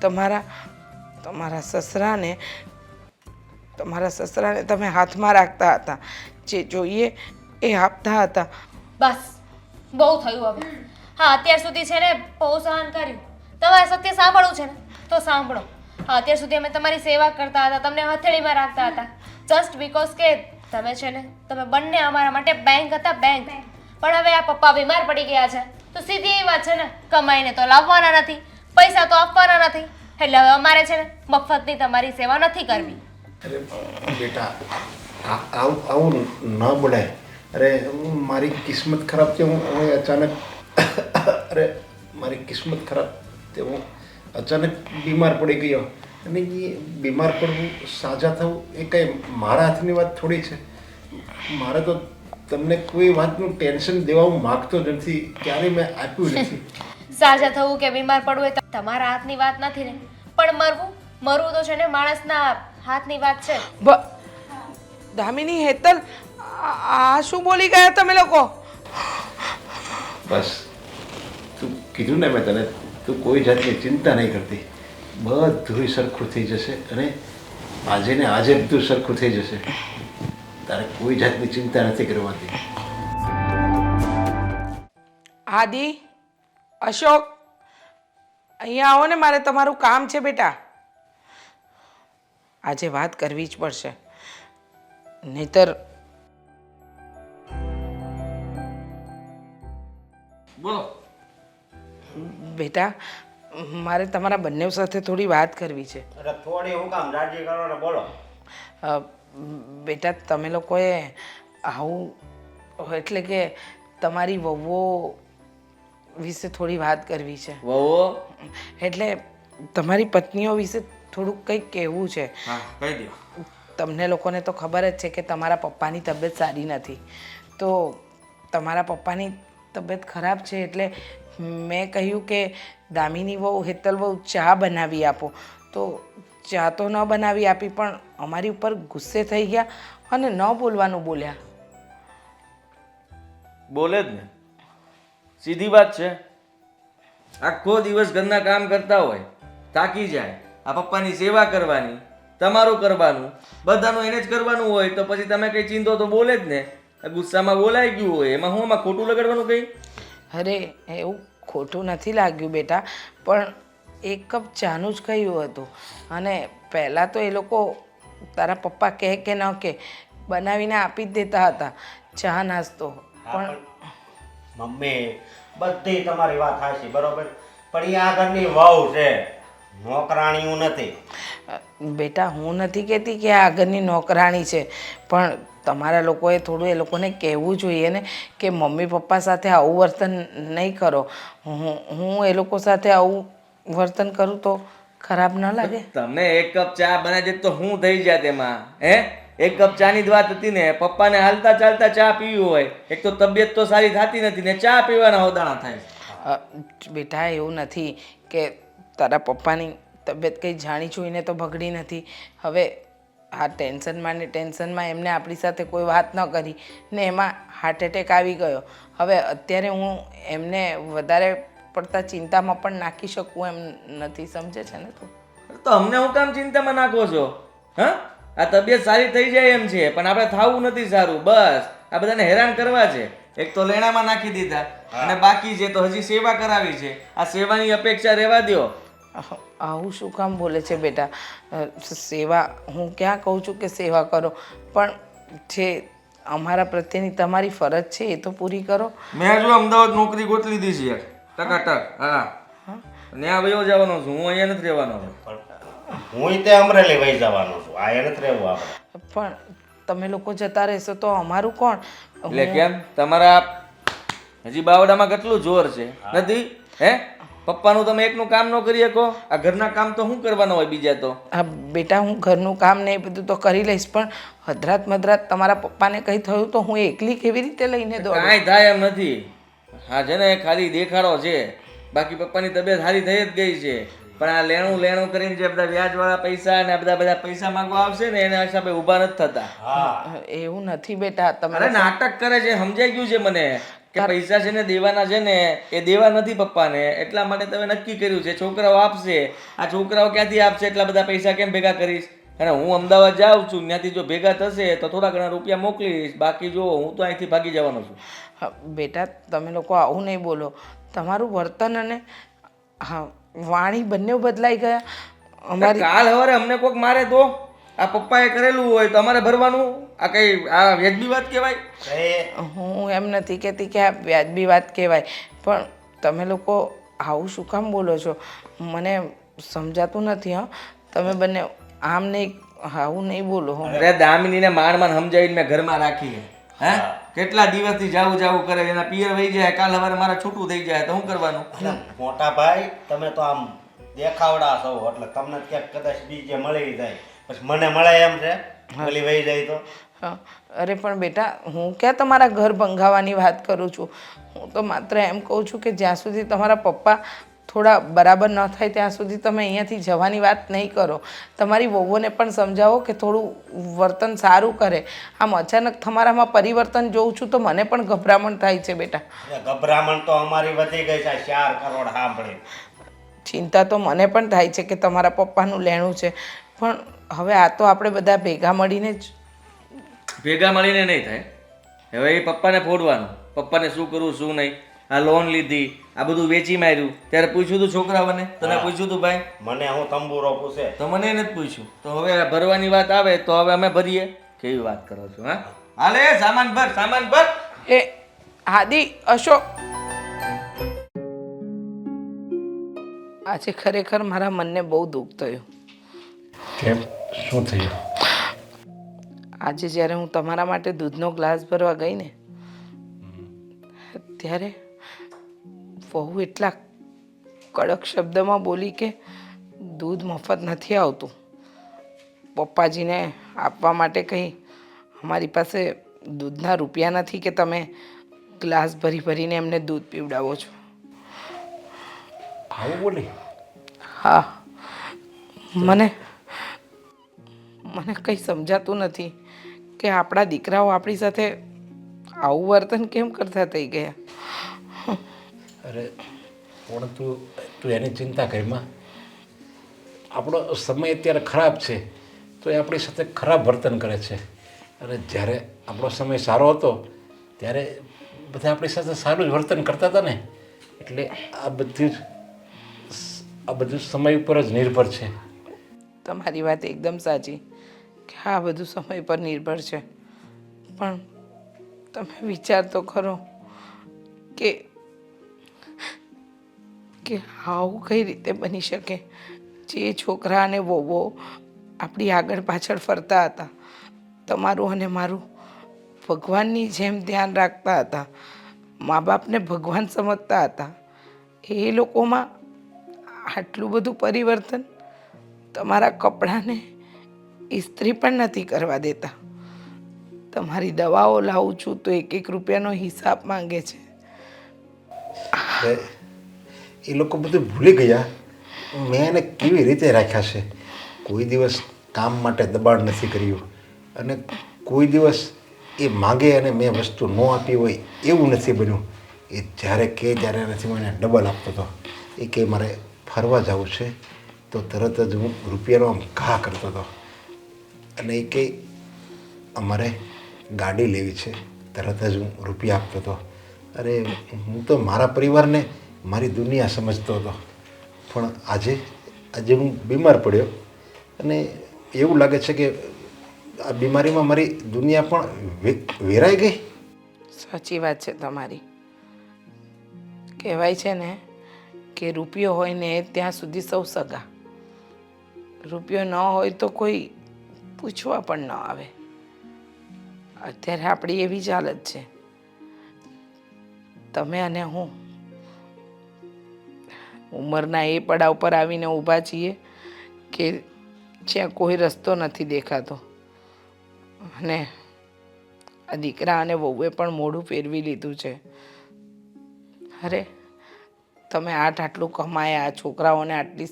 તમારા સસરાને તમે હાથમાં રાખતા હતા, જે જોઈએ એ આપતા હતા.
બસ બહુ થયું હવે. હા, અત્યાર સુધી છે ને બહુ સહન કર્યું. તમારે સત્ય સાંભળવું છે ને તો સાંભળો. હા, અત્યાર સુધી અમે તમારી સેવા કરતા હતા, તમને હથેળીમાં રાખતા હતા, જસ્ટ બીકોઝ કે તમે છે ને તમે બંને અમારા માટે બેંક હતા, બેંક. પણ હવે આ પપ્પા બીમાર પડી ગયા છે તો સીધી એ વાત છે ને, કમાઈને તો લાવવાના નથી, પૈસા તો આપવાના નથી, એટલે હવે અમારે છે ને મફતની તમારી સેવા નથી કરવી.
અરે બેટા, આવું ન બોલાય. અરે મારી કિસ્મત ખરાબ છે. હું અચાનક મારી કિસ્મત ખરાબ તે હું અચાનક બીમાર પડી ગયો, અને એ બીમાર પડવું, સાજા થવું એ કંઈ મારા હાથની વાત થોડી છે. મારે તો તમને કોઈ વાતનું ટેન્શન દેવા હું માગતો જ નથી, ક્યારેય મેં આપ્યું નથી.
સાજા થવું કે બીમાર પડવું એ તમારા હાથની વાત નથી ને, પણ મરવું તો છે ને માણસના હાથની વાત છે.
દામિની, હેતલ, આ શું બોલી ગયા તમે લોકો?
બસ તું કીધું ને મેં તને, તું કોઈ જાતની ચિંતા નહીં કરતી. બધું સરખું થઈ જશે, અને આજે ને આજે બધું સરખું થઈ જશે. તારે કોઈ જાતની ચિંતા નથી કરવાતી.
આદિ, અશોક, અહીંયા આવો ને, મારે તમારું કામ છે બેટા. આજે વાત કરવી જ પડશે, નહીતર
બોલો.
બેટા, મારે તમારા બંને સાથે થોડી વાત કરવી છે.
અરે થોડી હું કામ રાજી કરો ને, બોલો.
બેટા, તમે લોકોએ આવું, એટલે કે તમારી વહુઓ વિશે થોડી વાત કરવી છે.
વહુઓ?
એટલે તમારી પત્નીઓ વિશે થોડુંક કંઈક કહેવું છે.
હા, કહી દો.
તમને લોકોને તો ખબર જ છે કે તમારા પપ્પાની તબિયત સારી નથી, તો તમારા પપ્પાની તબિયત ખરાબ છે, એટલે મેં કહ્યું કે દામિની વહુ, હેતલ વહુ, ચા બનાવી આપો. તો ચા તો ન બનાવી આપી, પણ અમારી ઉપર ગુસ્સે થઈ ગયા અને ન બોલવાનું બોલ્યા.
બોલે જ ને, સીધી વાત છે. આખો દિવસ ઘરના કામ કરતા હોય, થાકી જાય, આ પપ્પાની સેવા કરવાની, તમારું કરવાનું, બધાનું એને જ કરવાનું હોય, તો પછી તમે કંઈ ચિંતો તો બોલે જ ને. ગુસ્સામાં બોલાઈ ગયું હોય, એમાં હું આમાં ખોટું લગાડવાનું કંઈ?
અરે એવું ખોટું નથી લાગ્યું બેટા, પણ એક કપ ચાનું જ કહ્યું હતું, અને પહેલાં તો એ લોકો તારા પપ્પા કહે કે ન કહે બનાવીને આપી જ દેતા હતા ચા નાસ્તો. પણ
મમ્મી, બધી તમારી વાત સાચી, બરોબર, પણ એ આ ઘરની વહુ છે, નોકરાણીઓ નથી.
બેટા, હું નથી કહેતી કે આ ઘરની નોકરાણી છે, પણ તમારા લોકોએ થોડું એ લોકોને કહેવું જોઈએ ને કે મમ્મી પપ્પા સાથે આવું વર્તન નહીં કરો. હું એ લોકો સાથે આવું વર્તન કરું તો ખરાબ ન લાગે?
તમને એક કપ ચા બનાવી દે તો હું થઈ જાય તેમાં? હે, એક કપ ચાની જ વાત હતી ને. પપ્પાને હાલતા ચાલતા ચા પીવી હોય, એક તો તબિયત તો સારી થતી નથી ને ચા પીવાના હોદાણા થાય.
બેટા, એવું નથી કે તારા પપ્પાની તબિયત કંઈ જાણી જોઈને તો બગડી નથી. હવે આ ટેન્શનમાં એમને આપણી સાથે કોઈ વાત ન કરી ને એમાં હાર્ટ એટેક આવી ગયો. હવે અત્યારે હું એમને વધારે પડતા ચિંતામાં પણ નાખી શકું એમ નથી, સમજે છે ને તું?
તો અમને હું કામ ચિંતામાં નાખો છો? હા, આ તબિયત સારી થઈ જાય એમ છે, પણ આપણે થવું નથી સારું. બસ આ બધાને હેરાન કરવા છે. એક તો લેણામાં નાખી દીધા, અને બાકી છે તો હજી સેવા કરાવી છે. આ સેવાની અપેક્ષા રહેવા દો.
આવું શું કામ બોલે છે બેટા? સેવા, હું ક્યાં કહું છું કે સેવા કરો, પણ જે અમારા પ્રત્યેની તમારી ફરજ છે એ તો પૂરી કરો.
મેં જો અમદાવાદ નોકરી ગોતી લીધી છે, ટકાટક. હા, ત્યાં વયો જવાનો છું, હું અહીંયા નથી રહેવાનો.
હું તે અમરેલી વહી જવાનો છું, આ એ નથી રહેવું આપણે.
પણ તમે લોકો જતા રહેશો તો અમારું કોણ?
એટલે કેમ? તમારા હજી બાવડામાં કેટલું જોર છે, નથી? હે, પપ્પાનું તમે એકનું કામ ન કરી શકો? આ ઘરના કામ તો શું કરવાના હોય બીજા તો?
હા બેટા, હું ઘરનું કામ ને એ બધું તો કરી લઈશ, પણ હદરાત મધરાત તમારા પપ્પાને કંઈ થયું તો હું એકલી કેવી રીતે લઈને દોડું?
કાંઈ થાય એમ નથી. હા છે ને, ખાલી દેખાડો છે. બાકી પપ્પાની તબિયત સારી થઈ જ ગઈ છે. પણ આ લેણું લેણું કરીને જે બધા વ્યાજવાળા પૈસા ને આ બધા પૈસા માંગવા આવશે ને એના હિસાબે ઊભા નથી થતા.
એવું નથી બેટા, તમે
અરે નાટક કરે છે, સમજાઈ ગયું છે મને કે પૈસા છે ને દેવાના છે ને એ દેવા નથી પપ્પાને. એટલા માટે તમે નક્કી કર્યું છે છોકરાઓ આપશે. આ છોકરાઓ ક્યાંથી આપશે? એટલા બધા પૈસા કેમ ભેગા કરીશ? અને હું અમદાવાદ જાઉં છું, ત્યાંથી જો ભેગા થશે તો થોડા ઘણા રૂપિયા મોકલીશ. બાકી જો હું તો અહીંથી ભાગી જવાનો છું.
હા, બેટા તમે લોકો આવું નહીં બોલો. તમારું વર્તન અને હા વાણી બંને બદલાઈ ગયા. અમારી
કાલ સવારે અમને કોઈક મારે તો આ પપ્પાએ કરેલું હોય તો અમારે ભરવાનું? આ કઈ આ વ્યાજબી વાત કહેવાય?
હું એમ નથી કહેતી કે આ વ્યાજબી વાત કહેવાય, પણ તમે લોકો આવું શું કામ બોલો છો? મને સમજાતું નથી. હા, તમે બંને આમ નહીં, આવું નહીં બોલો.
અરે દામિનીને માંડ માંડ સમજાવીને મેં ઘરમાં રાખી. હે કેટલા દિવસથી જાવું કરે, એના પિયર વહી જાય, કાલ સવારે મારા છૂટું થઈ જાય તો શું કરવાનું?
મોટા ભાઈ તમે તો આમ દેખાવડા છો, એટલે તમને ક્યાંક કદાચ બીજે મળી જાય, પછી મને મળે એમ છે પેલી વહી જાય તો.
હા, અરે પણ બેટા, હું ક્યાં તમારા ઘર ભંગાવાની વાત કરું છું. હું તો માત્ર એમ કહું છું કે જ્યાં સુધી તમારા પપ્પા થોડા બરાબર ન થાય ત્યાં સુધી તમે અહીંયાથી જવાની વાત નહીં કરો. તમારી વહુઓને પણ સમજાવો કે થોડું વર્તન સારું કરે. આમ અચાનક તમારામાં પરિવર્તન જોઉં છું તો મને પણ ગભરામણ થાય છે બેટા.
ગભરામણ તો અમારી વધી ગઈ છે 4 કરોડ સાંભળી.
ચિંતા તો મને પણ થાય છે કે તમારા પપ્પાનું લેણું છે, પણ હવે આ તો આપણે બધા ભેગા મળીને જ.
ભેગા મળીને નહીં થાય. હવે એ પપ્પાને ફોડવાનું, પપ્પાને શું કરવું શું નહીં. આ લોન લીધી, આ બધું વેચી માર્યું, ત્યારે પૂછ્યું તું છોકરાઓને? તને પૂછ્યું તું ભાઈ?
મને હું તંબુરો પૂછે
તો મને નથી પૂછ્યું. તો હવે ભરવાની વાત આવે તો હવે અમે ભરીએ. કેવી વાત કરો છો? હા હાલે સામાન ભર, સામાન ભર.
એ આદિ, અશોક, આજે ખરેખર મારા મનને બહુ દુઃખ થયું.
કેમ, શું થયું?
આજે જ્યારે હું તમારા માટે દૂધનો ગ્લાસ ભરવા ગઈ ને, ત્યારે વહુ એટલા કડક શબ્દમાં બોલી કે દૂધ મફત નથી આવતું. પપ્પાજીને આપવા માટે કંઈ અમારી પાસે દૂધના રૂપિયા નથી કે તમે ગ્લાસ ભરી ભરીને એમને દૂધ પીવડાવો છો.
આવું બોલી?
હા, મને કંઈ સમજાતું નથી કે આપણા દીકરાઓ આપણી સાથે આવું વર્તન કેમ કરતા થઈ ગયા.
અરે પણ તું એની ચિંતા કરીમાં. આપણો સમય અત્યારે ખરાબ છે તો એ આપણી સાથે ખરાબ વર્તન કરે છે. અને જ્યારે આપણો સમય સારો હતો ત્યારે બધા આપણી સાથે સારું જ વર્તન કરતા હતા ને. એટલે આ બધું સમય ઉપર જ નિર્ભર છે.
તમારી વાત એકદમ સાચી કે આ બધું સમય પર નિર્ભર છે, પણ તમે વિચાર તો ખરો કે આવું કઈ રીતે બની શકે? જે છોકરા અને વહુઓ આપણી આગળ પાછળ ફરતા હતા, તમારું અને મારું ભગવાનની જેમ ધ્યાન રાખતા હતા, મા બાપને ભગવાન સમજતા હતા, એ લોકોમાં આટલું બધું પરિવર્તન. તમારા કપડાને ઇસ્ત્રી પણ નથી કરવા દેતા. તમારી દવાઓ લાવું છું તો 1-1 રૂપિયાનો હિસાબ માંગે છે.
એ લોકો બધું ભૂલી ગયા. મેં એને કેવી રીતે રાખ્યા છે. કોઈ દિવસ કામ માટે દબાણ નથી કર્યું, અને કોઈ દિવસ એ માગે અને મેં વસ્તુ ન આપી હોય એવું નથી બન્યું. એ જ્યારે કે જ્યારે નથી હું એને ડબલ આપતો હતો. એ કે મારે ફરવા જવું છે તો તરત જ હું રૂપિયાનો આમ ઘા કરતો હતો. અને એ કે અમારે ગાડી લેવી છે, તરત જ હું રૂપિયા આપતો હતો. અરે હું તો મારા પરિવારને મારી દુનિયા સમજતો હતો, પણ આજે હું બીમાર પડ્યો અને એવું લાગે છે કે આ બીમારીમાં મારી દુનિયા પણ વેરાઈ ગઈ.
સાચી વાત છે તમારી. કહેવાય છે ને કે રૂપિયો હોય ને ત્યાં સુધી સૌ સગા. રૂપિયો ન હોય તો કોઈ પૂછવા પણ ન આવે. અત્યારે આપણી એવી જ હાલત છે. તમે અને હું ઉંમરના એ પડાવ પર આવીને ઊભા છીએ કે જ્યાં કોઈ રસ્તો નથી દેખાતો. અને આ દીકરા અને વહુએ પણ મોઢું ફેરવી લીધું છે. અરે તમે આટલું કમાયા, આ છોકરાઓને આટલી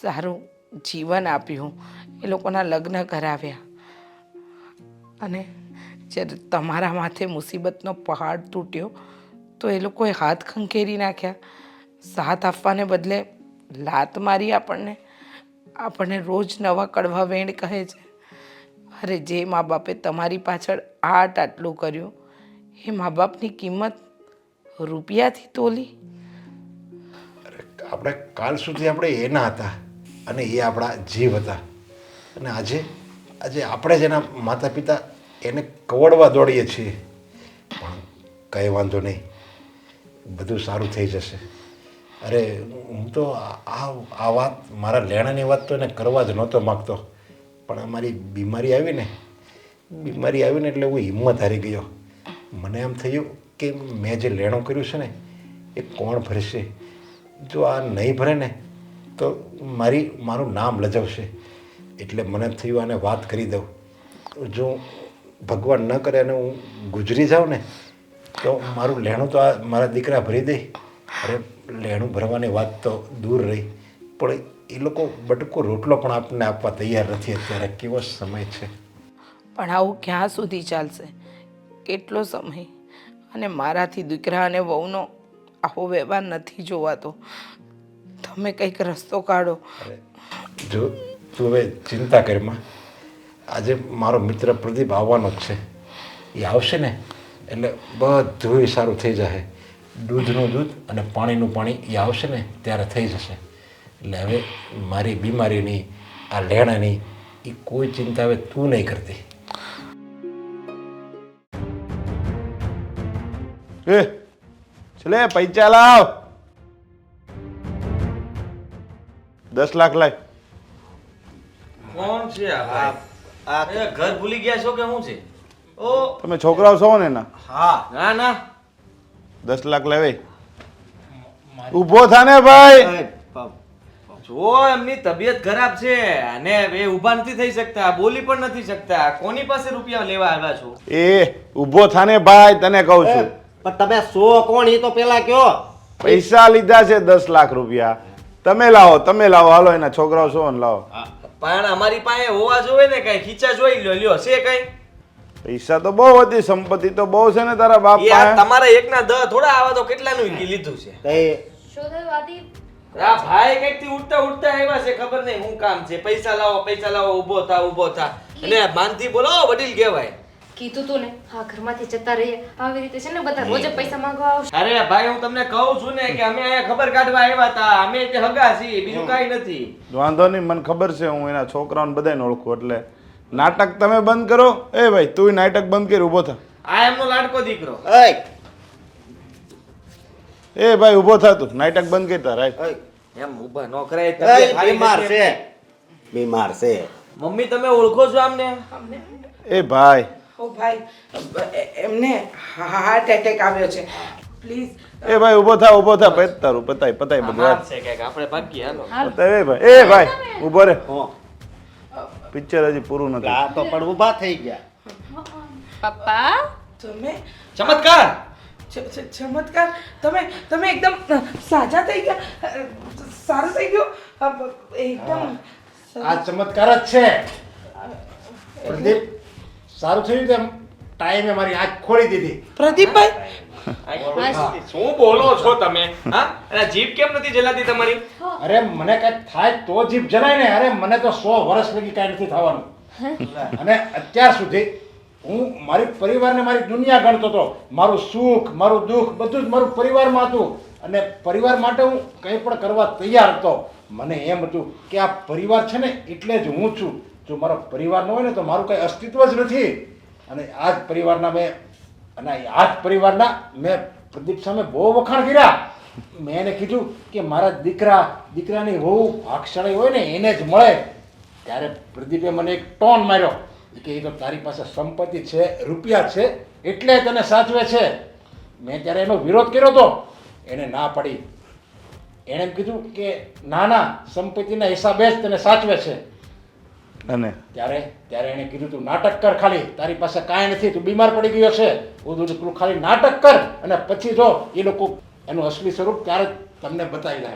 સારું જીવન આપ્યું, એ લોકોના લગ્ન કરાવ્યા, અને જ્યારે તમારા માથે મુસીબતનો પહાડ તૂટ્યો તો એ લોકોએ હાથ ખંખેરી નાખ્યા. સાથ આપવાને બદલે લાત મારી આપણને રોજ નવા કડવા વેણ કહે છે. અરે જે મા બાપે તમારી પાછળ આટલું કર્યું, એ મા બાપની કિંમત રૂપિયાથી તોલી?
આપણે કાલ સુધી આપણે એના હતા અને એ આપણા જીવ હતા, અને આજે આપણે જ એના માતા પિતા એને કવડવા દોડીએ છીએ. પણ કંઈ વાંધો નહીં, બધું સારું થઈ જશે. અરે હું તો આ વાત, મારા લેણાની વાત તો એને કરવા જ નહોતો માગતો, પણ અમારી બીમારી આવીને એટલે હું હિંમત હારી ગયો. મને એમ થયું કે મેં જે લેણું કર્યું છે ને એ કોણ ભરશે? જો આ નહીં ભરે ને તો મારું નામ લજાવશે. એટલે મને થયું આને વાત કરી દઉં. જો ભગવાન ન કરે અને હું ગુજરી જાઉં ને તો મારું લેણું તો આ મારા દીકરા ભરી દે. અરે લેણું ભરવાની વાત તો દૂર રહી, પણ એ લોકો બટકો રોટલો પણ આપણને આપવા તૈયાર નથી. અત્યારે કેવો સમય છે!
પણ આવું ક્યાં સુધી ચાલશે? કેટલો સમય? અને મારાથી દીકરા અને વહુનો આવો વ્યવહાર નથી જોવાતો. તમે કંઈક રસ્તો કાઢો.
જો તું હવે ચિંતા કરીમાં, આજે મારો મિત્ર પ્રદીપ આવવાનો જ છે. એ આવશે ને એટલે બધું સારું થઈ જશે. દૂધનું દૂધ અને પાણીનું પાણી એ આવશે ને ત્યારે થઈ જશે. એટલે હવે મારી બીમારીની, આ લેણાની એ કોઈ ચિંતા હવે તું નહીં કરતી.
ચલે પૈસા લાવ. 10 લાખ લાય.
કોણ છે આ ભાઈ? એ ઘર ભૂલી ગયા છો કે શું છે? ઓ
તમે છોકરાઓ છો ને એના?
હા. ના ના,
10 લાખ લેવે. ઊભો થા ને ભાઈ.
જો એમની તબિયત ખરાબ છે અને એ ઊભા નથી થઈ શકતા, બોલી પણ નથી શકતા. કોની પાસે રૂપિયા લેવા આવ્યા છો?
એ ઊભો થા ને ભાઈ, તને કહું છું.
પણ તમે સો કોણ એ તો પેલા કયો.
પૈસા લીધા છે 10 લાખ રૂપિયા. તમે લાવો, હાલો એના છોકરાઓ છો ને લાવો.
પણ અમારી પાસે હોવા જોવે ને, કઈ ખીચા જોઈ લ્યો છે કઈ?
પૈસા તો બહુ હતી, સંપત્તિ તો બહુ છે ને તારા બાપ
યાર
પાસે.
તમારા એકના 10 થોડા આવા તો કેટલાનું લીધું છે?
શું થયું આદિ?
આ ભાઈ કઈક થી ઉઠતા આવ્યા છે, ખબર નહીં શું કામ છે. પૈસા લાવો, ઊભો થા. અને માનથી બોલો, વડીલ કહેવાય.
કીધું તું ને, હા ઘરમાંથી જતા રહીએ. આવી રીતે છે ને બધા રોજ પૈસા માંગવા આવશે.
અરે ભાઈ, હું તમને કહું છું ને કે અમે અહીંયા ખબર કાઢવા આવ્યા હતા. અમે તે હગા છીએ, બીજું કાંઈ નથી.
વાંધો નહીં, મને ખબર છે, હું એના છોકરાઓને બધાને ઓળખું. એટલે નાટક તમે બંધ કરો. એ ભાઈ તું નાટક બંધ કરી, ઊભો થા.
આ એમનો લાડકો દીકરો.
એ ભાઈ ઊભો થા, તું નાટક બંધ કરતા રાઈટ.
એમ ઊભા નો કરાય.
બીમાર છે.
મમ્મી તમે ઓળખો છો આમને?
એ ભાઈ
ઓ ભાઈ, એમને હાર્ટ એટેક આવ્યો છે. પ્લીઝ.
એ ભાઈ ઊભો થા પતાય બધું.
આમ છે કે આપણે ભાગીએ, હાલો.
પતાય. એ ભાઈ ઊભો રે, પિક્ચર હજી પૂરું નથી.
આ તો પણ ઊભા થઈ ગયા.
પપ્પા
તમે
ચમત્કાર.
ચમત્કાર? તમે એકદમ સાજા થઈ ગયા, સારું થઈ ગયું એકદમ.
આ ચમત્કાર જ છે પ્રદીપ. સારું થયું તેમ ટાઈમે મારી આંખ ખોલી દીધી.
પ્રદીપભાઈ,
શું બોલો છો તમે? હા, અને જીભ કેમ નથી જલાતી તમારી?
અરે મને કઈ થાય તો જીભ જલાય ને. અરે મને તો 100 વર્ષ લગી કઈ નથી થવાનું. અને અત્યાર સુધી હું મારી પરિવારને મારી દુનિયા ગણતો હતો. મારું સુખ, મારું દુઃખ બધું જ મારું પરિવારમાં હતું. અને પરિવાર માટે હું કંઈ પણ કરવા તૈયાર હતો. મને એમ હતું કે આ પરિવાર છે ને એટલે જ હું છું. જો મારો પરિવાર ન હોય ને તો મારું કંઈ અસ્તિત્વ જ નથી. અને આ જ પરિવારના મેં પ્રદીપ સામે બહુ વખાણ કર્યા. મેં એને કીધું કે મારા દીકરાની વહુ ભાગશાળી હોય ને એને જ મળે. ત્યારે પ્રદીપે મને એક ટોન માર્યો કે એ તો તારી પાસે સંપત્તિ છે, રૂપિયા છે એટલે તને સાચવે છે. મેં ત્યારે એનો વિરોધ કર્યો હતો. એને ના પડી. એણે એમ કીધું કે ના સંપત્તિના હિસાબે જ તને સાચવે છે.
અને
ત્યારે એણે કીધું તું નાટક કર, ખાલી તારી પાસે કાંઈ નથી, તું બીમાર પડી ગયો છે, તું ખાલી નાટક કર અને પછી જો એ લોકો એનું અસલી સ્વરૂપ ત્યારે જ તમને બતાવી દે.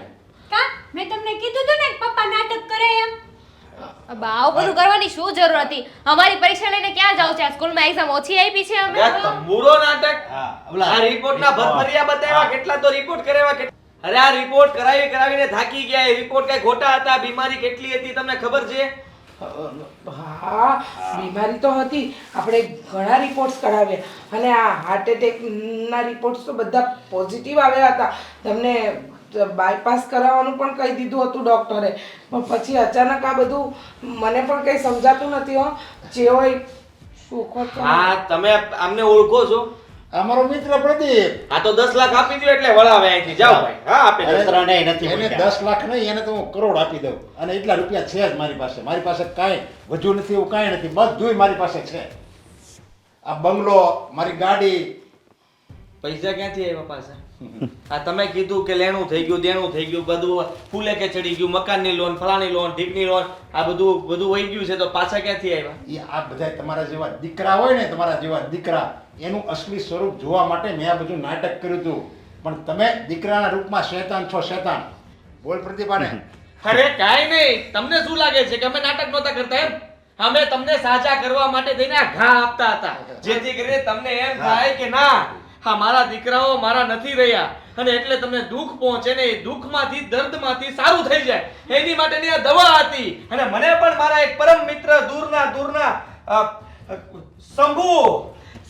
કા મેં તમને કીધું હતું ને કે પપ્પા નાટક કરે એમ.
બા આવું બધું કરવાની શું જરૂર હતી? અમારી પરીક્ષા લઈને ક્યાં જાવ છે? આ સ્કૂલમાં એક્ઝામ ઓછી આપી છે અમે.
તંબુરો નાટક આ રિપોર્ટના ભરભરિયા બતાવ્યા, કેટલા તો રિપોર્ટ કરાવ્યા. અરે આ રિપોર્ટ કરાવીને થાકી ગયા. એ રિપોર્ટ કઈ ખોટા હતા? બીમારી કેટલી હતી તમને ખબર છે?
હા, બીમારી તો હતી. આપણે ઘણા રિપોર્ટ્સ કઢાવ્યા અને આ હાર્ટ એટેકના રિપોર્ટ્સ તો બધા પોઝિટિવ આવ્યા હતા. તમને બાયપાસ કરાવવાનું પણ કહી દીધું હતું ડૉક્ટરે. પણ પછી અચાનક આ બધું મને પણ કંઈ સમજાતું નથી હો. જે હોય શું ખોટું.
હા, તમે આમને ઓળખો છો?
અમારો મિત્ર પ્રદીપ.
આ તો 10 લાખ આપી દો એટલે વળાવે અહીંથી. જાઓ ભાઈ. હા, આપી દો.
એને 10 લાખ નહીં, એને તો હું કરોડ આપી દઉં. અને એટલા રૂપિયા છે જ મારી પાસે કાંઈ વધુ નથી, એવું કાંઈ નથી, બધુંય મારી પાસે છે. આ બંગલો, મારી ગાડી.
પૈસા ક્યાંથી આવ્યા પાછા? આ તમે કીધું કે લેણું થઈ ગયું, દેણું થઈ ગયું, બધું ફૂલે કે ચડી ગયું, મકાનની લોન, ફલાણી લોન, ઢીકની લોન, આ બધું વહી ગયું છે, તો પાછા ક્યાંથી આવ્યા?
એ આ બધા તમારા જેવા દીકરા હોય ને, તમારા જેવા દીકરા, એનું અસલી સ્વરૂપ જોવા માટે મેં આ બધું નાટક કર્યું હતું. પણ તમે દીકરાના રૂપમાં શેતાન છો, શેતાન. બોલ પ્રદીપાને.
અરે કાંઈ નહીં. તમને શું લાગે છે કે અમે નાટક નહોતા કરતા એમ? અમે તમને સાચા કરવા માટે થઈને આ ઘા આપતા હતા, જેથી કરીને તમને એમ થાય કે ના, હા મારા દીકરાઓ મારા નથી રહ્યા, અને એટલે તમને દુઃખ પહોંચે ને એ દુઃખમાંથી, દર્દમાંથી સારું થઈ જાય, એની માટેની આ દવા હતી. અને મને પણ મારા એક પરમ મિત્ર દૂરના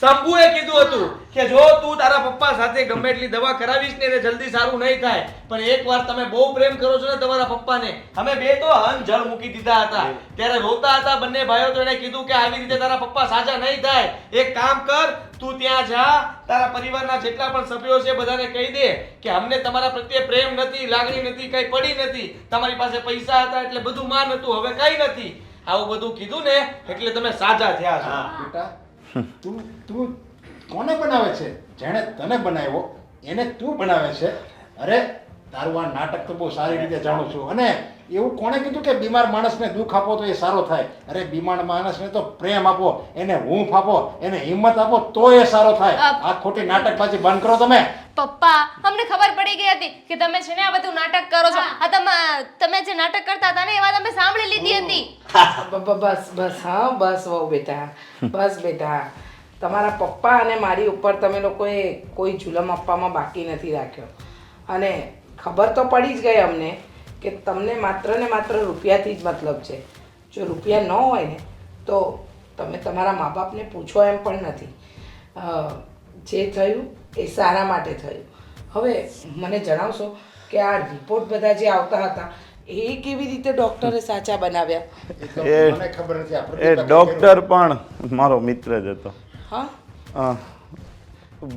શંભુએ કીધું હતું કે જો તું તારા પપ્પા સાથે ગમે એટલી દવા કરાવીશ ને એને જલ્દી સારું નહીં થાય, પણ એકવાર તમે બહુ પ્રેમ કરો છો ને તમારા પપ્પાને, અમે બે તો હન જળ મૂકી દીધા હતા. ત્યારે રોતા હતા બંને ભાઈઓ, તો એને કીધું કે આવી રીતે તારા પપ્પા સાજા નહીં થાય. એક કામ કર, તું ત્યાં જા, તારા પરિવારના જેટલા પણ સભ્યો છે બધાને કહી દે કે અમને તમારા પ્રત્યે પ્રેમ નથી, લાગણી નથી, કઈ પડી નથી. તમારી પાસે પૈસા હતા એટલે બધું માન હતું, હવે કઈ નથી. આવું બધું કીધું ને એટલે તમે સાજા થયા છો.
બેટા, તું કોને બનાવે છે? જેણે તને બનાવ્યો એને તું બનાવે છે. અરે તારું આ નાટક તો બહુ સારી રીતે જાણું છું. અને એવું કોણે કીધું કે બીમાર માણસને દુઃખ આપો તો એ સારો થાય? અરે બીમાર માણસને તો પ્રેમ આપો, એને હૂંફ આપો, એને હિંમત આપો તો એ સારો થાય. આ ખોટી નાટકબાજી બંધ કરો તમે.
પપ્પા, અમને ખબર પડી ગઈ હતી કે તમે છે ને આ બધું નાટક કરો છો. આ તમે જે નાટક કરતા હતા ને એ વાત અમે સાંભળી લીધી હતી.
બસ હા, બસ વહુ બેટા, બસ બેટા. તમારા પપ્પા અને મારી ઉપર તમે લોકોએ કોઈ જુલમ આપવામાં બાકી નથી રાખ્યો. અને ખબર તો પડી જ ગઈ અમને કે તમને માત્ર ને માત્ર રૂપિયાથી જ મતલબ છે. જો રૂપિયા ન હોય ને તો તમે તમારા મા બાપને પૂછો એમ પણ નથી. જે થયું એ સારા માટે થયું. હવે મને જણાવશો કે આ રિપોર્ટ બધા જે આવતા હતા એ કેવી રીતે ડૉક્ટરે સાચા બનાવ્યા?
મને ખબર નથી.
એ ડૉક્ટર પણ મારો મિત્ર જ હતો.
હા,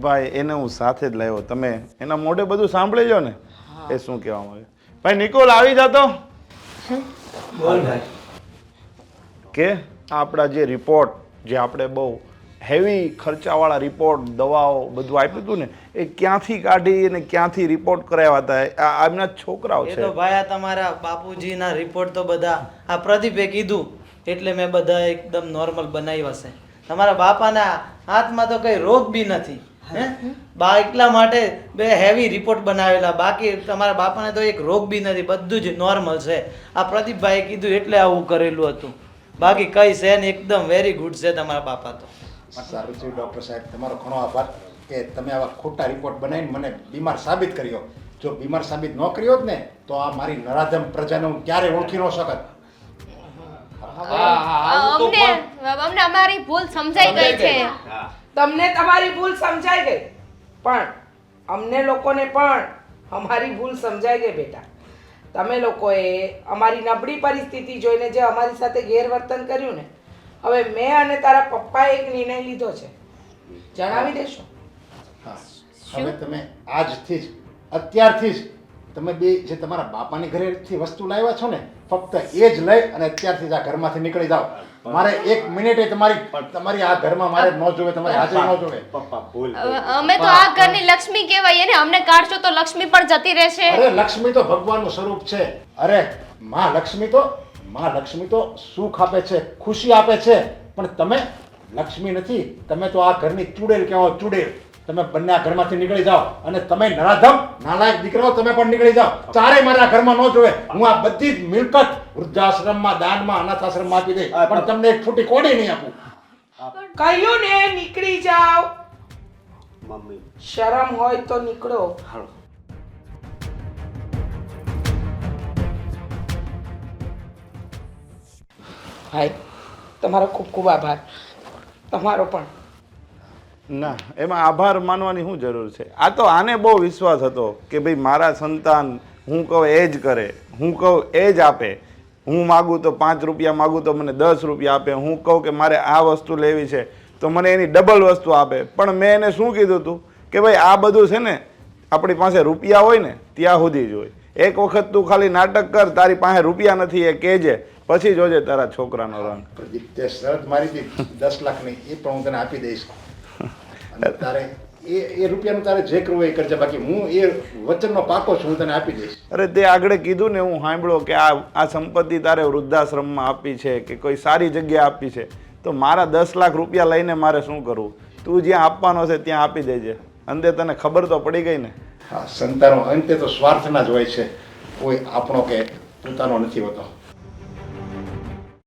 ભાઈ એને હું સાથે જ લાવ્યો. તમે એના મોઢે બધું સાંભળી લો ને એ શું કહેવા માંગે. ભાઈ નિકોલ આવી જતો કે આપણા જે રિપોર્ટ, જે આપણે બહુ હેવી ખર્ચાવાળા રિપોર્ટ, દવાઓ બધું આપ્યું હતું ને, એ ક્યાંથી કાઢી અને ક્યાંથી રિપોર્ટ કરાવ્યા હતા? આ એમના છોકરાઓ
એ
છે.
તો ભાઈ આ તમારા બાપુજીના રિપોર્ટ તો બધા આ પ્રદીપે કીધું એટલે મેં બધા એકદમ નોર્મલ બનાવ્યા છે. તમારા બાપાના હાથમાં તો કઈ રોગ બી નથી, હે બા, એટલા માટે બે હેવી રિપોર્ટ બનાવેલા. બાકી તમારા બાપાને તો એક રોગ બી નથી, બધું જ નોર્મલ છે. આ પ્રદીપભાઈએ કીધું એટલે આવું કરેલું હતું. બાકી કઈ છે ને, એકદમ વેરી ગુડ છે તમારા બાપા તો.
સારું થયું ડૉક્ટર સાહેબ, તમારો ઘણો આભાર કે તમે આવા ખોટા રિપોર્ટ બનાવીને મને બીમાર સાબિત કર્યો. જો બીમાર સાબિત ન કર્યો હોત ને તો આ મારી નરાધમ પ્રજાને હું ક્યારે ઓળખી ન શકત.
અમને અમારી ભૂલ સમજાઈ ગઈ છે.
તમને તમારી ભૂલ સમજાઈ ગઈ, પણ અમને લોકોને પણ અમારી ભૂલ સમજાઈ ગઈ બેટા. તમે લોકોએ અમારી નબળી પરિસ્થિતિ જોઈને જે અમારી સાથે ગેરવર્તન કર્યું ને, હવે મેં અને તારા પપ્પાએ એક નિર્ણય લીધો છે. જણાવી દેશો?
હા, હવે તમે આજથી જ, અત્યારથી જ તમે બે જે તમારા બાપાની ઘરેથી વસ્તુ લાવ્યા છો ને, ફક્ત એ જ લઈ અને અત્યારથી જ આ ઘરમાંથી નીકળી જાઓ.
મારે 1 મિનિટે તમારી આ ઘરમાં મારે ન જોવે, તમારી હાજરી ન જોવે.
પપ્પા ભૂલ
અમે તો આ ઘરની લક્ષ્મી કહેવાય ને, અમને કાઢશો તો લક્ષ્મી પણ જતી રહેશે.
અરે લક્ષ્મી તો ભગવાનનું સ્વરૂપ છે. અરે માં લક્ષ્મી તો સુખ આપે છે, ખુશી આપે છે, પણ તમે લક્ષ્મી નથી. તમે તો આ ઘરની ચૂડેલ કહેવાઓ, ચૂડેલ. તમે બંને આ ઘરમાંથી નીકળી જાઓ અને તમે નરાધમ નાલાયક દીકરાઓ તમે પણ નીકળી જાઓ. ચારેય મારા ઘરમાં ન જોવે. હું આ બધી જ મિલકત વૃદ્ધાશ્રમમાં, દાનમાં, અનાથાશ્રમમાં આપી દઈશ, પણ તમને એક ફૂટી કોડી નહીં આપું.
કહ્યું ને નીકળી જાઓ.
મમ્મી
શરમ હોય તો નીકળો.
હાલો.
ભાઈ તમારો ખૂબ ખૂબ આભાર. તમારો પણ.
ના, એમાં આભાર માનવાની શું જરૂર છે? આ તો આને બહુ વિશ્વાસ હતો કે ભાઈ મારા સંતાન હું કહું એ જ કરે, હું કહું એ જ આપે. હું માગું તો 5 રૂપિયા માગું તો મને 10 રૂપિયા આપે. હું કહું કે મારે આ વસ્તુ લેવી છે તો મને એની ડબલ વસ્તુ આપે. પણ મેં એને શું કીધું હતું કે ભાઈ આ બધું છે ને આપણી પાસે રૂપિયા હોય ને ત્યાં સુધી જ હોય. એક વખત તું ખાલી નાટક કર, તારી પાસે રૂપિયા નથી એ કહેજે, પછી જોજે તારા છોકરાનો રંગ.
પ્રદીપ, તે શરત મારી હતી 10 લાખની, એ પણ હું તને આપી દઈશ. અને તારે એ રૂપિયાનું તારે જે કરવું એ કરજે, બાકી હું એ વચનનો પાકો છું, હું તને આપી દઈશ.
અરે તે આગળ કીધું ને, હું સાંભળ્યો કે આ સંપત્તિ તારે વૃદ્ધાશ્રમમાં આપી છે કે કોઈ સારી જગ્યાએ આપી છે, તો મારા 10 લાખ રૂપિયા લઈને મારે શું કરવું? તું જ્યાં આપવાનો છે ત્યાં આપી દેજે. અંતે તને ખબર તો પડી ગઈ ને.
હા, સંતાનો અંતે તો સ્વાર્થના જ હોય છે, કોઈ આપણો કે પોતાનો નથી હોતો.